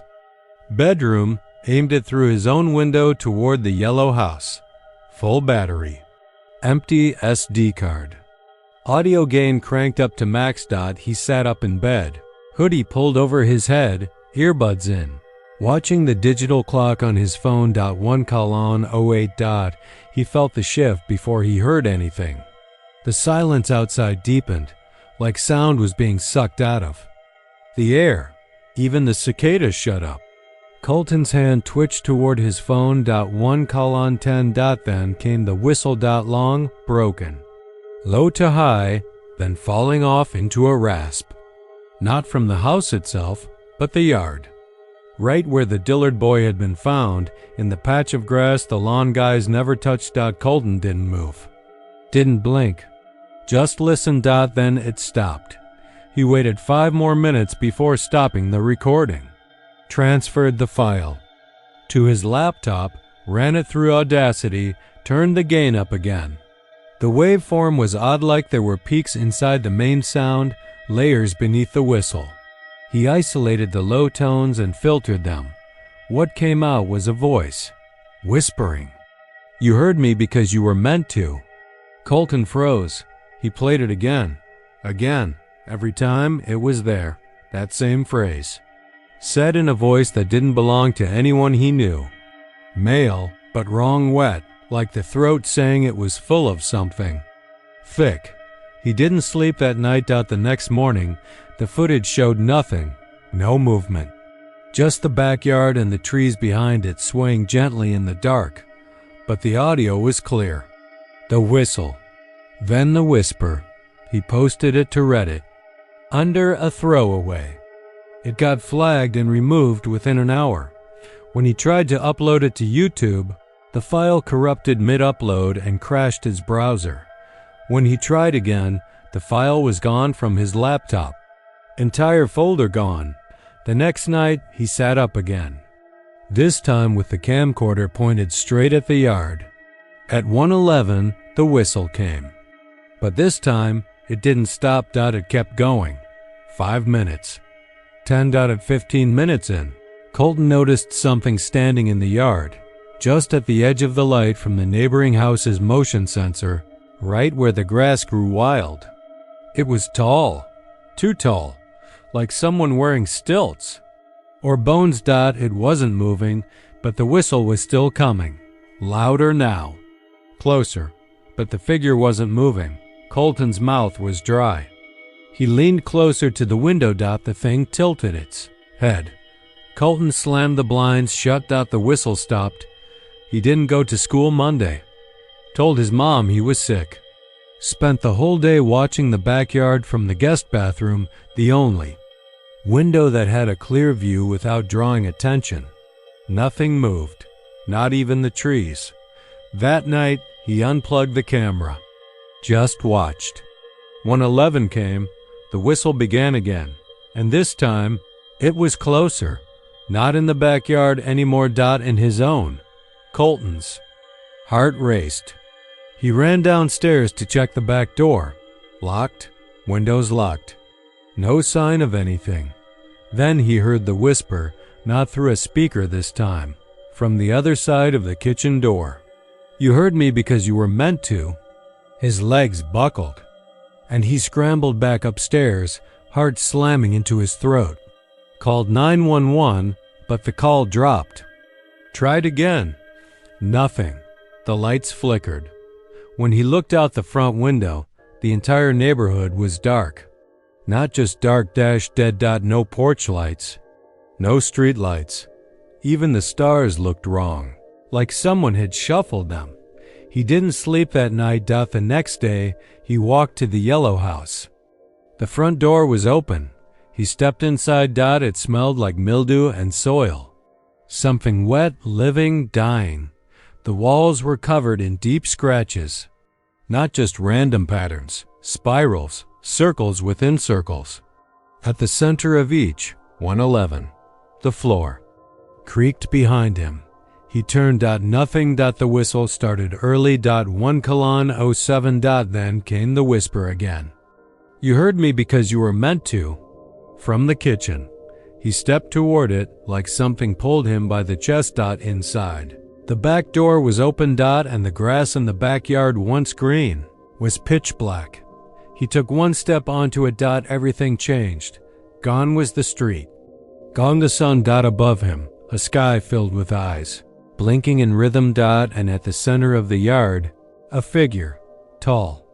bedroom, aimed it through his own window toward the yellow house. Full battery. Empty SD card. Audio gain cranked up to max. He sat up in bed, hoodie pulled over his head, earbuds in, watching the digital clock on his phone. 1:08. He felt the shift before he heard anything. The silence outside deepened, like sound was being sucked out of the air. Even the cicadas shut up. Colton's hand twitched toward his phone. 1:10. Then came the whistle. Long, broken, low to high, then falling off into a rasp. Not from the house itself, but the yard. Right where the Dillard boy had been found, in the patch of grass the lawn guys never touched. Colton didn't move. Didn't blink. Just listened. Then it stopped. He waited 5 more minutes before stopping the recording. Transferred the file to his laptop, ran it through Audacity, turned the gain up again. The waveform was odd, like there were peaks inside the main sound, layers beneath the whistle. He isolated the low tones and filtered them. What came out was a voice, whispering. "You heard me because you were meant to." Colton froze. He played it again. Every time it was there, that same phrase. Said in a voice that didn't belong to anyone he knew. Male, but wrong, wet, like the throat saying it was full of something. Thick. He didn't sleep that night. The next morning, the footage showed nothing, no movement. Just the backyard and the trees behind it swaying gently in the dark. But the audio was clear. The whistle. Then the whisper. He posted it to Reddit. Under a throwaway. It got flagged and removed within an hour. When he tried to upload it to YouTube, the file corrupted mid-upload and crashed his browser. When he tried again, the file was gone from his laptop. Entire folder gone. The next night, he sat up again. This time with the camcorder pointed straight at the yard. At 1:11, the whistle came. But this time, it didn't stop. It kept going. 5 minutes. 10. At 15 minutes in, Colton noticed something standing in the yard, just at the edge of the light from the neighboring house's motion sensor, right where the grass grew wild. It was tall. Too tall. Like someone wearing stilts. Or bones. It wasn't moving, but the whistle was still coming. Louder now. Closer. But the figure wasn't moving. Colton's mouth was dry. He leaned closer to the window. The thing tilted its head. Colton slammed the blinds shut. The whistle stopped. He didn't go to school Monday. Told his mom he was sick. Spent the whole day watching the backyard from the guest bathroom, the only window that had a clear view, without drawing attention. Nothing moved, not even the trees. That night, he unplugged the camera. Just watched. 111 came, the whistle began again, and this time it was closer, not in the backyard anymore. In his own, Colton's. Heart raced. He ran downstairs to check the back door. Locked, windows locked. No sign of anything. Then he heard the whisper, not through a speaker this time, from the other side of the kitchen door. "You heard me because you were meant to." His legs buckled, and he scrambled back upstairs, heart slamming into his throat. Called 911, but the call dropped. Tried again. Nothing. The lights flickered. When he looked out the front window, the entire neighborhood was dark. Not just dark dead. No porch lights. No street lights. Even the stars looked wrong, like someone had shuffled them. He didn't sleep that night. The next day, he walked to the yellow house. The front door was open. He stepped inside. It smelled like mildew and soil. Something wet, living, dying. The walls were covered in deep scratches. Not just random patterns, spirals, circles within circles. At the center of each, 111, the floor, creaked behind him. He turned. Nothing. The whistle started early. 1:07. Then came the whisper again. "You heard me because you were meant to." From the kitchen, he stepped toward it like something pulled him by the chest. Inside, the back door was open. And the grass in the backyard, once green, was pitch black. He took one step onto it. Everything changed. Gone was the street. Gone the sun. Above him, a sky filled with eyes, blinking in rhythm. And at the center of the yard, a figure, tall,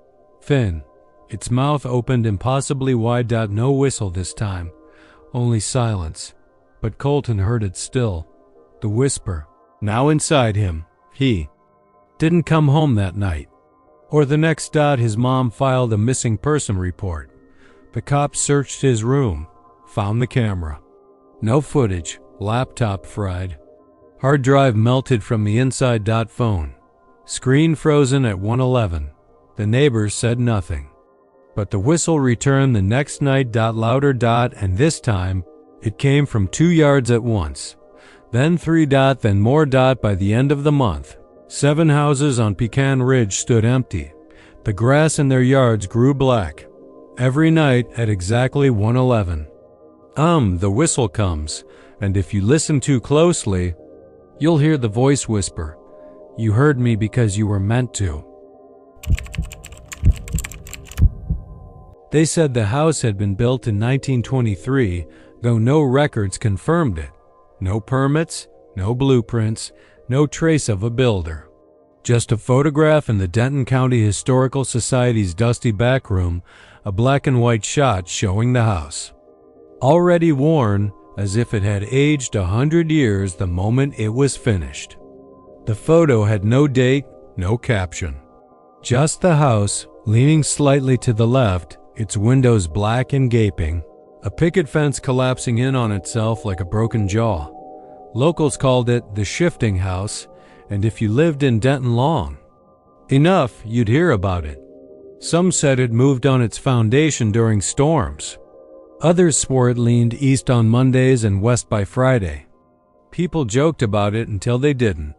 thin, its mouth opened impossibly wide. No whistle this time, only silence. But Colton heard it still. The whisper, now inside him. He didn't come home that night. Or the next. His mom filed a missing person report. The cops searched his room, found the camera. No footage, laptop fried. Hard drive melted from the inside. Phone, screen frozen at 111. The neighbors said nothing. But the whistle returned the next night. Louder. And this time, it came from 2 yards at once. Then 3. Then more. By the end of the month, 7 houses on Pecan Ridge stood empty. The grass in their yards grew black. Every night at exactly 111. The whistle comes, and if you listen too closely, you'll hear the voice whisper, "You heard me because you were meant to." They said the house had been built in 1923, though no records confirmed it. No permits, no blueprints, no trace of a builder. Just a photograph in the Denton County Historical Society's dusty back room, a black and white shot showing the house. Already worn, as if it had aged 100 years the moment it was finished. The photo had no date, no caption. Just the house, leaning slightly to the left, its windows black and gaping, a picket fence collapsing in on itself like a broken jaw. Locals called it the shifting house, and if you lived in Denton long enough, you'd hear about it. Some said it moved on its foundation during storms. Others swore it leaned east on Mondays and west by Friday. People joked about it until they didn't.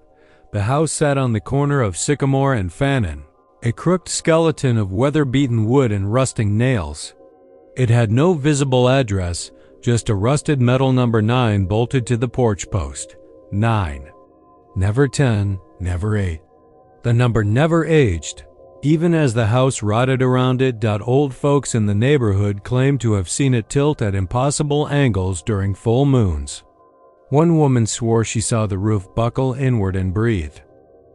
The house sat on the corner of Sycamore and Fannin, a crooked skeleton of weather-beaten wood and rusting nails. It had no visible address, just a rusted metal number 9 bolted to the porch post. 9. Never 10, never 8. The number never aged. Even as the house rotted around it, old folks in the neighborhood claimed to have seen it tilt at impossible angles during full moons. One woman swore she saw the roof buckle inward and breathe.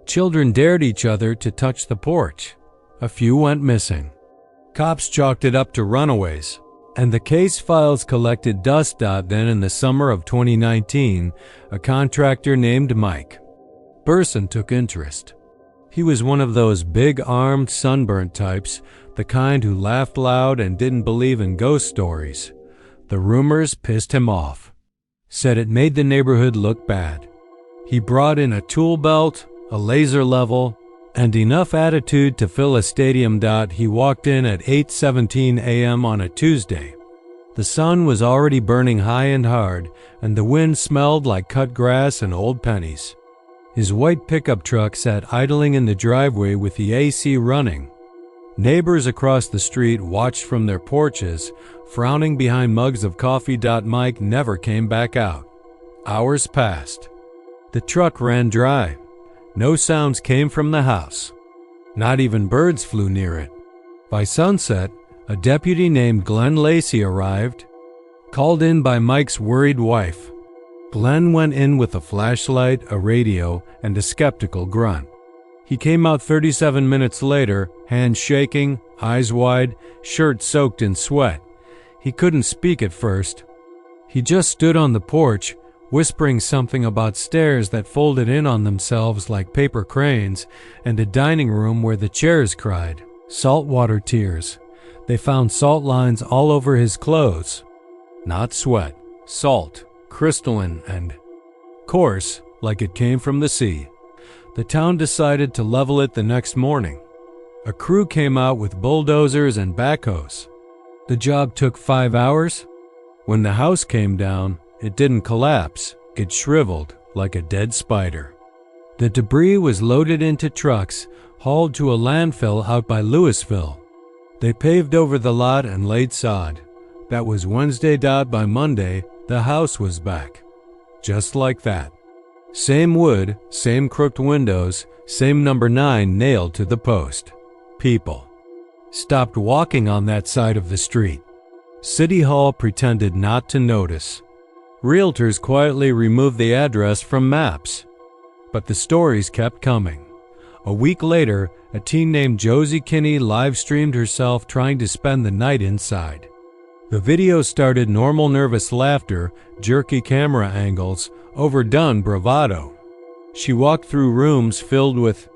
Children dared each other to touch the porch. A few went missing. Cops chalked it up to runaways, and the case files collected dust. Then in the summer of 2019, a contractor named Mike Burson took interest. He was one of those big-armed, sunburnt types, the kind who laughed loud and didn't believe in ghost stories. The rumors pissed him off. Said it made the neighborhood look bad. He brought in a tool belt, a laser level, and enough attitude to fill a stadium. He walked in at 8:17 a.m. on a Tuesday. The sun was already burning high and hard, and the wind smelled like cut grass and old pennies. His white pickup truck sat idling in the driveway with the AC running. Neighbors across the street watched from their porches, frowning behind mugs of coffee. Mike never came back out. Hours passed. The truck ran dry. No sounds came from the house. Not even birds flew near it. By sunset, a deputy named Glenn Lacey arrived, called in by Mike's worried wife. Glenn went in with a flashlight, a radio, and a skeptical grunt. He came out 37 minutes later, hands shaking, eyes wide, shirt soaked in sweat. He couldn't speak at first. He just stood on the porch, whispering something about stairs that folded in on themselves like paper cranes, and a dining room where the chairs cried. Saltwater tears. They found salt lines all over his clothes. Not sweat, salt, crystalline and coarse, like it came from the sea. The town decided to level it the next morning. A crew came out with bulldozers and backhoes. The job took 5 hours. When the house came down, it didn't collapse. It shriveled like a dead spider. The debris was loaded into trucks, hauled to a landfill out by Louisville. They paved over the lot and laid sod. That was Wednesday. By Monday, the house was back. Just like that. Same wood, same crooked windows, same number 9 nailed to the post. People stopped walking on that side of the street. City Hall pretended not to notice. Realtors quietly removed the address from maps. But the stories kept coming. A week later, a teen named Josie Kinney live-streamed herself trying to spend the night inside. The video started normal nervous laughter, jerky camera angles, overdone bravado. She walked through rooms filled with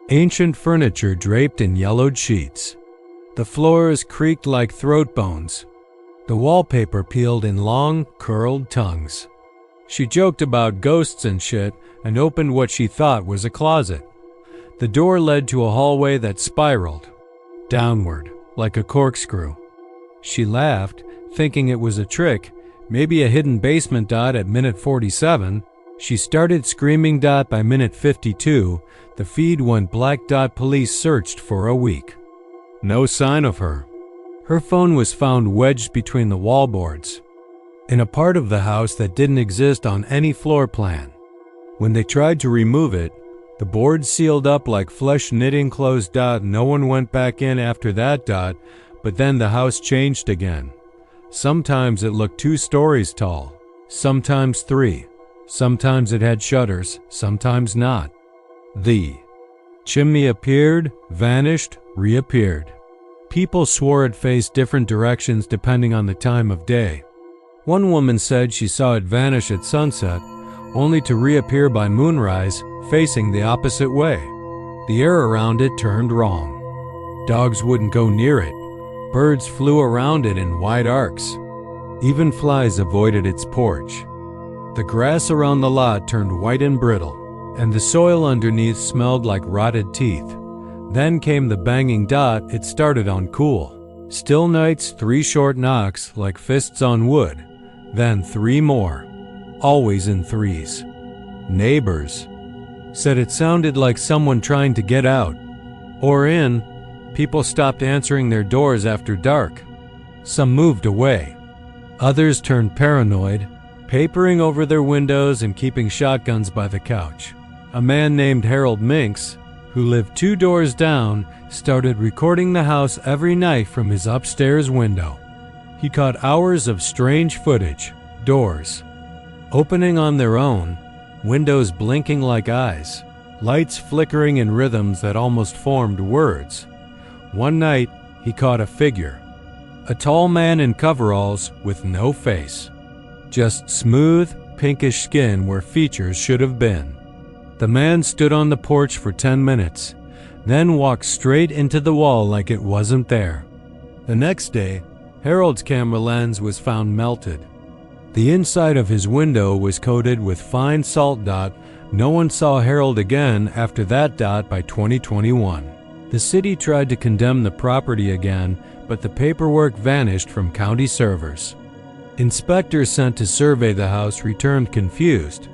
ancient furniture draped in yellowed sheets. The floors creaked like throat bones. The wallpaper peeled in long, curled tongues. She joked about ghosts and shit and opened what she thought was a closet. The door led to a hallway that spiraled downward like a corkscrew. She laughed, thinking it was a trick, maybe a hidden basement. At minute 47, she started screaming. By minute 52, the feed went black. Police searched for a week. No sign of her. Her phone was found wedged between the wallboards, in a part of the house that didn't exist on any floor plan. When they tried to remove it, the boards sealed up like flesh knitting closed. No one went back in after that. But then the house changed again. Sometimes it looked 2 stories tall, sometimes 3. Sometimes it had shutters, sometimes not. The chimney appeared, vanished, reappeared. People swore it faced different directions depending on the time of day. One woman said she saw it vanish at sunset, only to reappear by moonrise, facing the opposite way. The air around it turned wrong. Dogs wouldn't go near it. Birds flew around it in wide arcs. Even flies avoided its porch. The grass around the lot turned white and brittle, and the soil underneath smelled like rotted teeth. Then came the banging. It started on cool. Still nights, 3 short knocks like fists on wood. Then 3 more. Always in 3s. Neighbors said it sounded like someone trying to get out. Or in. People stopped answering their doors after dark. Some moved away. Others turned paranoid, papering over their windows and keeping shotguns by the couch. A man named Harold Minks, who lived 2 doors down, started recording the house every night from his upstairs window. He caught hours of strange footage, doors opening on their own, windows blinking like eyes, lights flickering in rhythms that almost formed words. One night, he caught a figure, a tall man in coveralls with no face, just smooth, pinkish skin where features should have been. The man stood on the porch for 10 minutes, then walked straight into the wall like it wasn't there. The next day, Harold's camera lens was found melted. The inside of his window was coated with fine salt dot. No one saw Harold again after that dot by 2021. The city tried to condemn the property again, but the paperwork vanished from county servers. Inspectors sent to survey the house returned confused,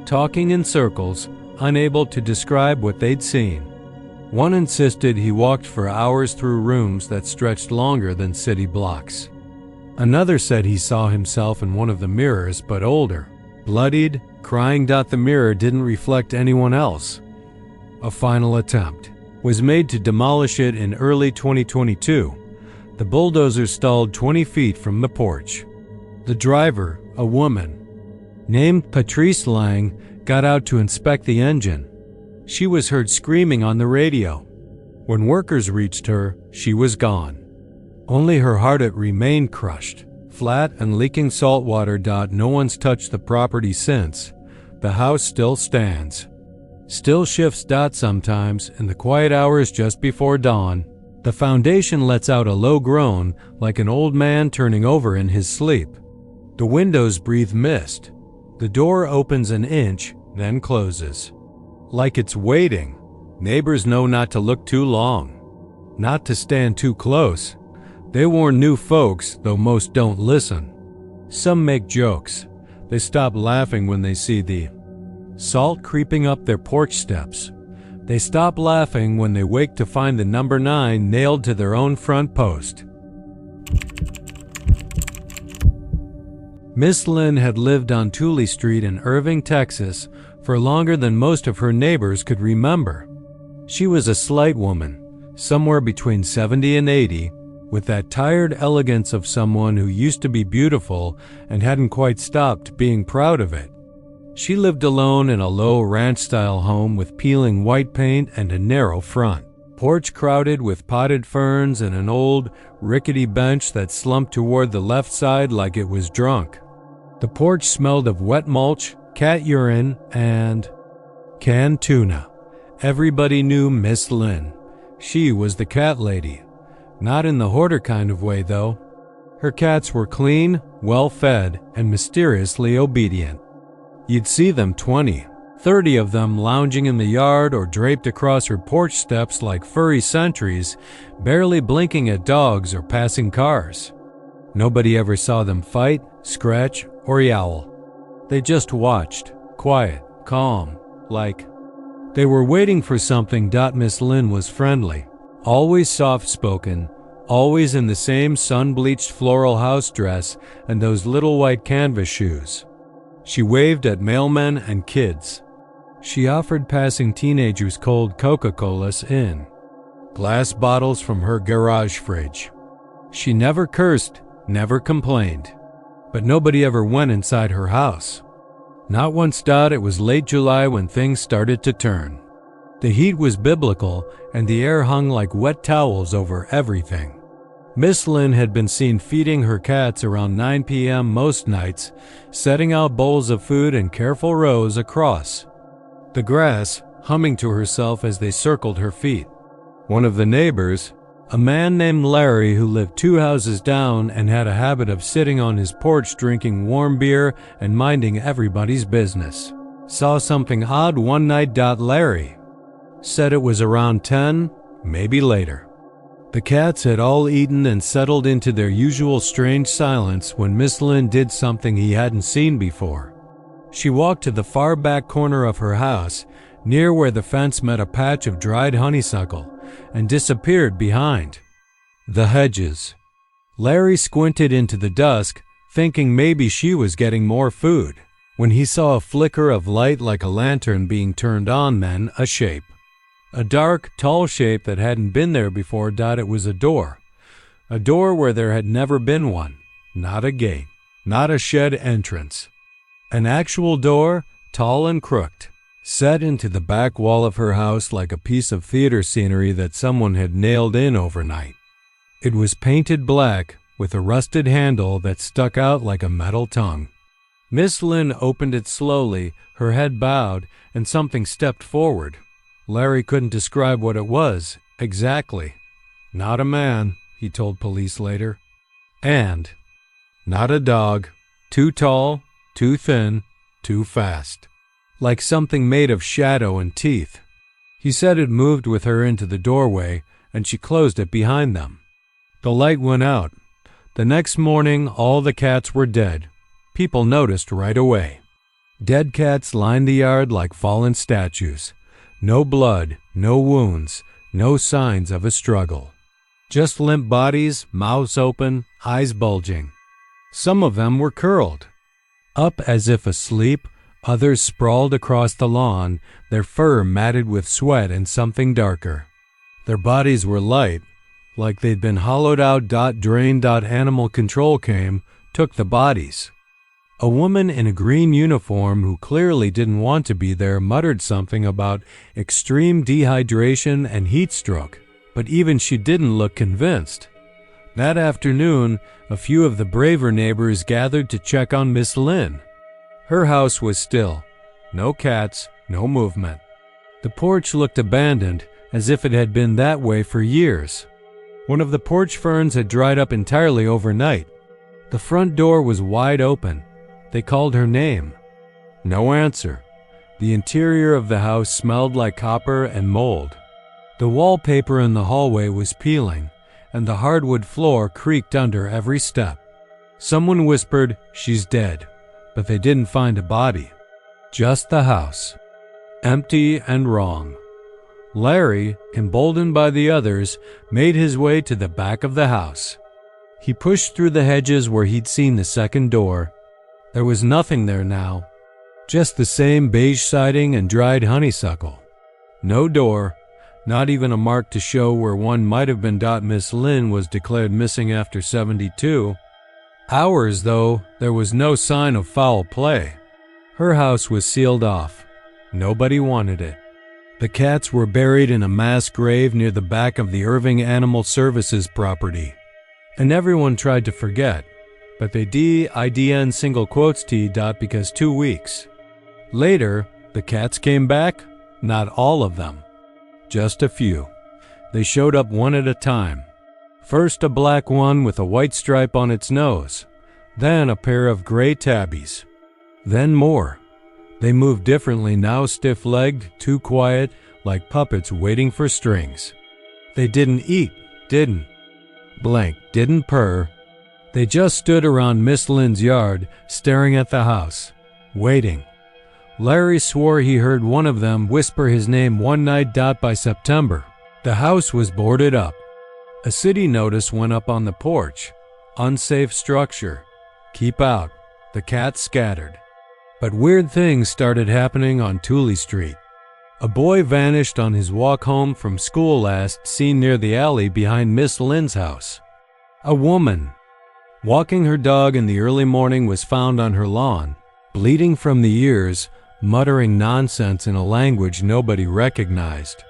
talking in circles, unable to describe what they'd seen. One insisted he walked for hours through rooms that stretched longer than city blocks. Another said he saw himself in one of the mirrors, but older, bloodied, crying. The mirror didn't reflect anyone else. A final attempt was made to demolish it in early 2022. The bulldozer stalled 20 feet from the porch. The driver, a woman named Patrice Lang, got out to inspect the engine. She was heard screaming on the radio. When workers reached her, she was gone. Only her heart remained crushed, flat and leaking salt water. No one's touched the property since. The house still stands. Still shifts. Sometimes, in the quiet hours just before dawn, the foundation lets out a low groan like an old man turning over in his sleep. The windows breathe mist. The door opens an inch, then closes. Like it's waiting. Neighbors know not to look too long, not to stand too close. They warn new folks, though most don't listen. Some make jokes. They stop laughing when they see the salt creeping up their porch steps. They stop laughing when they wake to find the number 9 nailed to their own front post. Miss Lynn had lived on Tooley Street in Irving, Texas, for longer than most of her neighbors could remember. She was a slight woman, somewhere between 70 and 80, with that tired elegance of someone who used to be beautiful and hadn't quite stopped being proud of it. She lived alone in a low ranch-style home with peeling white paint and a narrow front porch crowded with potted ferns and an old, rickety bench that slumped toward the left side like it was drunk. The porch smelled of wet mulch, cat urine, and canned tuna. Everybody knew Miss Lynn. She was the cat lady. Not in the hoarder kind of way, though. Her cats were clean, well-fed, and mysteriously obedient. You'd see them 20, 30 of them lounging in the yard or draped across her porch steps like furry sentries, barely blinking at dogs or passing cars. Nobody ever saw them fight, scratch, or yowl. They just watched, quiet, calm, like they were waiting for something. Miss Lynn was friendly, always soft-spoken, always in the same sun-bleached floral house dress and those little white canvas shoes. She waved at mailmen and kids. She offered passing teenagers cold Coca-Colas in glass bottles from her garage fridge. She never cursed, never complained. But nobody ever went inside her house. Not once. It was late July when things started to turn. The heat was biblical, and the air hung like wet towels over everything. Miss Lynn had been seen feeding her cats around 9 p.m. most nights, setting out bowls of food in careful rows across the grass, humming to herself as they circled her feet. One of the neighbors, a man named Larry who lived 2 houses down and had a habit of sitting on his porch drinking warm beer and minding everybody's business, saw something odd one night. Larry said it was around 10, maybe later. The cats had all eaten and settled into their usual strange silence when Miss Lynn did something he hadn't seen before. She walked to the far back corner of her house, near where the fence met a patch of dried honeysuckle, and disappeared behind the hedges. Larry squinted into the dusk, thinking maybe she was getting more food, when he saw a flicker of light like a lantern being turned on, then a shape. A dark, tall shape that hadn't been there before. It was a door where there had never been one, not a gate, not a shed entrance. An actual door, tall and crooked, set into the back wall of her house like a piece of theater scenery that someone had nailed in overnight. It was painted black with a rusted handle that stuck out like a metal tongue. Miss Lynn opened it slowly, her head bowed, and something stepped forward. Larry couldn't describe what it was, exactly. Not a man, he told police later. And not a dog, Too tall, too thin, too fast. Like something made of shadow and teeth. He said it moved with her into the doorway, and she closed it behind them. The light went out. The next morning, all the cats were dead. People noticed right away. Dead cats lined the yard like fallen statues. No blood, no wounds, no signs of a struggle. Just limp bodies, mouths open, eyes bulging. Some of them were curled. Up as if asleep, others sprawled across the lawn, their fur matted with sweat and something darker. Their bodies were light, like they'd been hollowed out. Drain. Animal control came, took the bodies. A woman in a green uniform who clearly didn't want to be there muttered something about extreme dehydration and heat stroke, but even she didn't look convinced. That afternoon, a few of the braver neighbors gathered to check on Miss Lynn. Her house was still. No cats, no movement. The porch looked abandoned, as if it had been that way for years. One of the porch ferns had dried up entirely overnight. The front door was wide open. They called her name. No answer. The interior of the house smelled like copper and mold. The wallpaper in the hallway was peeling, and the hardwood floor creaked under every step. Someone whispered, "She's dead," but they didn't find a body. Just the house. Empty and wrong. Larry, emboldened by the others, made his way to the back of the house. He pushed through the hedges where he'd seen the second door. There was nothing there now. Just the same beige siding and dried honeysuckle. No door, not even a mark to show where one might have been. Miss Lynn was declared missing after 72 hours, though there was no sign of foul play. Her house was sealed off. Nobody wanted it. The cats were buried in a mass grave near the back of the Irving Animal Services property. And everyone tried to forget, but they didn't single quotes t. Because 2 weeks later, the cats came back. Not all of them. Just a few. They showed up one at a time. First a black one with a white stripe on its nose, then a pair of gray tabbies. Then more. They moved differently now, stiff-legged, too quiet, like puppets waiting for strings. They didn't eat, didn't purr. They just stood around Miss Lynn's yard, staring at the house, waiting. Larry swore he heard one of them whisper his name one night. By September, the house was boarded up. A city notice went up on the porch. Unsafe structure. Keep out. The cats scattered. But weird things started happening on Tooley Street. A boy vanished on his walk home from school, last seen near the alley behind Miss Lynn's house. A woman, walking her dog in the early morning, was found on her lawn, bleeding from the ears, muttering nonsense in a language nobody recognized.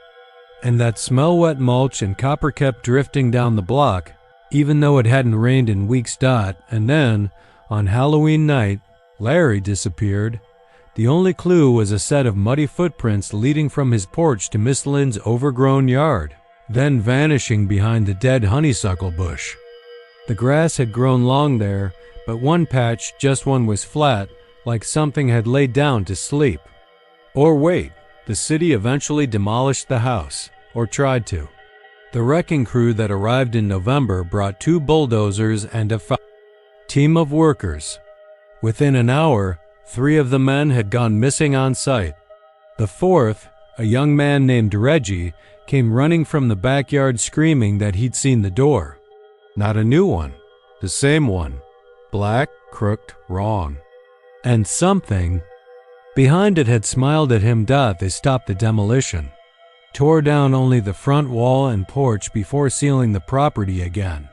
And that smell-wet mulch and copper kept drifting down the block, even though it hadn't rained in weeks. And then, on Halloween night, Larry disappeared. The only clue was a set of muddy footprints leading from his porch to Miss Lynn's overgrown yard, then vanishing behind the dead honeysuckle bush. The grass had grown long there, but one patch, just one, was flat, like something had laid down to sleep. Or wait, the city eventually demolished the house, or tried to. The wrecking crew that arrived in November brought 2 bulldozers and a team of workers. Within an hour, 3 of the men had gone missing on site. The 4th, a young man named Reggie, came running from the backyard screaming that he'd seen the door. Not a new one, the same one. Black, crooked, wrong. And something behind it had smiled at him. They stopped the demolition, tore down only the front wall and porch before sealing the property again.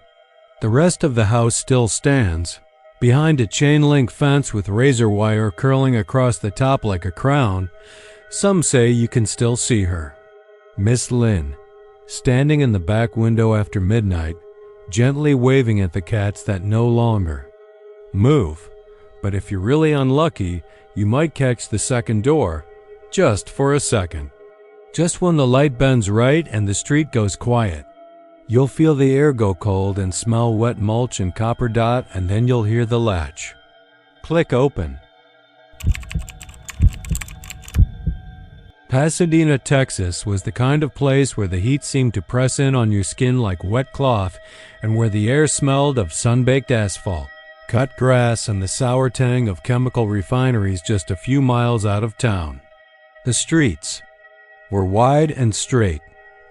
The rest of the house still stands, behind a chain-link fence with razor wire curling across the top like a crown. Some say you can still see her. Miss Lynn, standing in the back window after midnight, gently waving at the cats that no longer move. But if you're really unlucky, you might catch the second door, just for a second. Just when the light bends right and the street goes quiet. You'll feel the air go cold and smell wet mulch and copper. And then you'll hear the latch. Click open. Pasadena, Texas was the kind of place where the heat seemed to press in on your skin like wet cloth and where the air smelled of sun-baked asphalt, cut grass, and the sour tang of chemical refineries just a few miles out of town. The streets were wide and straight,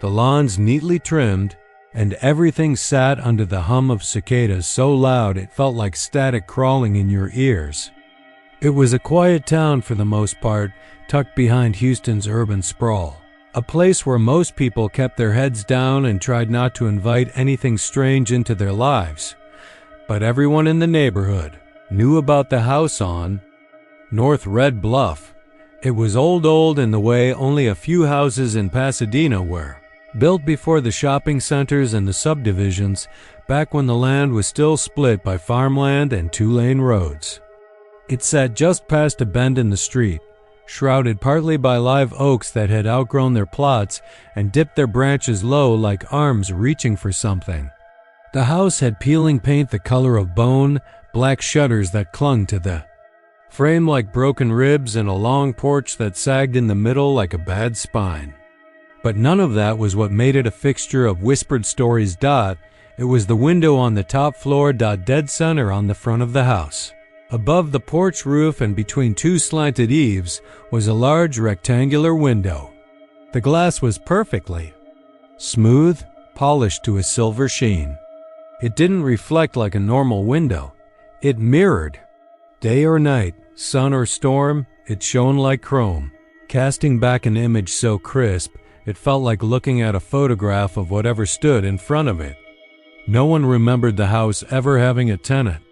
the lawns neatly trimmed, and everything sat under the hum of cicadas so loud it felt like static crawling in your ears. It was a quiet town for the most part, tucked behind Houston's urban sprawl, a place where most people kept their heads down and tried not to invite anything strange into their lives. But everyone in the neighborhood knew about the house on North Red Bluff. It was old in the way only a few houses in Pasadena were. Built before the shopping centers and the subdivisions, back when the land was still split by farmland and two-lane roads. It sat just past a bend in the street, shrouded partly by live oaks that had outgrown their plots and dipped their branches low like arms reaching for something. The house had peeling paint the color of bone, black shutters that clung to the frame like broken ribs, and a long porch that sagged in the middle like a bad spine. But none of that was what made it a fixture of whispered stories. It was the window on the top floor. Dead center on the front of the house. Above the porch roof and between two slanted eaves was a large rectangular window. The glass was perfectly smooth, polished to a silver sheen. It didn't reflect like a normal window. It mirrored. Day or night, sun or storm, it shone like chrome, casting back an image so crisp it felt like looking at a photograph of whatever stood in front of it. No one remembered the house ever having a tenant.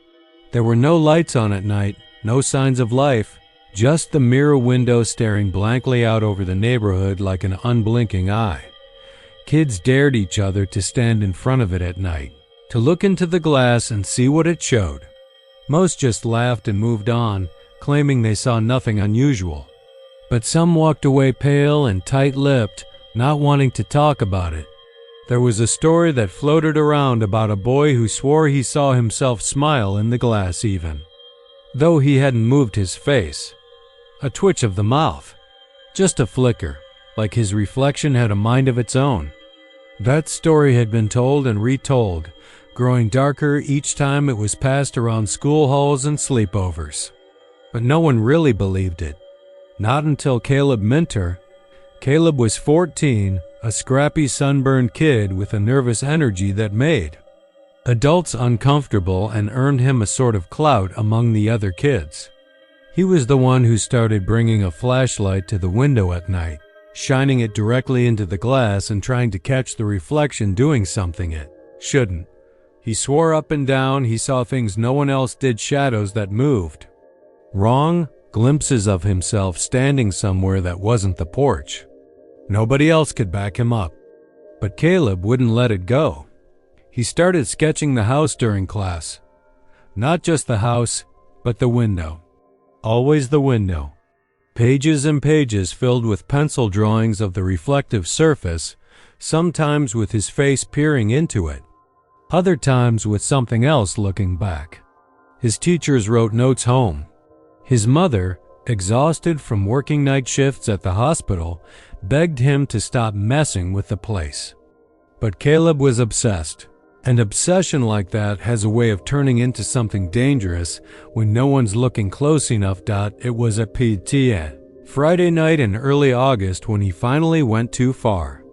There were no lights on at night, no signs of life, just the mirror window staring blankly out over the neighborhood like an unblinking eye. Kids dared each other to stand in front of it at night, to look into the glass and see what it showed. Most just laughed and moved on, claiming they saw nothing unusual. But some walked away pale and tight-lipped, not wanting to talk about it. There was a story that floated around about a boy who swore he saw himself smile in the glass even, though he hadn't moved his face. A twitch of the mouth. Just a flicker, like his reflection had a mind of its own. That story had been told and retold, growing darker each time it was passed around school halls and sleepovers. But no one really believed it. Not until Caleb Minter. Caleb was 14, a scrappy sunburned kid with a nervous energy that made adults uncomfortable and earned him a sort of clout among the other kids. He was the one who started bringing a flashlight to the window at night, shining it directly into the glass and trying to catch the reflection doing something it shouldn't. He swore up and down he saw things no one else did, shadows that moved. Wrong, glimpses of himself standing somewhere that wasn't the porch. Nobody else could back him up. But Caleb wouldn't let it go. He started sketching the house during class. Not just the house, but the window. Always the window. Pages and pages filled with pencil drawings of the reflective surface, sometimes with his face peering into it, other times with something else looking back. His teachers wrote notes home. His mother, exhausted from working night shifts at the hospital, begged him to stop messing with the place. But Caleb was obsessed. An obsession like that has a way of turning into something dangerous when no one's looking close enough. It was a PTA Friday night in early August when he finally went too far.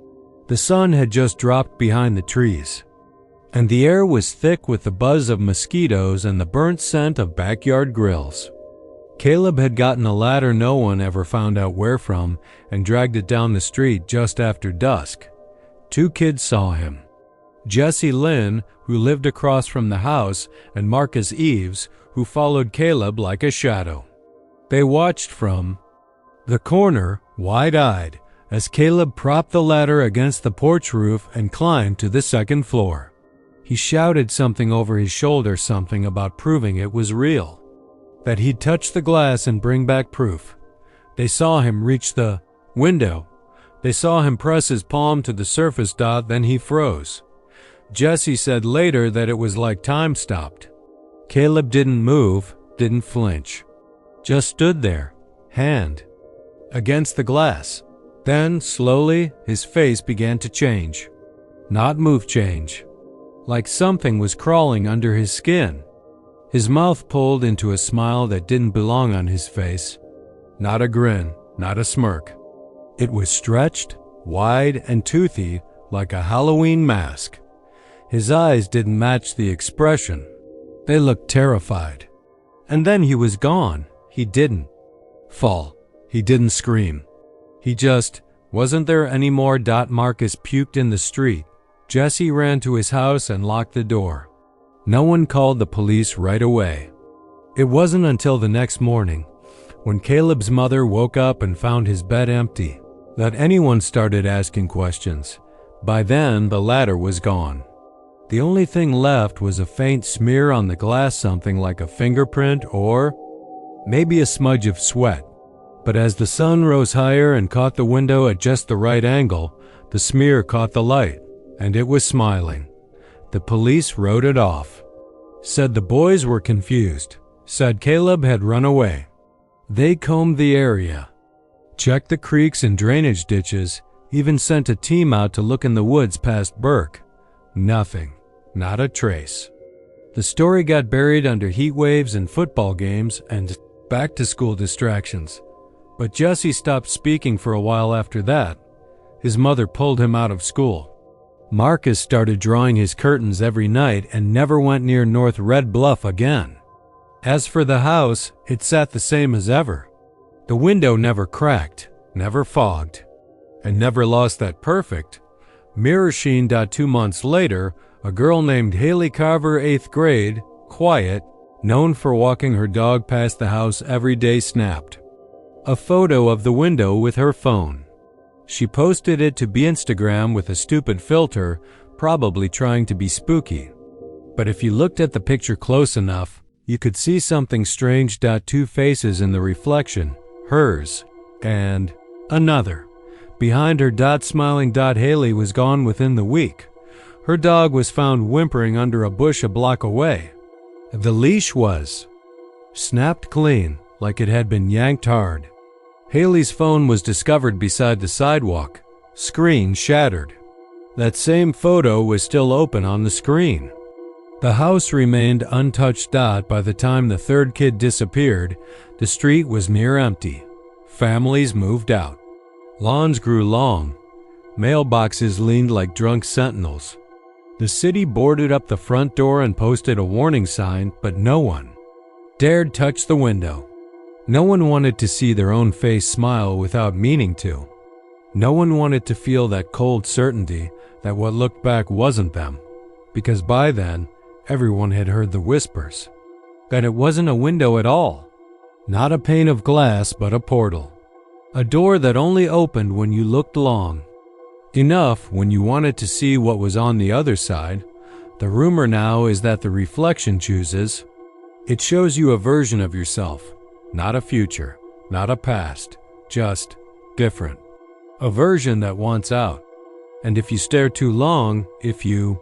The sun had just dropped behind the trees, and the air was thick with the buzz of mosquitoes and the burnt scent of backyard grills. Caleb had gotten a ladder no one ever found out where from and dragged it down the street just after dusk. Two kids saw him. Jesse Lynn, who lived across from the house, and Marcus Eves, who followed Caleb like a shadow. They watched from the corner, wide-eyed, as Caleb propped the ladder against the porch roof and climbed to the second floor. He shouted something over his shoulder, something about proving it was real, that he'd touch the glass and bring back proof. They saw him reach the window. They saw him press his palm to the surface. Then he froze. Jesse said later that it was like time stopped. Caleb didn't move, didn't flinch. Just stood there, hand against the glass. Then, slowly, his face began to change. Not move change. Like something was crawling under his skin. His mouth pulled into a smile that didn't belong on his face. Not a grin, not a smirk. It was stretched, wide, and toothy like a Halloween mask. His eyes didn't match the expression. They looked terrified. And then he was gone. He didn't fall. He didn't scream. He just wasn't there anymore. Marcus puked in the street. Jesse ran to his house and locked the door. No one called the police right away. It wasn't until the next morning, when Caleb's mother woke up and found his bed empty, that anyone started asking questions. By then, the ladder was gone. The only thing left was a faint smear on the glass, something like a fingerprint or maybe a smudge of sweat. But as the sun rose higher and caught the window at just the right angle, the smear caught the light, and it was smiling. The police wrote it off. Said the boys were confused. Said Caleb had run away. They combed the area, checked the creeks and drainage ditches, even sent a team out to look in the woods past Burke. Nothing. Not a trace. The story got buried under heat waves and football games and back-to-school distractions. But Jesse stopped speaking for a while after that. His mother pulled him out of school. Marcus started drawing his curtains every night and never went near North Red Bluff again. As for the house, it sat the same as ever. The window never cracked, never fogged, and never lost that perfect mirror sheen. 2 months later, a girl named Haley Carver, 8th grade, quiet, known for walking her dog past the house every day, snapped a photo of the window with her phone. She posted it to Instagram with a stupid filter, probably trying to be spooky. But if you looked at the picture close enough, you could see something strange. 2 faces in the reflection, hers and another. Behind her. Smiling. Haley was gone within the week. Her dog was found whimpering under a bush a block away. The leash was snapped clean, like it had been yanked hard. Haley's phone was discovered beside the sidewalk, screen shattered. That same photo was still open on the screen. The house remained untouched. By the time the third kid disappeared, the street was near empty. Families moved out. Lawns grew long. Mailboxes leaned like drunk sentinels. The city boarded up the front door and posted a warning sign, but no one dared touch the window. No one wanted to see their own face smile without meaning to. No one wanted to feel that cold certainty that what looked back wasn't them, because by then, everyone had heard the whispers that it wasn't a window at all. Not a pane of glass, but a portal. A door that only opened when you looked long. Enough when you wanted to see what was on the other side. The rumor now is that the reflection chooses. It shows you a version of yourself, not a future, not a past, just different. A version that wants out. And if you stare too long, if you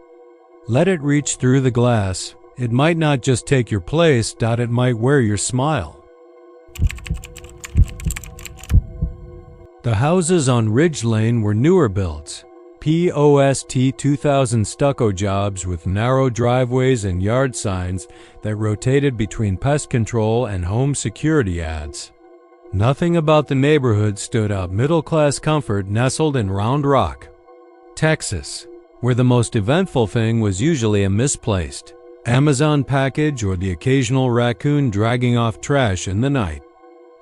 let it reach through the glass, it might not just take your place. It might wear your smile. The houses on Ridge Lane were newer builds, post 2000 stucco jobs with narrow driveways and yard signs that rotated between pest control and home security ads. Nothing about the neighborhood stood out. Middle-class comfort nestled in Round Rock, Texas, where the most eventful thing was usually a misplaced Amazon package or the occasional raccoon dragging off trash in the night.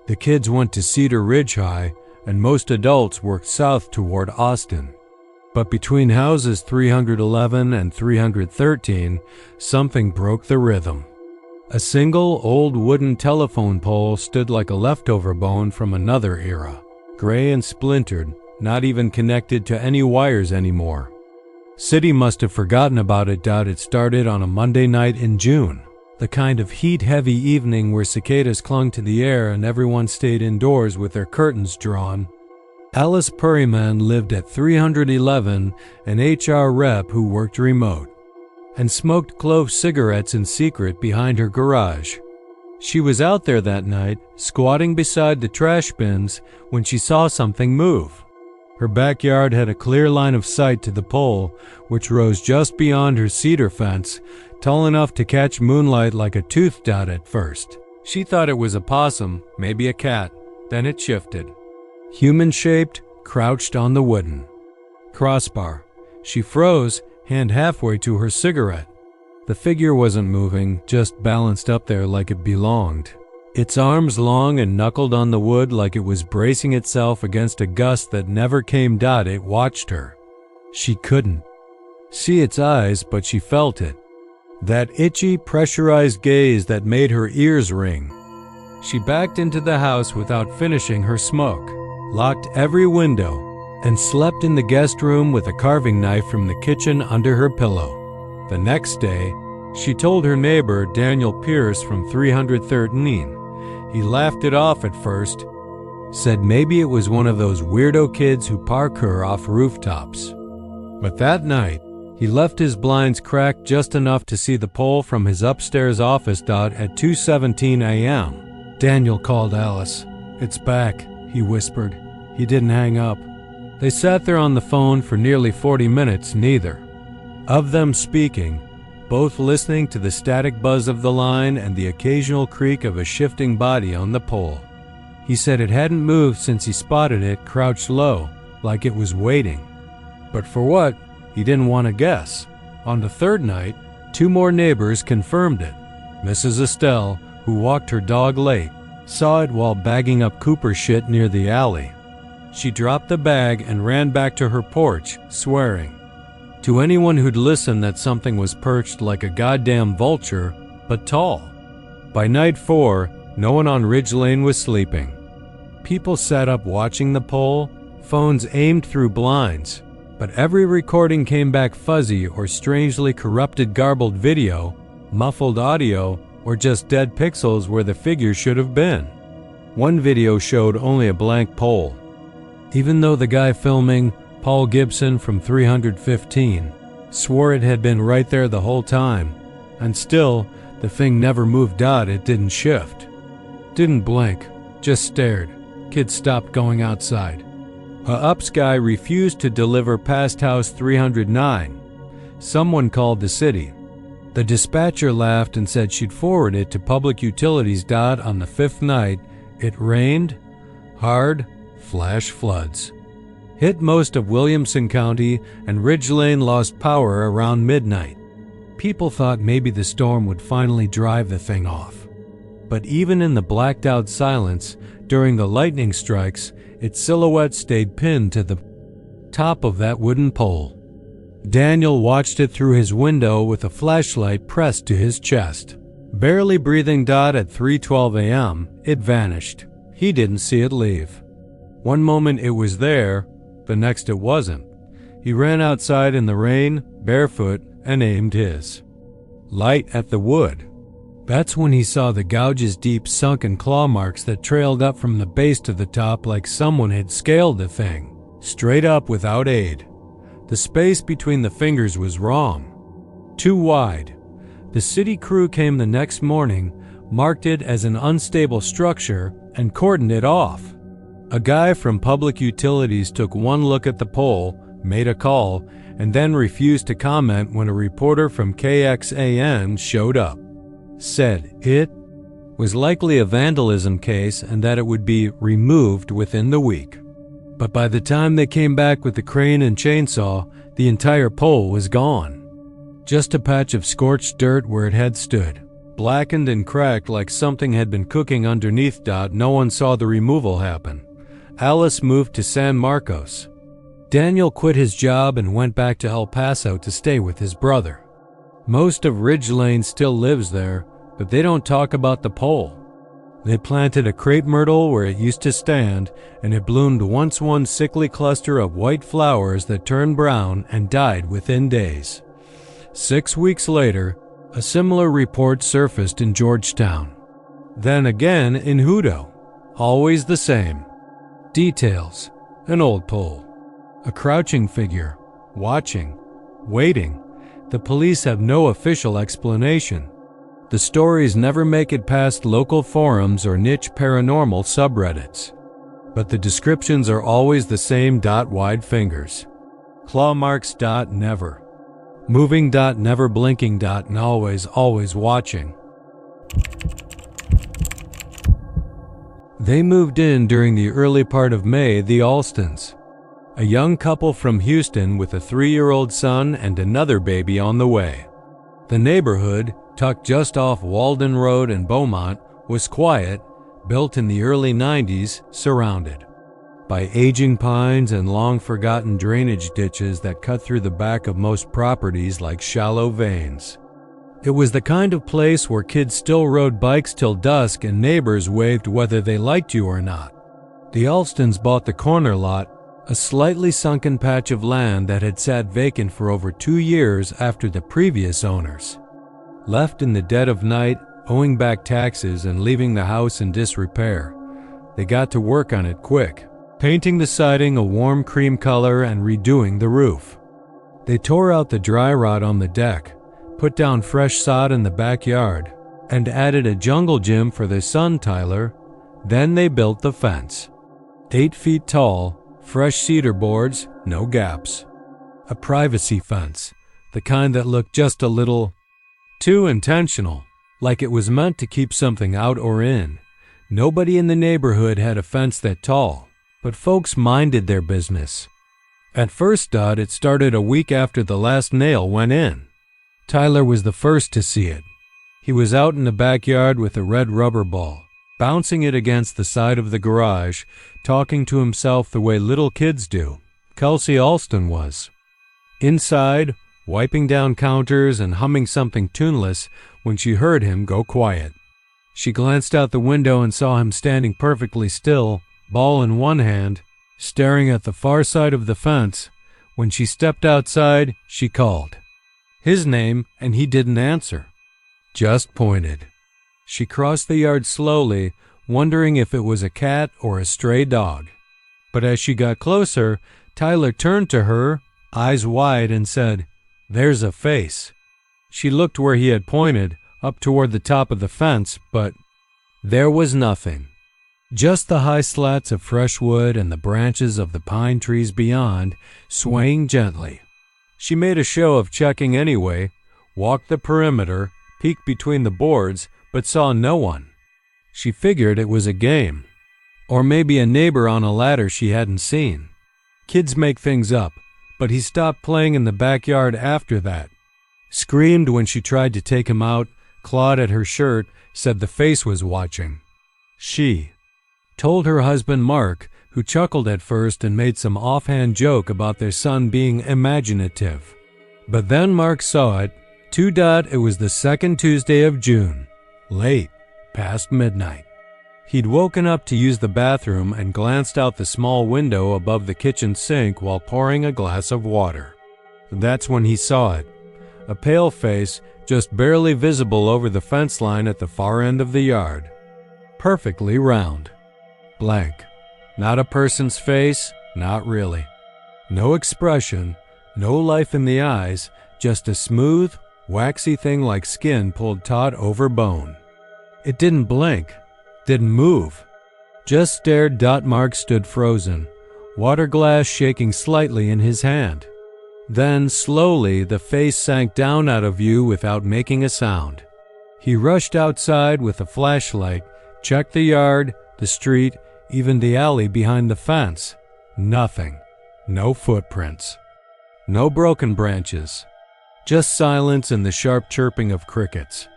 The kids went to Cedar Ridge High, and most adults worked south toward Austin. But between houses 311 and 313, something broke the rhythm. A single old wooden telephone pole stood like a leftover bone from another era, gray and splintered, not even connected to any wires anymore. City must have forgotten about it. It started on a Monday night in June, the kind of heat-heavy evening where cicadas clung to the air and everyone stayed indoors with their curtains drawn. Alice Perryman lived at 311, an HR rep who worked remote, and smoked clove cigarettes in secret behind her garage. She was out there that night, squatting beside the trash bins, when she saw something move. Her backyard had a clear line of sight to the pole, which rose just beyond her cedar fence, tall enough to catch moonlight like a tooth dot at first. She thought it was a possum, maybe a cat. Then it shifted. Human-shaped, crouched on the wooden crossbar. She froze, hand halfway to her cigarette. The figure wasn't moving, just balanced up there like it belonged. Its arms long and knuckled on the wood like it was bracing itself against a gust that never came. It watched her. She couldn't see its eyes, but she felt it. That itchy, pressurized gaze that made her ears ring. She backed into the house without finishing her smoke, locked every window, and slept in the guest room with a carving knife from the kitchen under her pillow. The next day, she told her neighbor, Daniel Pierce from 313. He laughed it off at first, said maybe it was one of those weirdo kids who park her off rooftops. But that night, he left his blinds cracked just enough to see the pole from his upstairs office. At 2:17 a.m., Daniel called Alice. "It's back," he whispered. He didn't hang up. They sat there on the phone for nearly 40 minutes, neither of them speaking, both listening to the static buzz of the line and the occasional creak of a shifting body on the pole. He said it hadn't moved since he spotted it crouched low, like it was waiting. But for what? He didn't want to guess. On the third night, 2 more neighbors confirmed it. Mrs. Estelle, who walked her dog late, saw it while bagging up Cooper shit near the alley. She dropped the bag and ran back to her porch, swearing to anyone who'd listen that something was perched like a goddamn vulture, but tall. By night 4, no one on Ridge Lane was sleeping. People sat up watching the pole, phones aimed through blinds, but every recording came back fuzzy or strangely corrupted, garbled video, muffled audio, or just dead pixels where the figure should have been. One video showed only a blank pole. Even though the guy filming, Paul Gibson from 315, swore it had been right there the whole time, and still, the thing never moved. It didn't shift. Didn't blink, just stared. Kids stopped going outside. A UPS guy refused to deliver past house 309. Someone called the city. The dispatcher laughed and said she'd forward it to public utilities. On the 5th night, it rained hard, flash floods hit most of Williamson County, and Ridge Lane lost power around midnight. People thought maybe the storm would finally drive the thing off. But even in the blacked out silence during the lightning strikes, its silhouette stayed pinned to the top of that wooden pole. Daniel watched it through his window with a flashlight pressed to his chest. Barely breathing. At 3:12 a.m., it vanished. He didn't see it leave. One moment it was there, the next it wasn't. He ran outside in the rain, barefoot, and aimed his light at the wood. That's when he saw the gouge's deep sunken claw marks that trailed up from the base to the top like someone had scaled the thing, straight up without aid. The space between the fingers was wrong. Too wide. The city crew came the next morning, marked it as an unstable structure, and cordoned it off. A guy from Public Utilities took one look at the pole, made a call, and then refused to comment when a reporter from KXAN showed up. Said it was likely a vandalism case and that it would be removed within the week. But by the time they came back with the crane and chainsaw, the entire pole was gone. Just a patch of scorched dirt where it had stood, blackened and cracked like something had been cooking underneath. No one saw the removal happen. Alice moved to San Marcos. Daniel quit his job and went back to El Paso to stay with his brother. Most of Ridge Lane still lives there, but they don't talk about the pole. They planted a crepe myrtle where it used to stand, and it bloomed once one sickly cluster of white flowers that turned brown and died within days. 6 weeks later, a similar report surfaced in Georgetown. Then again in Hutto. Always the same. Details. An old pole. A crouching figure. Watching. Waiting. The police have no official explanation. The stories never make it past local forums or niche paranormal subreddits. But the descriptions are always the same: wide fingers, claw marks, never moving, never blinking, and always watching. They moved in during the early part of May, the Alstons, a young couple from Houston with a 3-year-old son and another baby on the way. The neighborhood, tucked just off Walden Road in Beaumont, was quiet, built in the early 90s, surrounded by aging pines and long-forgotten drainage ditches that cut through the back of most properties like shallow veins. It was the kind of place where kids still rode bikes till dusk and neighbors waved whether they liked you or not. The Alstons bought the corner lot, a slightly sunken patch of land that had sat vacant for over 2 years after the previous owners left in the dead of night, owing back taxes and leaving the house in disrepair. They got to work on it quick, painting the siding a warm cream color and redoing the roof. They tore out the dry rot on the deck, put down fresh sod in the backyard, and added a jungle gym for their son Tyler. Then they built the fence. 8 feet tall, fresh cedar boards, no gaps. A privacy fence, the kind that looked just a little too intentional, like it was meant to keep something out or in. Nobody in the neighborhood had a fence that tall, but folks minded their business. At first, it started a week after the last nail went in. Tyler was the first to see it. He was out in the backyard with a red rubber ball, bouncing it against the side of the garage, talking to himself the way little kids do. Kelsey Alston was inside, wiping down counters and humming something tuneless when she heard him go quiet. She glanced out the window and saw him standing perfectly still, ball in one hand, staring at the far side of the fence. When she stepped outside, she called his name, and he didn't answer, just pointed. She crossed the yard slowly, wondering if it was a cat or a stray dog. But as she got closer, Tyler turned to her, eyes wide, and said, "There's a face." She looked where he had pointed, up toward the top of the fence, but there was nothing. Just the high slats of fresh wood and the branches of the pine trees beyond, swaying gently. She made a show of checking anyway, walked the perimeter, peeked between the boards, but saw no one. She figured it was a game, or maybe a neighbor on a ladder she hadn't seen. Kids make things up, but he stopped playing in the backyard after that. Screamed when she tried to take him out, clawed at her shirt, said the face was watching. She told her husband Mark, who chuckled at first and made some offhand joke about their son being imaginative. But then Mark saw it. It was the second Tuesday of June, late, past midnight. He'd woken up to use the bathroom and glanced out the small window above the kitchen sink while pouring a glass of water. That's when he saw it. A pale face, just barely visible over the fence line at the far end of the yard. Perfectly round. Blank. Not a person's face, not really. No expression, no life in the eyes, just a smooth, waxy thing like skin pulled taut over bone. It didn't blink, didn't move, just stared. Mark stood frozen, water glass shaking slightly in his hand. Then, slowly, the face sank down out of view without making a sound. He rushed outside with a flashlight, checked the yard, the street, even the alley behind the fence. Nothing. No footprints. No broken branches. Just silence and the sharp chirping of crickets.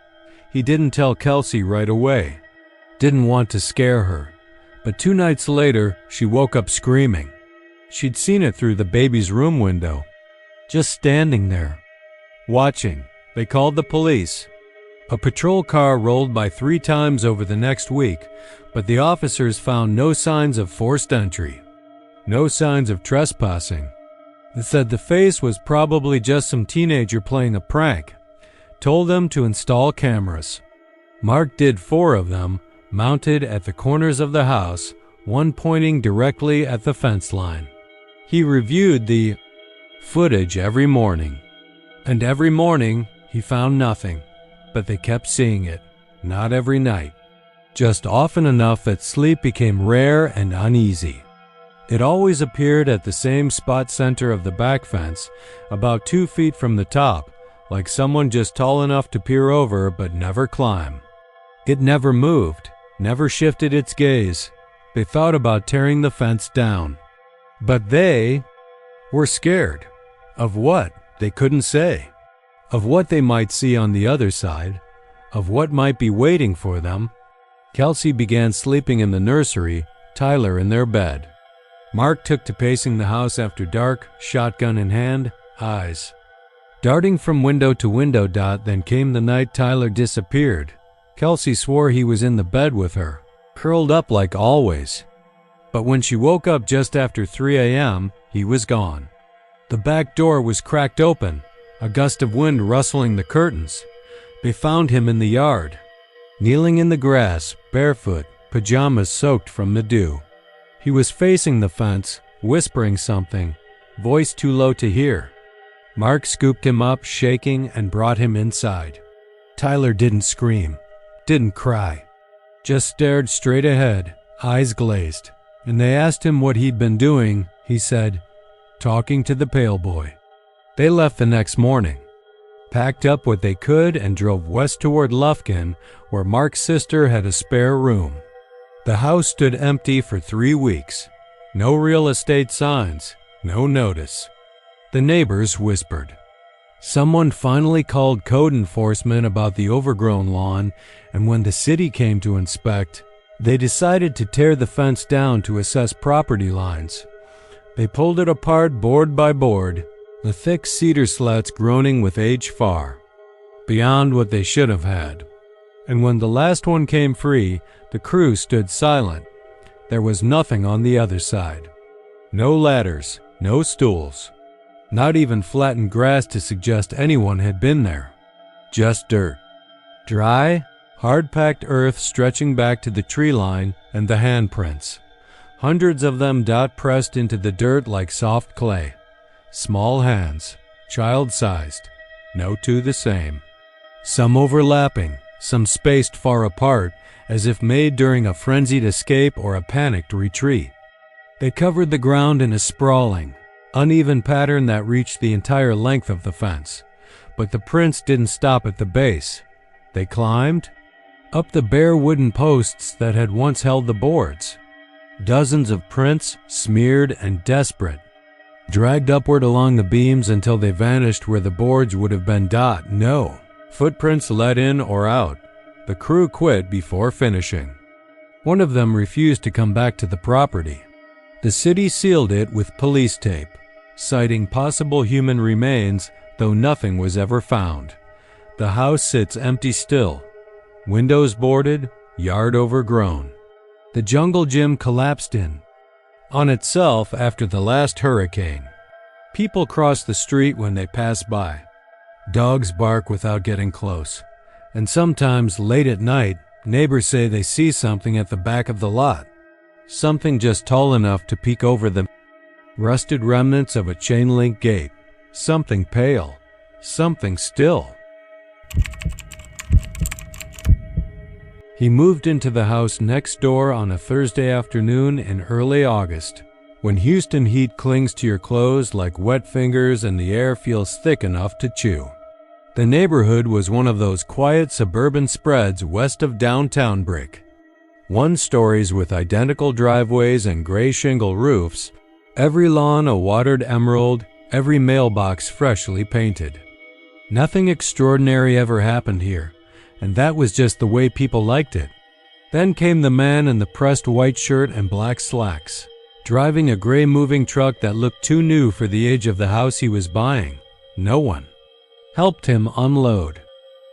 He didn't tell Kelsey right away. Didn't want to scare her. But 2 nights later, she woke up screaming. She'd seen it through the baby's room window. Just standing there. Watching. They called the police. A patrol car rolled by 3 times over the next week, but the officers found no signs of forced entry. No signs of trespassing. They said the face was probably just some teenager playing a prank. Told them to install cameras. Mark did 4 of them, mounted at the corners of the house, one pointing directly at the fence line. He reviewed the footage every morning. And every morning he found nothing. but they kept seeing it, not every night, just often enough that sleep became rare and uneasy. It always appeared at the same spot center of the back fence, about 2 feet from the top, like someone just tall enough to peer over but never climb. It never moved, never shifted its gaze. They thought about tearing the fence down. But they were scared. Of what? They couldn't say. Of what they might see on the other side, of what might be waiting for them. Kelsey began sleeping in the nursery, Tyler in their bed. Mark took to pacing the house after dark, shotgun in hand, eyes darting from window to window. Then came the night Tyler disappeared. Kelsey swore he was in the bed with her, curled up like always. But when she woke up just after 3 a.m., he was gone. The back door was cracked open, a gust of wind rustling the curtains. They found him in the yard, kneeling in the grass, barefoot, pajamas soaked from the dew. He was facing the fence, whispering something, voice too low to hear. Mark scooped him up, shaking, and brought him inside. Tyler didn't scream, didn't cry, just stared straight ahead, eyes glazed. And they asked him what he'd been doing. He said, talking to the pale boy. They left the next morning, packed up what they could, and drove west toward Lufkin, where Mark's sister had a spare room. The house stood empty for 3 weeks. No real estate signs, no notice. The neighbors whispered. Someone finally called code enforcement about the overgrown lawn, and when the city came to inspect, they decided to tear the fence down to assess property lines. They pulled it apart board by board, the thick cedar slats groaning with age far beyond what they should have had. And when the last one came free, the crew stood silent. There was nothing on the other side. No ladders, no stools, not even flattened grass to suggest anyone had been there. Just dirt. Dry, hard-packed earth stretching back to the tree line and the handprints. Hundreds of them pressed into the dirt like soft clay. Small hands, child-sized, no two the same. Some overlapping, some spaced far apart, as if made during a frenzied escape or a panicked retreat. They covered the ground in a sprawling, uneven pattern that reached the entire length of the fence. But the prints didn't stop at the base. They climbed up the bare wooden posts that had once held the boards. Dozens of prints, smeared and desperate, dragged upward along the beams until they vanished where the boards would have been. No footprints led in or out. The crew quit before finishing. One of them refused to come back to the property. The city sealed it with police tape, citing possible human remains, though nothing was ever found. The house sits empty still, windows boarded, yard overgrown. The jungle gym collapsed in on itself after the last hurricane. People cross the street when they pass by. Dogs bark without getting close. And sometimes, late at night, neighbors say they see something at the back of the lot. Something just tall enough to peek over the rusted remnants of a chain-link gate. Something pale. Something still. He moved into the house next door on a Thursday afternoon in early August, when Houston heat clings to your clothes like wet fingers and the air feels thick enough to chew. The neighborhood was one of those quiet suburban spreads west of downtown Brick. One-stories with identical driveways and gray shingle roofs, every lawn a watered emerald, every mailbox freshly painted. Nothing extraordinary ever happened here, and that was just the way people liked it. Then came the man in the pressed white shirt and black slacks, driving a gray moving truck that looked too new for the age of the house he was buying. No one helped him unload.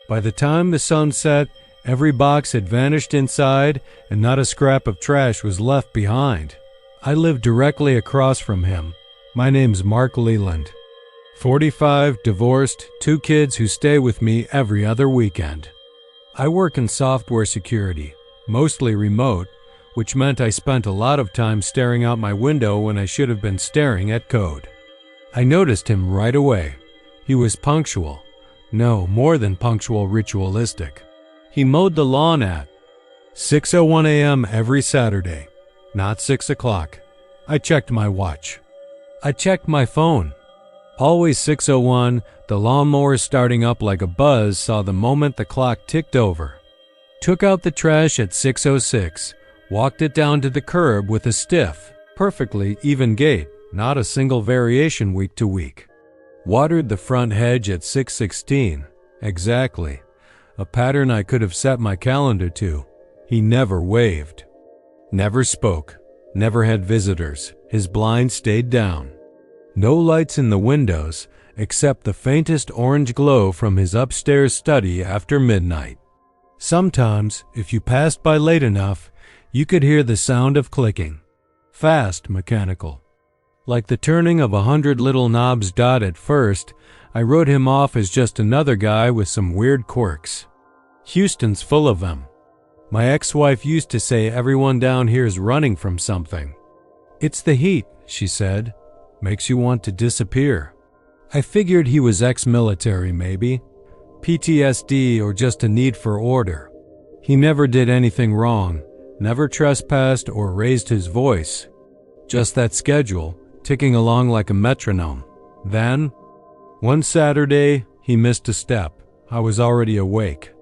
By the time the sun set, every box had vanished inside and not a scrap of trash was left behind. I lived directly across from him. My name's Mark Leland. 45, divorced, 2 kids who stay with me every other weekend. I work in software security, mostly remote, which meant I spent a lot of time staring out my window when I should have been staring at code. I noticed him right away. He was punctual, No, more than punctual, ritualistic. He mowed the lawn at 6:01 a.m. every Saturday, not 6 o'clock. I checked my watch. I checked my phone. Always 6:01, the lawnmower starting up like a buzz saw the moment the clock ticked over. Took out the trash at 6:06, walked it down to the curb with a stiff, perfectly even gait, not a single variation week to week. Watered the front hedge at 6:16, exactly, a pattern I could have set my calendar to. He never waved, never spoke, never had visitors. His blind stayed down. No lights in the windows except the faintest orange glow from his upstairs study after midnight. Sometimes, if you passed by late enough, you could hear the sound of clicking. Fast, mechanical. Like the turning of 100 little knobs. At first, I wrote him off as just another guy with some weird quirks. Houston's full of them. My ex-wife used to say everyone down here's running from something. It's the heat, she said. Makes you want to disappear. I figured he was ex-military maybe. PTSD or just a need for order. He never did anything wrong, never trespassed or raised his voice. Just that schedule, ticking along like a metronome. Then, one Saturday, he missed a step. I was already awake.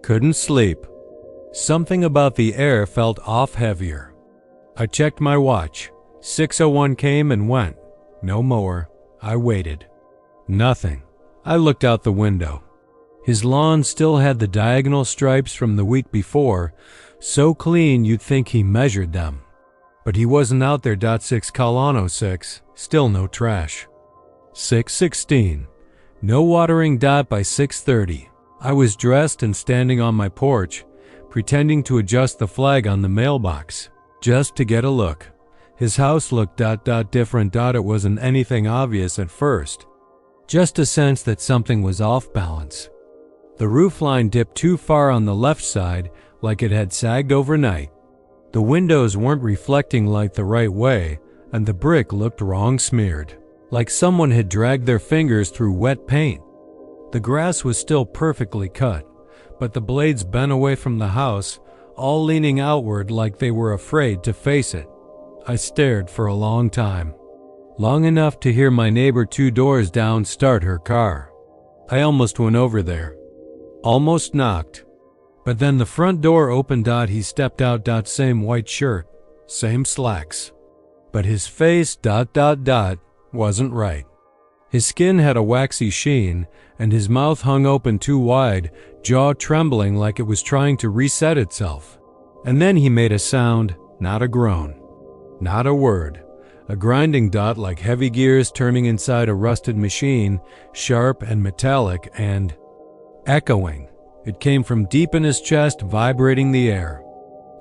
Couldn't sleep. Something about the air felt off heavier. I checked my watch. 6:01 came and went. No more. I waited. Nothing. I looked out the window. His lawn still had the diagonal stripes from the week before, so clean you'd think he measured them. But he wasn't out there. 6:06, still no trash. 6:16, no watering. By 6:30, I was dressed and standing on my porch, pretending to adjust the flag on the mailbox, just to get a look. His house looked different. It wasn't anything obvious at first, just a sense that something was off balance. The roofline dipped too far on the left side, like it had sagged overnight. The windows weren't reflecting light the right way, and the brick looked wrong smeared, like someone had dragged their fingers through wet paint. The grass was still perfectly cut, but the blades bent away from the house, all leaning outward like they were afraid to face it. I stared for a long time, long enough to hear my neighbor 2 doors down start her car. I almost went over there, almost knocked, but then the front door opened. He stepped out. Same white shirt, same slacks, but his face wasn't right. His skin had a waxy sheen, and his mouth hung open too wide, jaw trembling like it was trying to reset itself. And then he made a sound, not a groan. Not a word. A grinding like heavy gears turning inside a rusted machine, sharp and metallic and echoing. It came from deep in his chest, vibrating the air.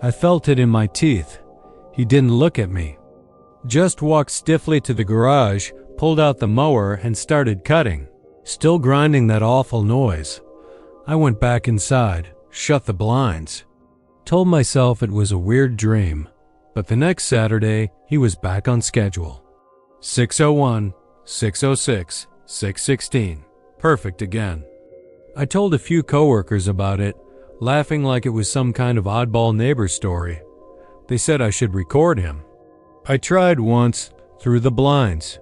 I felt it in my teeth. He didn't look at me. Just walked stiffly to the garage, pulled out the mower, and started cutting, still grinding that awful noise. I went back inside, shut the blinds. Told myself it was a weird dream. But the next Saturday, he was back on schedule. 6:01, 6:06, 6:16. Perfect again. I told a few coworkers about it, laughing like it was some kind of oddball neighbor story. They said I should record him. I tried once, through the blinds.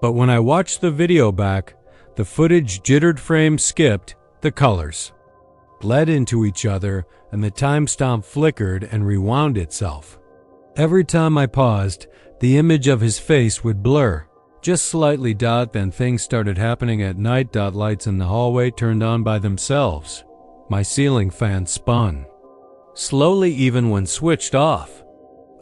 But when I watched the video back, the footage jittered, frames skipped, the colors bled into each other, and the timestamp flickered and rewound itself. Every time I paused, the image of his face would blur, just slightly. Then things started happening at night. Lights in the hallway turned on by themselves. My ceiling fan spun, slowly even when switched off.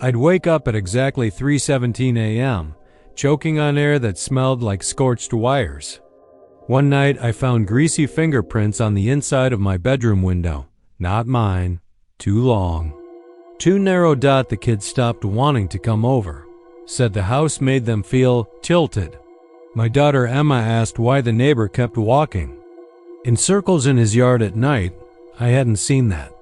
I'd wake up at exactly 3:17 a.m., choking on air that smelled like scorched wires. One night I found greasy fingerprints on the inside of my bedroom window. Not mine. Too long. Too narrow. The kids stopped wanting to come over. Said the house made them feel tilted. My daughter Emma asked why the neighbor kept walking in circles in his yard at night. I hadn't seen that.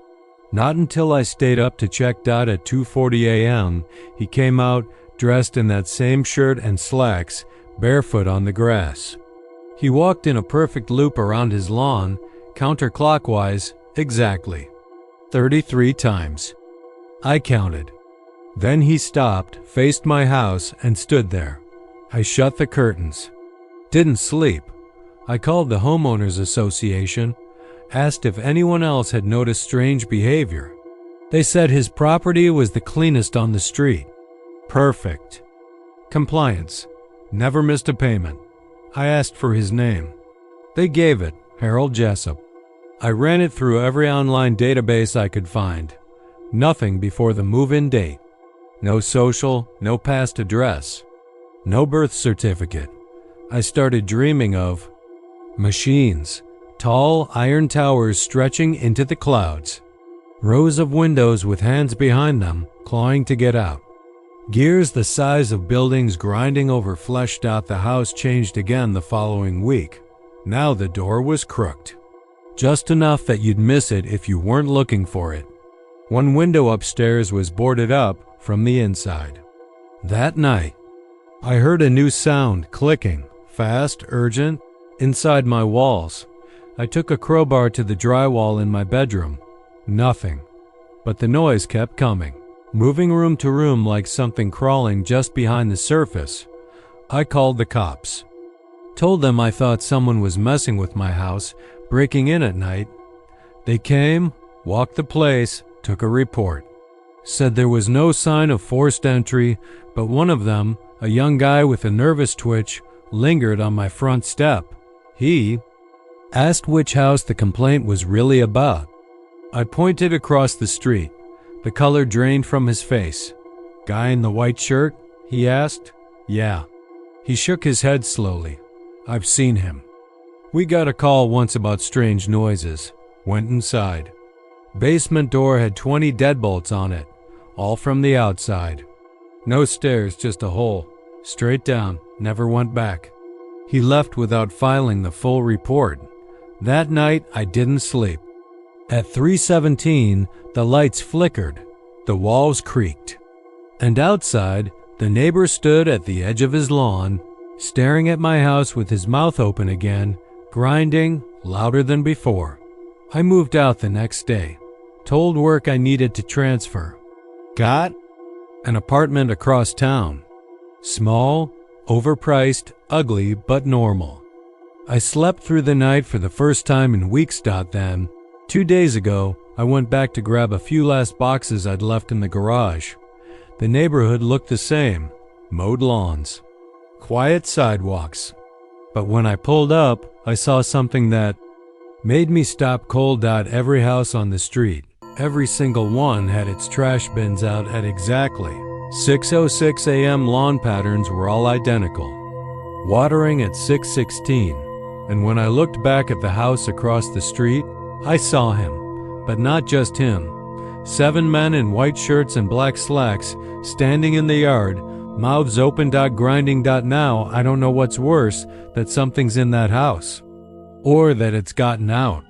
Not until I stayed up to check. At 2:40 a.m., he came out dressed in that same shirt and slacks, barefoot on the grass. He walked in a perfect loop around his lawn, counterclockwise, exactly 33 times. I counted. Then he stopped, faced my house, and stood there. I shut the curtains. Didn't sleep. I called the homeowners association, asked if anyone else had noticed strange behavior. They said his property was the cleanest on the street. Perfect. Compliance. Never missed a payment. I asked for his name. They gave it, Harold Jessup. I ran it through every online database I could find. Nothing before the move-in date. No social, no past address. No birth certificate. I started dreaming of machines, tall iron towers stretching into the clouds, rows of windows with hands behind them, clawing to get out. Gears the size of buildings grinding over fleshed out. The house changed again the following week. Now the door was crooked. Just enough that you'd miss it if you weren't looking for it. One window upstairs was boarded up from the inside. That night, I heard a new sound clicking, fast, urgent, inside my walls. I took a crowbar to the drywall in my bedroom. Nothing. But the noise kept coming, moving room to room like something crawling just behind the surface. I called the cops. Told them I thought someone was messing with my house, breaking in at night. They came, walked the place, took a report. Said there was no sign of forced entry, but one of them, a young guy with a nervous twitch, lingered on my front step. He asked which house the complaint was really about. I pointed across the street. The color drained from his face. Guy in the white shirt? He asked. Yeah. He shook his head slowly. I've seen him. We got a call once about strange noises. Went inside. Basement door had 20 deadbolts on it, all from the outside. No stairs, just a hole. Straight down, never went back. He left without filing the full report. That night, I didn't sleep. At 3:17, the lights flickered, the walls creaked. And outside, the neighbor stood at the edge of his lawn, staring at my house with his mouth open again, grinding, louder than before. I moved out the next day. Told work I needed to transfer. Got an apartment across town. Small, overpriced, ugly, but normal. I slept through the night for the first time in weeks. Then, 2 days ago, I went back to grab a few last boxes I'd left in the garage. The neighborhood looked the same. Mowed lawns. Quiet sidewalks. But when I pulled up, I saw something that made me stop cold. Every house on the street, every single one had its trash bins out at exactly 6:06 a.m. Lawn patterns were all identical. Watering at 6:16. And when I looked back at the house across the street, I saw him. But not just him. 7 men in white shirts and black slacks standing in the yard, mouths open. Grinding. Now I don't know what's worse, that something's in that house. Or that it's gotten out.